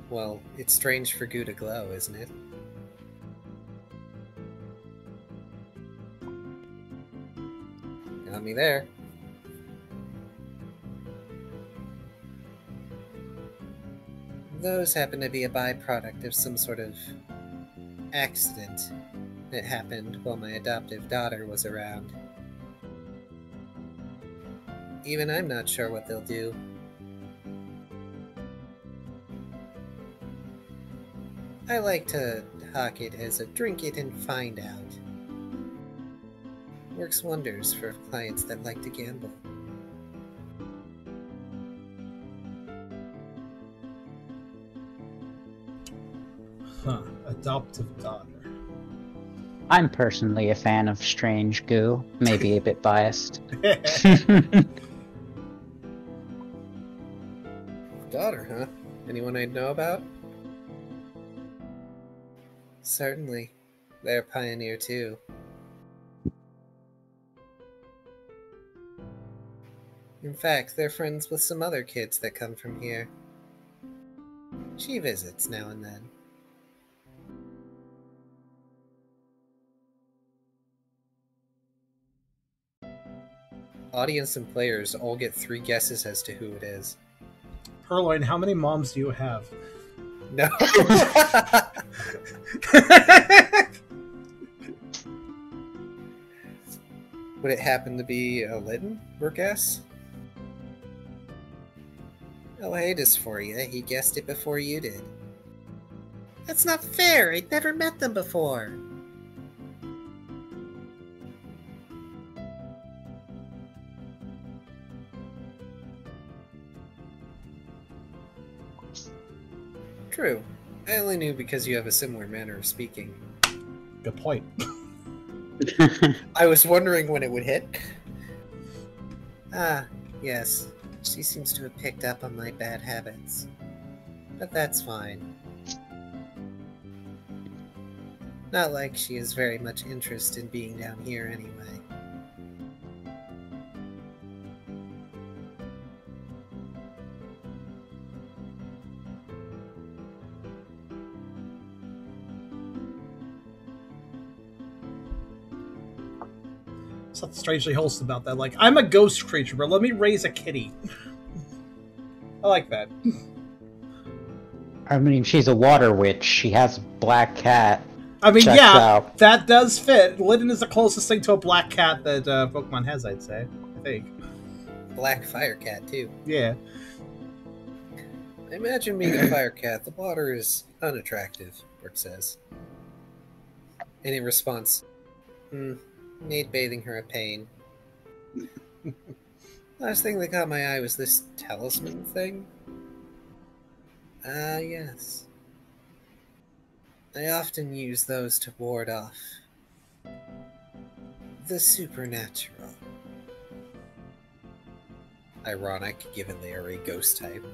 Well, it's strange for goo to glow, isn't it? Got me there. Those happen to be a byproduct of some sort of accident that happened while my adoptive daughter was around. Even I'm not sure what they'll do. I like to hawk it as a drink it and find out. Works wonders for clients that like to gamble. Huh. Adoptive daughter. I'm personally a fan of strange goo, maybe a bit biased. Daughter, huh? Anyone I'd know about? Certainly. They're a pioneer too. In fact, they're friends with some other kids that come from here. She visits now and then. Audience and players all get 3 guesses as to who it is. Purloin, how many moms do you have? No. Would it happen to be a Lytton, Brooke asks? Oh, haters for you. He guessed it before you did. That's not fair. I'd never met them before. True. I only knew because you have a similar manner of speaking. Good point. I was wondering when it would hit. Ah, yes. She seems to have picked up on my bad habits. But that's fine. Not like she has very much interest in being down here anyway. Something strangely wholesome about that. Like, I'm a ghost creature, but let me raise a kitty. I like that. I mean, she's a water witch. She has a black cat. I mean, Checks yeah, out. that does fit. Lytton is the closest thing to a black cat that Pokemon has, I'd say. I think. Black fire cat, too. Yeah. Imagine being a fire cat. The water is unattractive, Brooke says. And in response, made bathing her a pain. Last thing that caught my eye was this talisman thing. Ah, yes. I often use those to ward off the supernatural. Ironic, given they are a ghost type.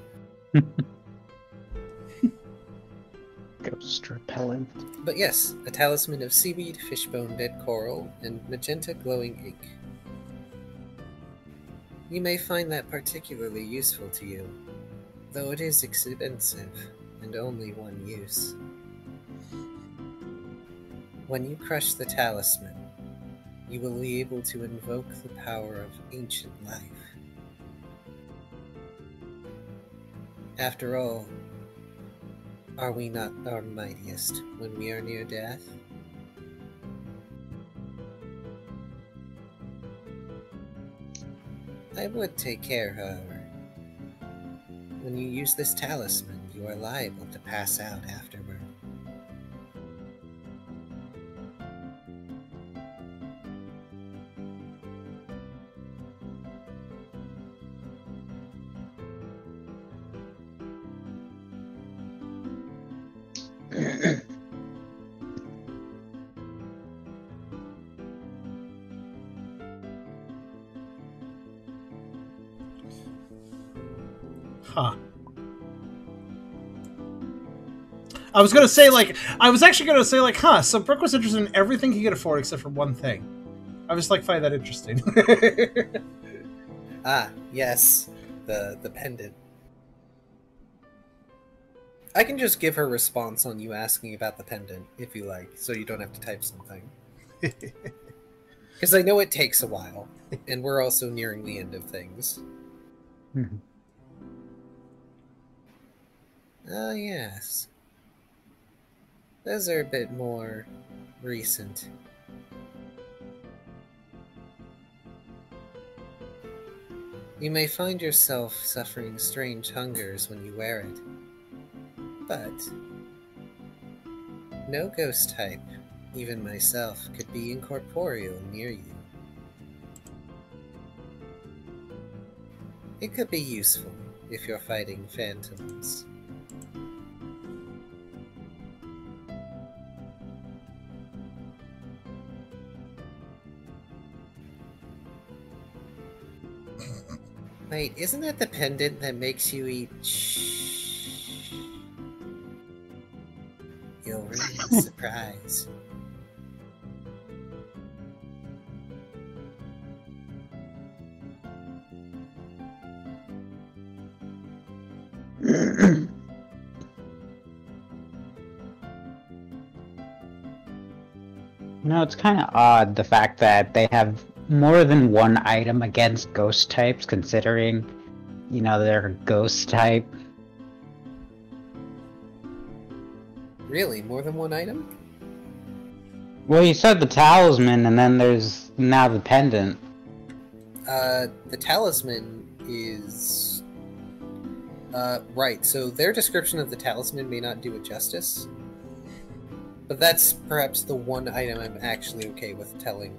Ghost repellent. But yes, a talisman of seaweed, fishbone, dead coral, and magenta glowing ink. You may find that particularly useful to you, though it is expensive and only one use. When you crush the talisman, you will be able to invoke the power of ancient life. After all, are we not our mightiest when we are near death? I would take care, however. When you use this talisman, you are liable to pass out afterward. Huh. I was gonna say, like, huh, so Brooke was interested in everything he could afford except for one thing. I was like, find that interesting. Ah, yes. The pendant. I can just give her response on you asking about the pendant, if you like, so you don't have to type something. Because I know it takes a while, and we're also nearing the end of things. Oh, yes. Those are a bit more recent. You may find yourself suffering strange hungers when you wear it. But no ghost type, even myself, could be incorporeal near you. It could be useful if you're fighting phantoms. Wait, isn't that the pendant that makes you eat shh? You'll ruin the surprise. No, it's kind of odd, the fact that they have more than one item against ghost types, considering, you know, they're a ghost type. Really? More than one item? Well, you said the talisman, and then there's now the pendant. The talisman is... right, so their description of the talisman may not do it justice. But that's perhaps the one item I'm actually okay with telling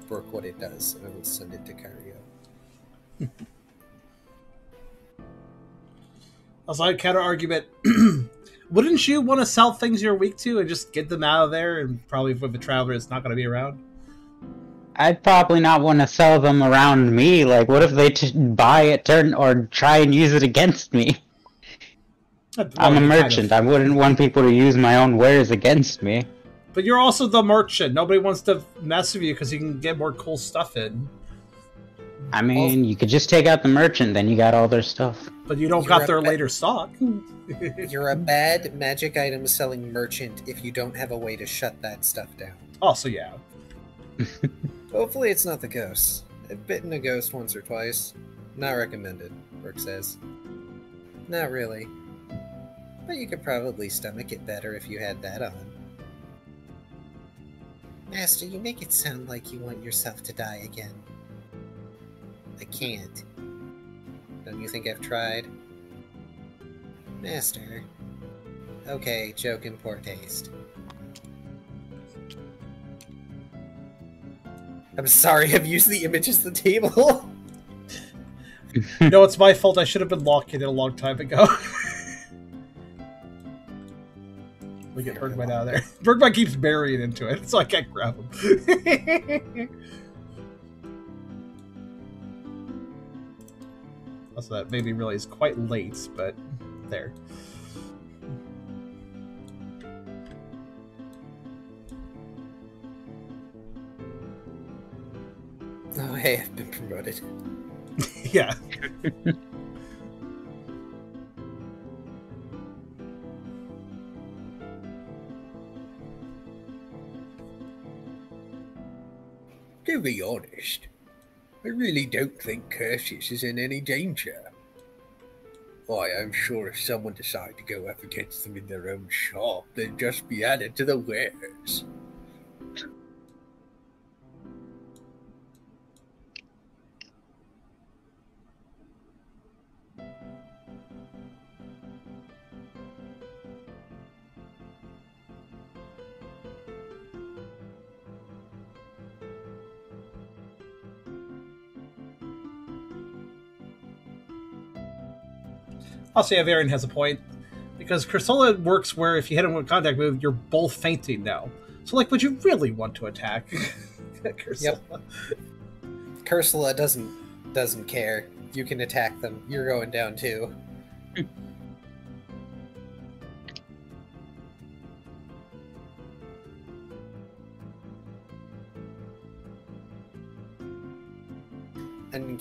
Brooke what it does, and I will send it to Kyrio. Also, I'd counter argument. Wouldn't you want to sell things you're weak to and just get them out of there? And probably if the traveler is not going to be around. I'd probably not want to sell them around me. Like, what if they buy it, or try and use it against me? I'm a merchant. I wouldn't want people to use my own wares against me. But you're also the merchant. Nobody wants to mess with you because you can get more cool stuff in. I mean, you could just take out the merchant, then you got all their stuff. But you don't got their later stock. You're a bad magic item selling merchant if you don't have a way to shut that stuff down. Also, yeah. Hopefully it's not the ghosts. I've bitten a ghost once or twice. Not recommended, Brooke says. Not really. But you could probably stomach it better if you had that on. Master, you make it sound like you want yourself to die again. I can't. Don't you think I've tried? Master. Okay, joke in poor taste. I'm sorry, I've used the image as the table. No, it's my fault. I should have been locking it a long time ago. We get Bergman out of there. Bergman keeps burying into it, so I can't grab him. Also, that made me realize quite late, but there. Oh, hey, I've been promoted. Yeah. To be honest, I really don't think Karserus is in any danger. Why, I'm sure if someone decided to go up against them in their own shop, they'd just be added to the wares. I'll say Avarian has a point, because Cursola works where if you hit him with a contact move, you're both fainting now. So, like, would you really want to attack Cursola? Yep. Cursula doesn't care. You can attack them. You're going down too.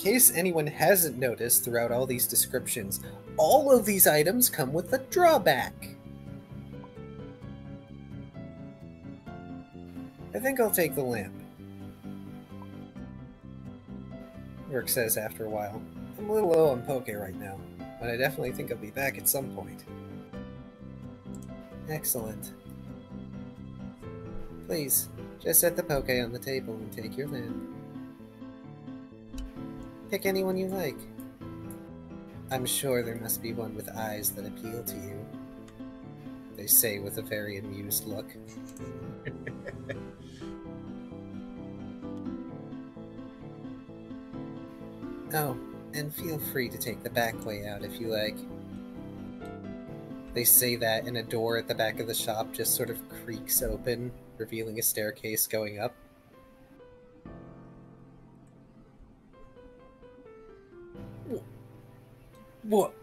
case anyone hasn't noticed throughout all these descriptions, all of these items come with a drawback. I think I'll take the lamp. Brooke says after a while. I'm a little low on poke right now, but I definitely think I'll be back at some point. Excellent. Please, just set the poke on the table and take your lamp. Pick anyone you like. I'm sure there must be one with eyes that appeal to you. They say with a very amused look. Oh, and feel free to take the back way out if you like. They say that, and a door at the back of the shop just sort of creaks open, revealing a staircase going up. What?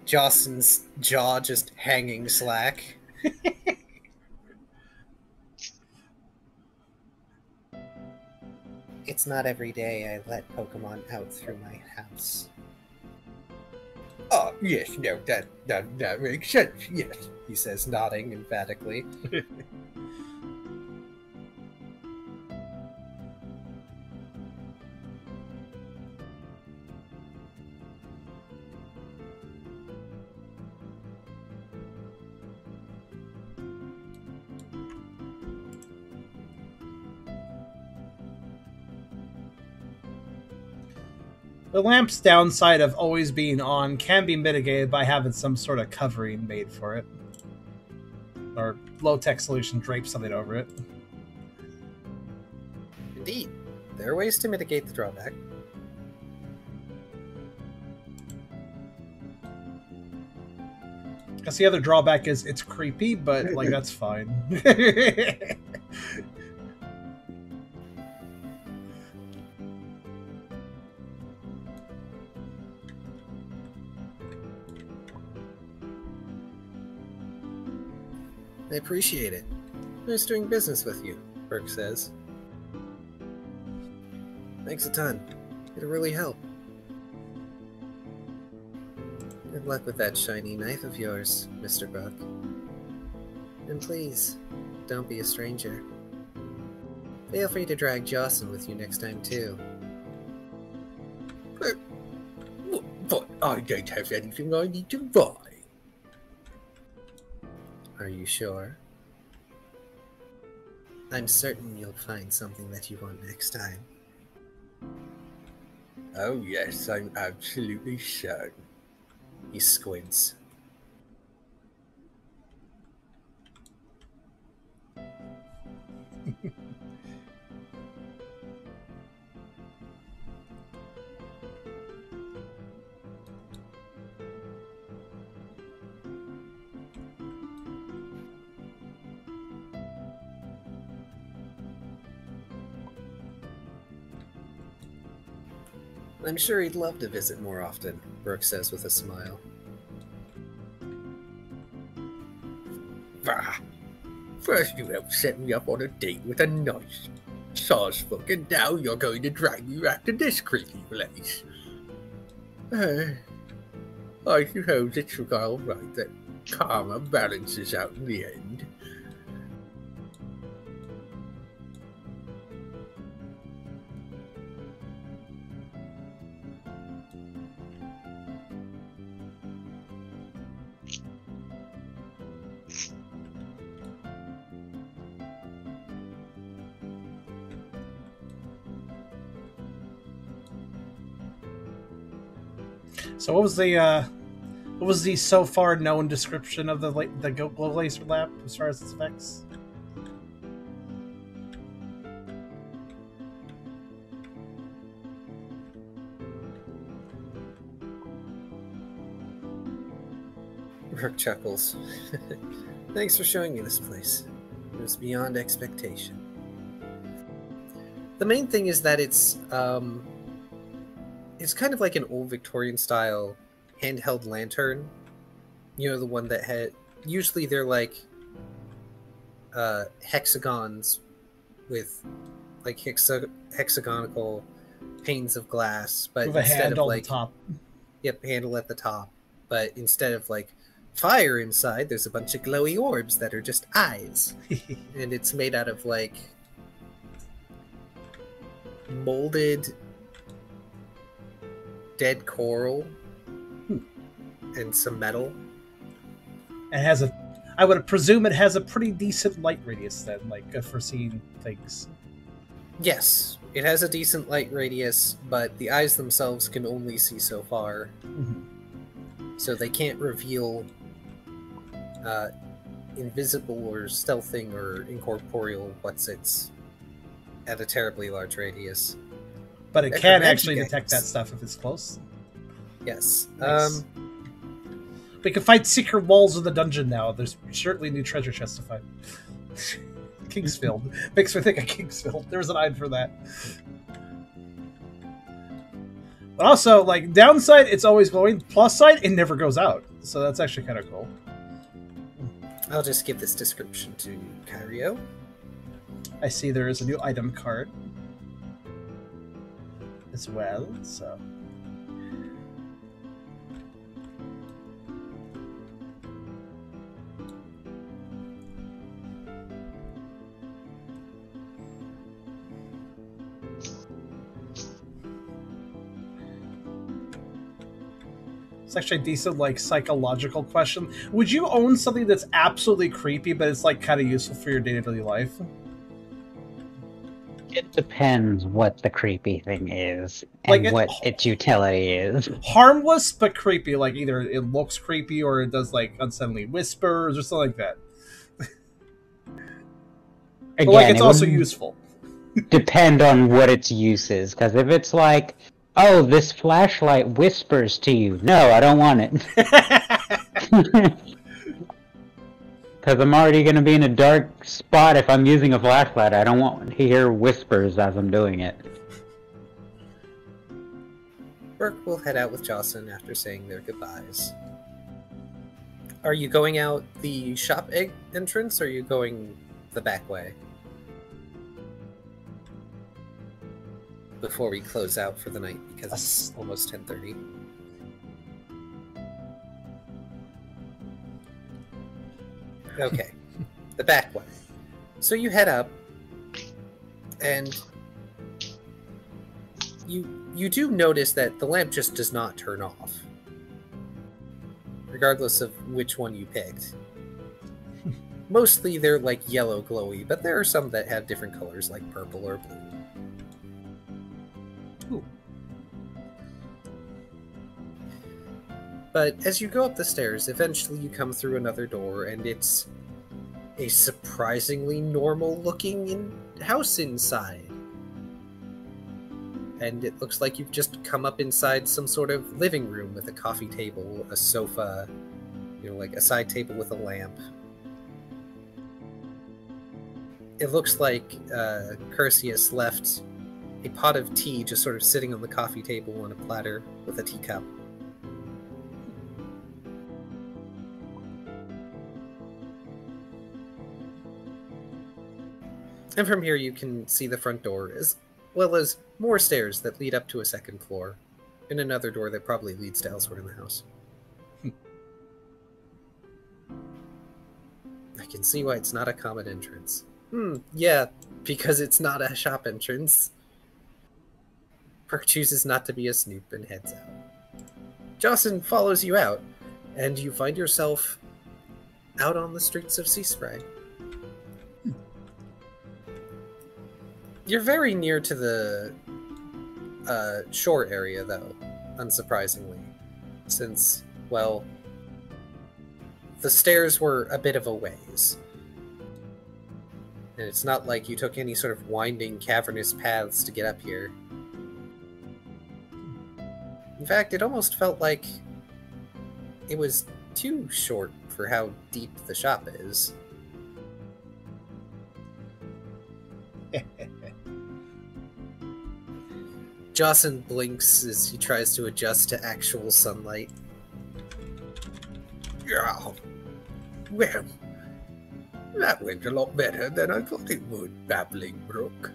Jawson's jaw just hanging slack. It's not every day I let Pokemon out through my house. Oh, yes, no, that makes sense, yes, He says, nodding emphatically. The lamp's downside of always being on can be mitigated by having some sort of covering made for it. Or low-tech solution drape something over it. Indeed. There are ways to mitigate the drawback. Guess the other drawback is it's creepy, but like that's fine. I appreciate it. Nice doing business with you, Brooke says. Thanks a ton. It'll really help. Good luck with that shiny knife of yours, Mr. Buck. And please, don't be a stranger. Feel free to drag Jocelyn with you next time, too. But I don't have anything I need to buy. Are you sure? I'm certain you'll find something that you want next time. Oh yes, I'm absolutely certain. He squints. I'm sure he'd love to visit more often, Brooke says with a smile. Bah! First you helped set me up on a date with a nice sauce-fuck, and now you're going to drag me back to this creepy place. I suppose it's alright that karma balances out in the end. So what was the so far known description of the glow laser lamp as far as its effects? Brooke chuckles. Thanks for showing me this place. It was beyond expectation. The main thing is that it's kind of like an old Victorian style handheld lantern. You know, the one that had, usually they're like hexagons with like hexagonal panes of glass, but With a instead handle of on like the top. Yep, handle at the top. But instead of like fire inside, there's a bunch of glowy orbs that are just eyes. And it's made out of like molded dead coral and some metal. It has I would presume it has a pretty decent light radius then, like for seeing things. Yes, it has a decent light radius, but the eyes themselves can only see so far. So they can't reveal invisible or stealthing or incorporeal what's-its at a terribly large radius. But it can actually detect that stuff if it's close. Yes. Nice. We can find secret walls of the dungeon now. There's certainly new treasure chests to find. Kingsfield. Makes me think of Kingsfield. There's an eye for that. But also, like, downside, it's always glowing. Plus side, it never goes out. So that's actually kind of cool. I'll just give this description to Kyrio. I see there is a new item card as well, so... It's actually a decent, like, psychological question. Would you own something that's absolutely creepy, but it's, like, kind of useful for your day-to-day life? It depends what the creepy thing is, and like what its utility is. Harmless, but creepy. Like, either it looks creepy, or it does, like, unsettling whispers, or something like that. Again, but, like, it's also useful. Depend on what its use is, because if it's like, oh, this flashlight whispers to you. No, I don't want it. Because I'm already going to be in a dark spot if I'm using a flashlight. I don't want to hear whispers as I'm doing it. Brooke will head out with Jocelyn after saying their goodbyes. Are you going out the shop entrance, or are you going the back way? Before we close out for the night, because it's almost 10:30. Okay, the back way. So you head up, and you do notice that the lamp just does not turn off, regardless of which one you picked. Mostly they're like yellow glowy, but there are some that have different colors like purple or blue. Ooh. But as you go up the stairs, eventually you come through another door, and it's a surprisingly normal-looking house inside. And it looks like you've just come up inside some sort of living room with a coffee table, a sofa, you know, like a side table with a lamp. It looks like Karserus left a pot of tea just sort of sitting on the coffee table on a platter with a teacup. And from here you can see the front door, as well as more stairs that lead up to a second floor, and another door that probably leads to elsewhere in the house. I can see why it's not a common entrance. Yeah, because it's not a shop entrance. Brooke chooses not to be a snoop and heads out. Jocelyn follows you out, and you find yourself out on the streets of Sea Spray. You're very near to the shore area, though, unsurprisingly, since, well, the stairs were a bit of a ways. And it's not like you took any sort of winding, cavernous paths to get up here. In fact, it almost felt like it was too short for how deep the shop is. Jocelyn blinks as he tries to adjust to actual sunlight. Yeah. Well, that went a lot better than I thought it would, babbling Brooke.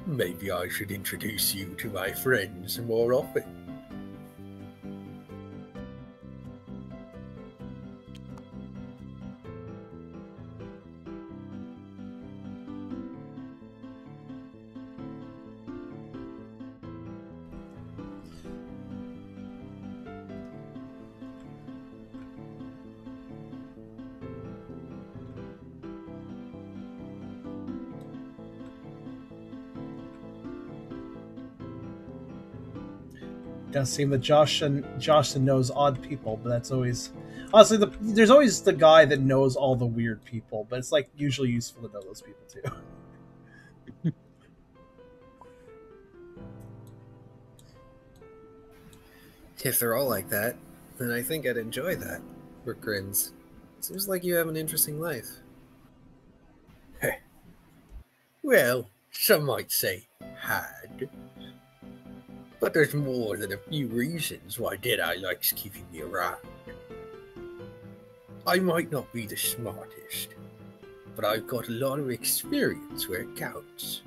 Maybe I should introduce you to my friends more often. Does seem that Jocelyn knows odd people, but that's always honestly there's always the guy that knows all the weird people, but it's like usually useful to know those people too. If they're all like that, then I think I'd enjoy that. Brooke grins. Seems like you have an interesting life. Well, some might say had. But there's more than a few reasons why Deadeye likes keeping me around. I might not be the smartest, but I've got a lot of experience where it counts.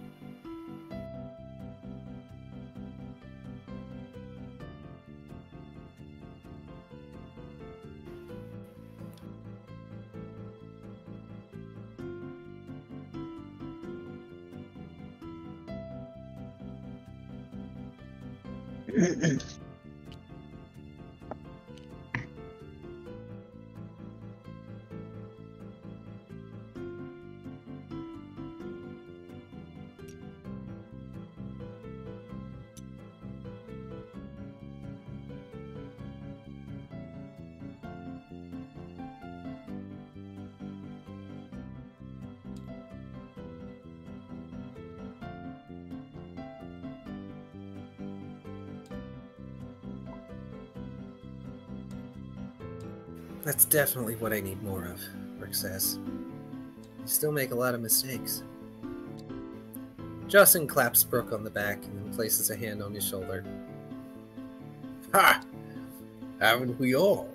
That's definitely what I need more of, Brooke says. You still make a lot of mistakes. Jocelyn claps Brooke on the back and then places a hand on his shoulder. Ha! Haven't we all?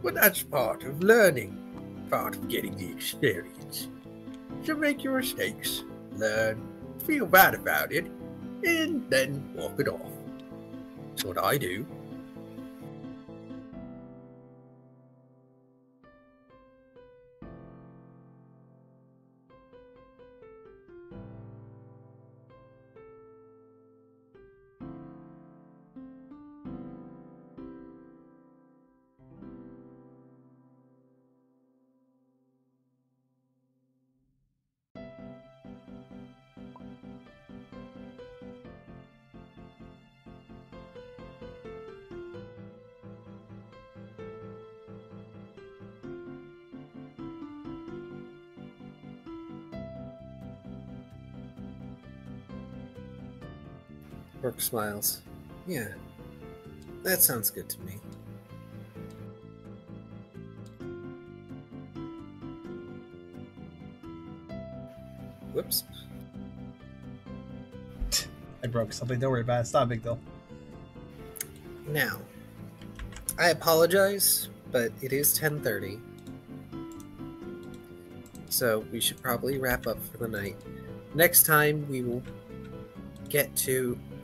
But that's part of learning, part of getting the experience. So make your mistakes, learn, feel bad about it, and then walk it off. That's what I do. Brooke smiles. Yeah, that sounds good to me. Whoops. I broke something. Don't worry about it. It's not a big deal. Now, I apologize, but it is 10:30. So we should probably wrap up for the night. Next time we will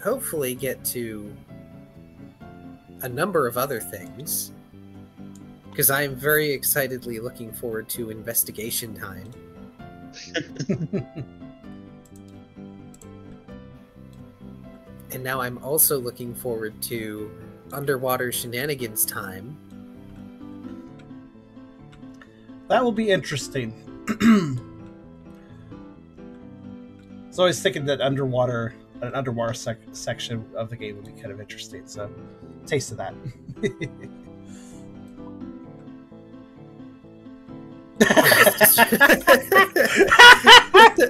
hopefully get to a number of other things. Because I am very excitedly looking forward to investigation time. And now I'm also looking forward to underwater shenanigans time. That will be interesting. So I was thinking that an underwater section of the game would be kind of interesting. So, taste of that.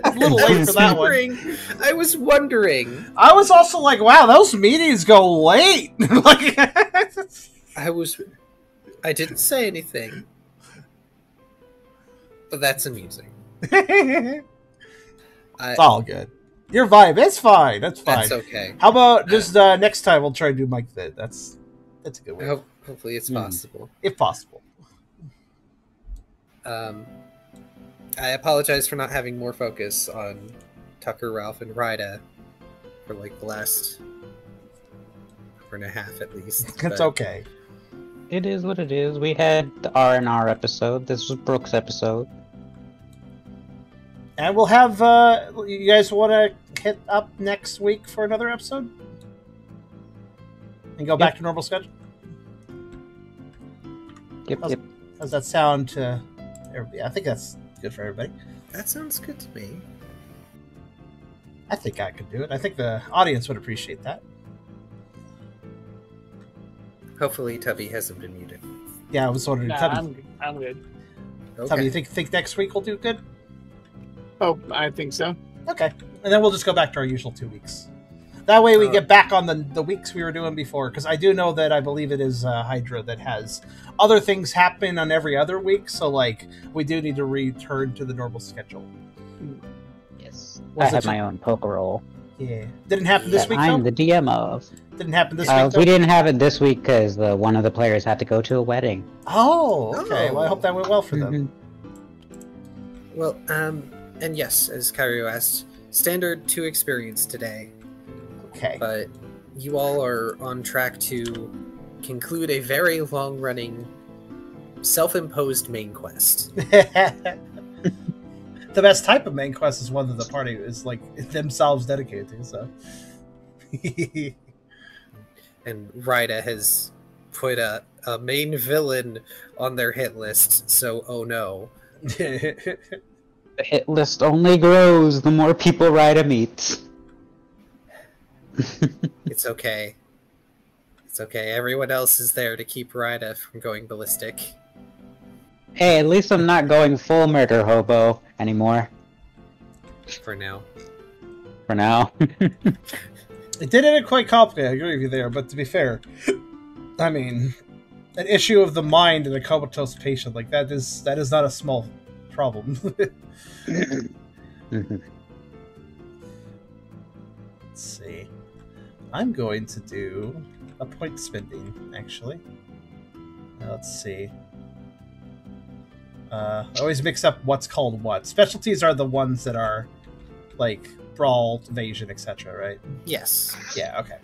A little late for that one. I was wondering. I was also like, wow, those meetings go late. Like, I didn't say anything. But that's amusing. It's all good. Your vibe, it's fine. That's fine. That's okay. How about just next time we'll try to do Mike Vid. That's a good one. Hopefully it's possible. If possible. I apologize for not having more focus on Tucker, Ralph, and Ryda for like the last hour and a half at least. It's but okay. It is what it is. We had the R&R episode. This was Brooke's episode. And we'll have, you guys want to hit up next week for another episode? And go back to normal schedule? Yep. How's that sound to everybody? I think that's good for everybody. that sounds good to me. I think I could do it. I think the audience would appreciate that. Hopefully Tubby hasn't been muted. Yeah, I was wondering. Nah, Tubby, I'm good. Okay. Tubby, you think next week will do good? Oh, I think so. Okay. And then we'll just go back to our usual 2 weeks. That way we get back on the weeks we were doing before, because I do know that I believe it is Hydra that has other things happen on every other week, so like we do need to return to the normal schedule. Yes. Was I it have your- my own Pokerole Yeah. Didn't happen this that week, I'm though? the DM of. Didn't happen this week, though? We didn't have it this week because one of the players had to go to a wedding. Oh, okay. Oh. Well, I hope that went well for them. Well, and yes, as Kyrio asked, standard 2 experience today, Okay. but you all are on track to conclude a very long-running, self-imposed main quest. The best type of main quest is one that the party is like themselves dedicated to, so. And Ryda has put a main villain on their hit list, so oh no. The hit list only grows the more people Ryda meets. It's okay. It's okay. Everyone else is there to keep Ryda from going ballistic. Hey, at least I'm not going full murder hobo anymore. For now. For now. It did end quite complicated, I agree with you there, but to be fair, I mean, an issue of the mind in a comatose patient, like that is not a small problem. Mhm. Let's see. I'm going to do a point spending, actually. Let's see. I always mix up what's called what. Specialties are the ones that are, like, brawl, evasion, etc., right? Yes. Yeah, okay.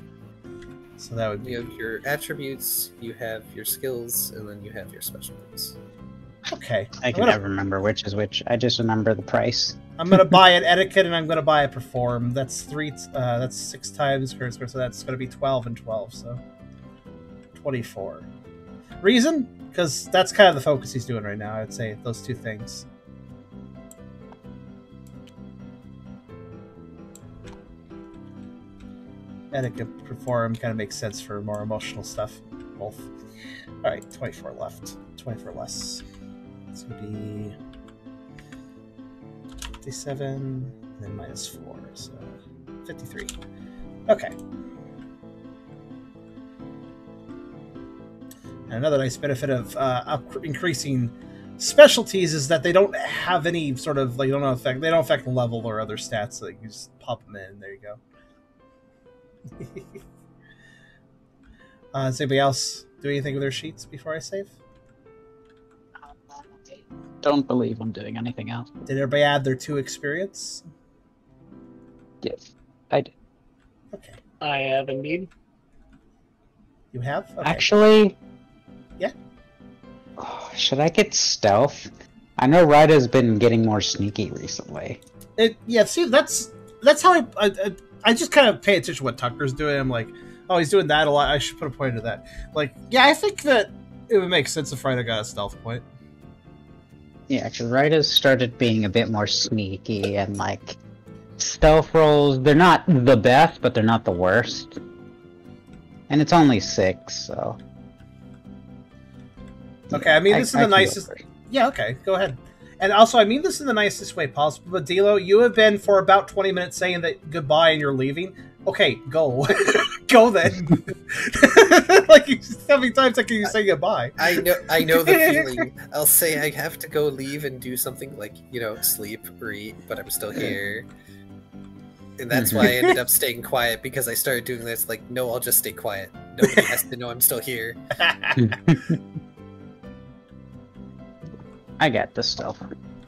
So that would be... You have your attributes, you have your skills, and then you have your specialties. Okay. I can never remember which is which. I just remember the price. I'm gonna buy an etiquette and I'm gonna buy a perform. That's 6 times current score, so that's gonna be 12 and 12, so 24. Reason? Because that's kind of the focus he's doing right now, I'd say, those 2 things. Etiquette perform kind of makes sense for more emotional stuff. Both. Alright, 24 left. 24 less. It's gonna be 57, and then minus 4, so 53. Okay. And another nice benefit of increasing specialties is that they don't have any sort of, like, they don't affect level or other stats. Like, you just pop them in, there you go. Does anybody else do anything with their sheets before I save? Don't believe I'm doing anything else. Did everybody add their 2 experience? Yes, I did. Okay. I have indeed. You have? Okay. Actually... Yeah? Oh, should I get stealth? I know Ryda's been getting more sneaky recently. Yeah, see, that's how I just kind of pay attention to what Tucker's doing. I'm like, oh, he's doing that a lot. I should put a point to that. Like, yeah, I think that it would make sense if Ryda got a stealth point. Yeah, because Ryda's started being a bit more sneaky, and, like, stealth rolls, they're not the best, but they're not the worst. And it's only 6, so... Okay, I mean, this is the nicest... Yeah, okay, go ahead. And also, I mean this in the nicest way possible, but Dilo, you have been for about 20 minutes saying that goodbye and you're leaving. Okay, go. Go then. Like, how many times can you say goodbye? I know the feeling. I'll say I have to go leave and do something like, you know, sleep or eat, but I'm still here. And that's why I ended up staying quiet, because I started doing this, like, no, I'll just stay quiet. Nobody has to know I'm still here. I got the stealth.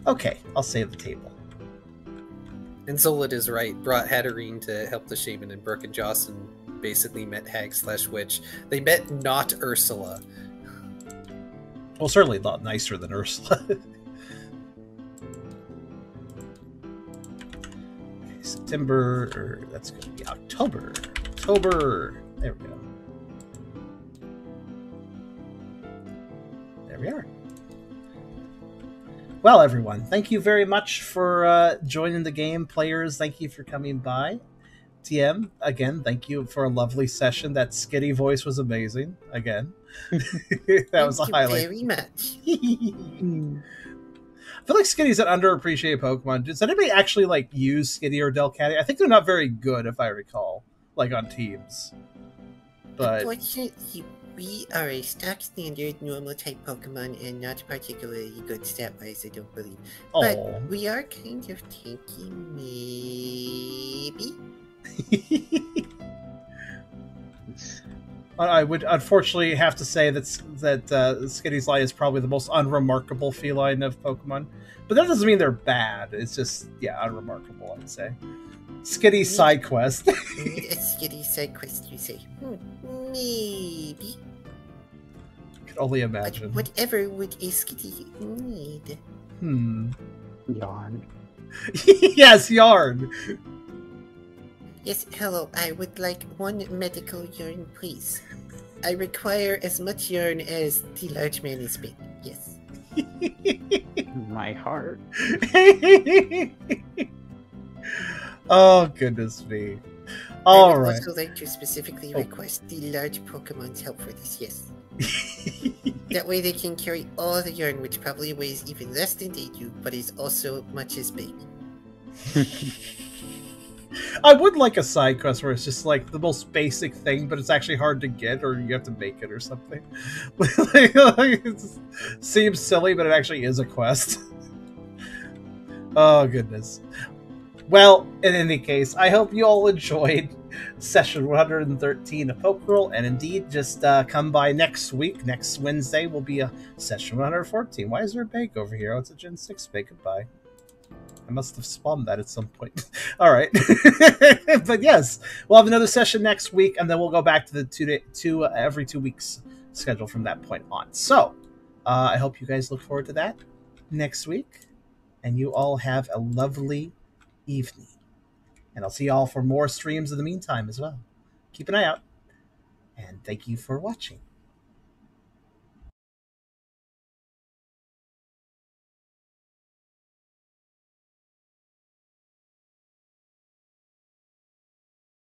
Okay, I'll save the table. And Solid is right. Brought Hatterene to help the shaman, and Brooke and Jocelyn basically met Hag/Witch. They met not Ursula. Well, certainly a lot nicer than Ursula. Okay, September, or that's going to be October. October. There we go. There we are. Well, everyone, thank you very much for joining the game. Players, thank you for coming by. TM, again, thank you for a lovely session. That Skitty voice was amazing. Again, that was a highlight. Thank you very much. I feel like Skitty's an underappreciated Pokemon. Does anybody actually like use Skitty or Delcatty? I think they're not very good, if I recall, like on teams. But Unfortunately, we are a stock standard normal type Pokemon and not particularly good stat wise, I don't believe. But oh, we are kind of tanky, maybe. I would unfortunately have to say that Skitty's Light is probably the most unremarkable feline of Pokemon. But that doesn't mean they're bad. It's just, yeah, unremarkable, I'd say. Skitty side quest. A Skitty side quest, you say? Maybe. I can only imagine. But whatever would a Skitty need? Yarn. Yes, yarn. Yes, hello. I would like 1 medical yarn, please. I require as much yarn as the large man is big. Yes. My heart. Oh, goodness me. All right. I would also like to specifically request the large Pokemon's help for this, yes. That way they can carry all the yarn, which probably weighs even less than they do, but is also much as big. I would like a side quest where it's just like the most basic thing, but it's actually hard to get, or you have to make it or something. It seems silly, but it actually is a quest. Oh, goodness. Well, in any case, I hope you all enjoyed session 113 of Pokerole, and indeed, just come by next week. Next Wednesday will be a session 114. Why is there a bake over here? Oh, it's a Gen 6 bake. Goodbye. I must have spawned that at some point. All right. But yes, we'll have another session next week, and then we'll go back to the every 2 weeks schedule from that point on. So I hope you guys look forward to that next week, and you all have a lovely evening. And I'll see you all for more streams in the meantime as well. Keep an eye out, and thank you for watching.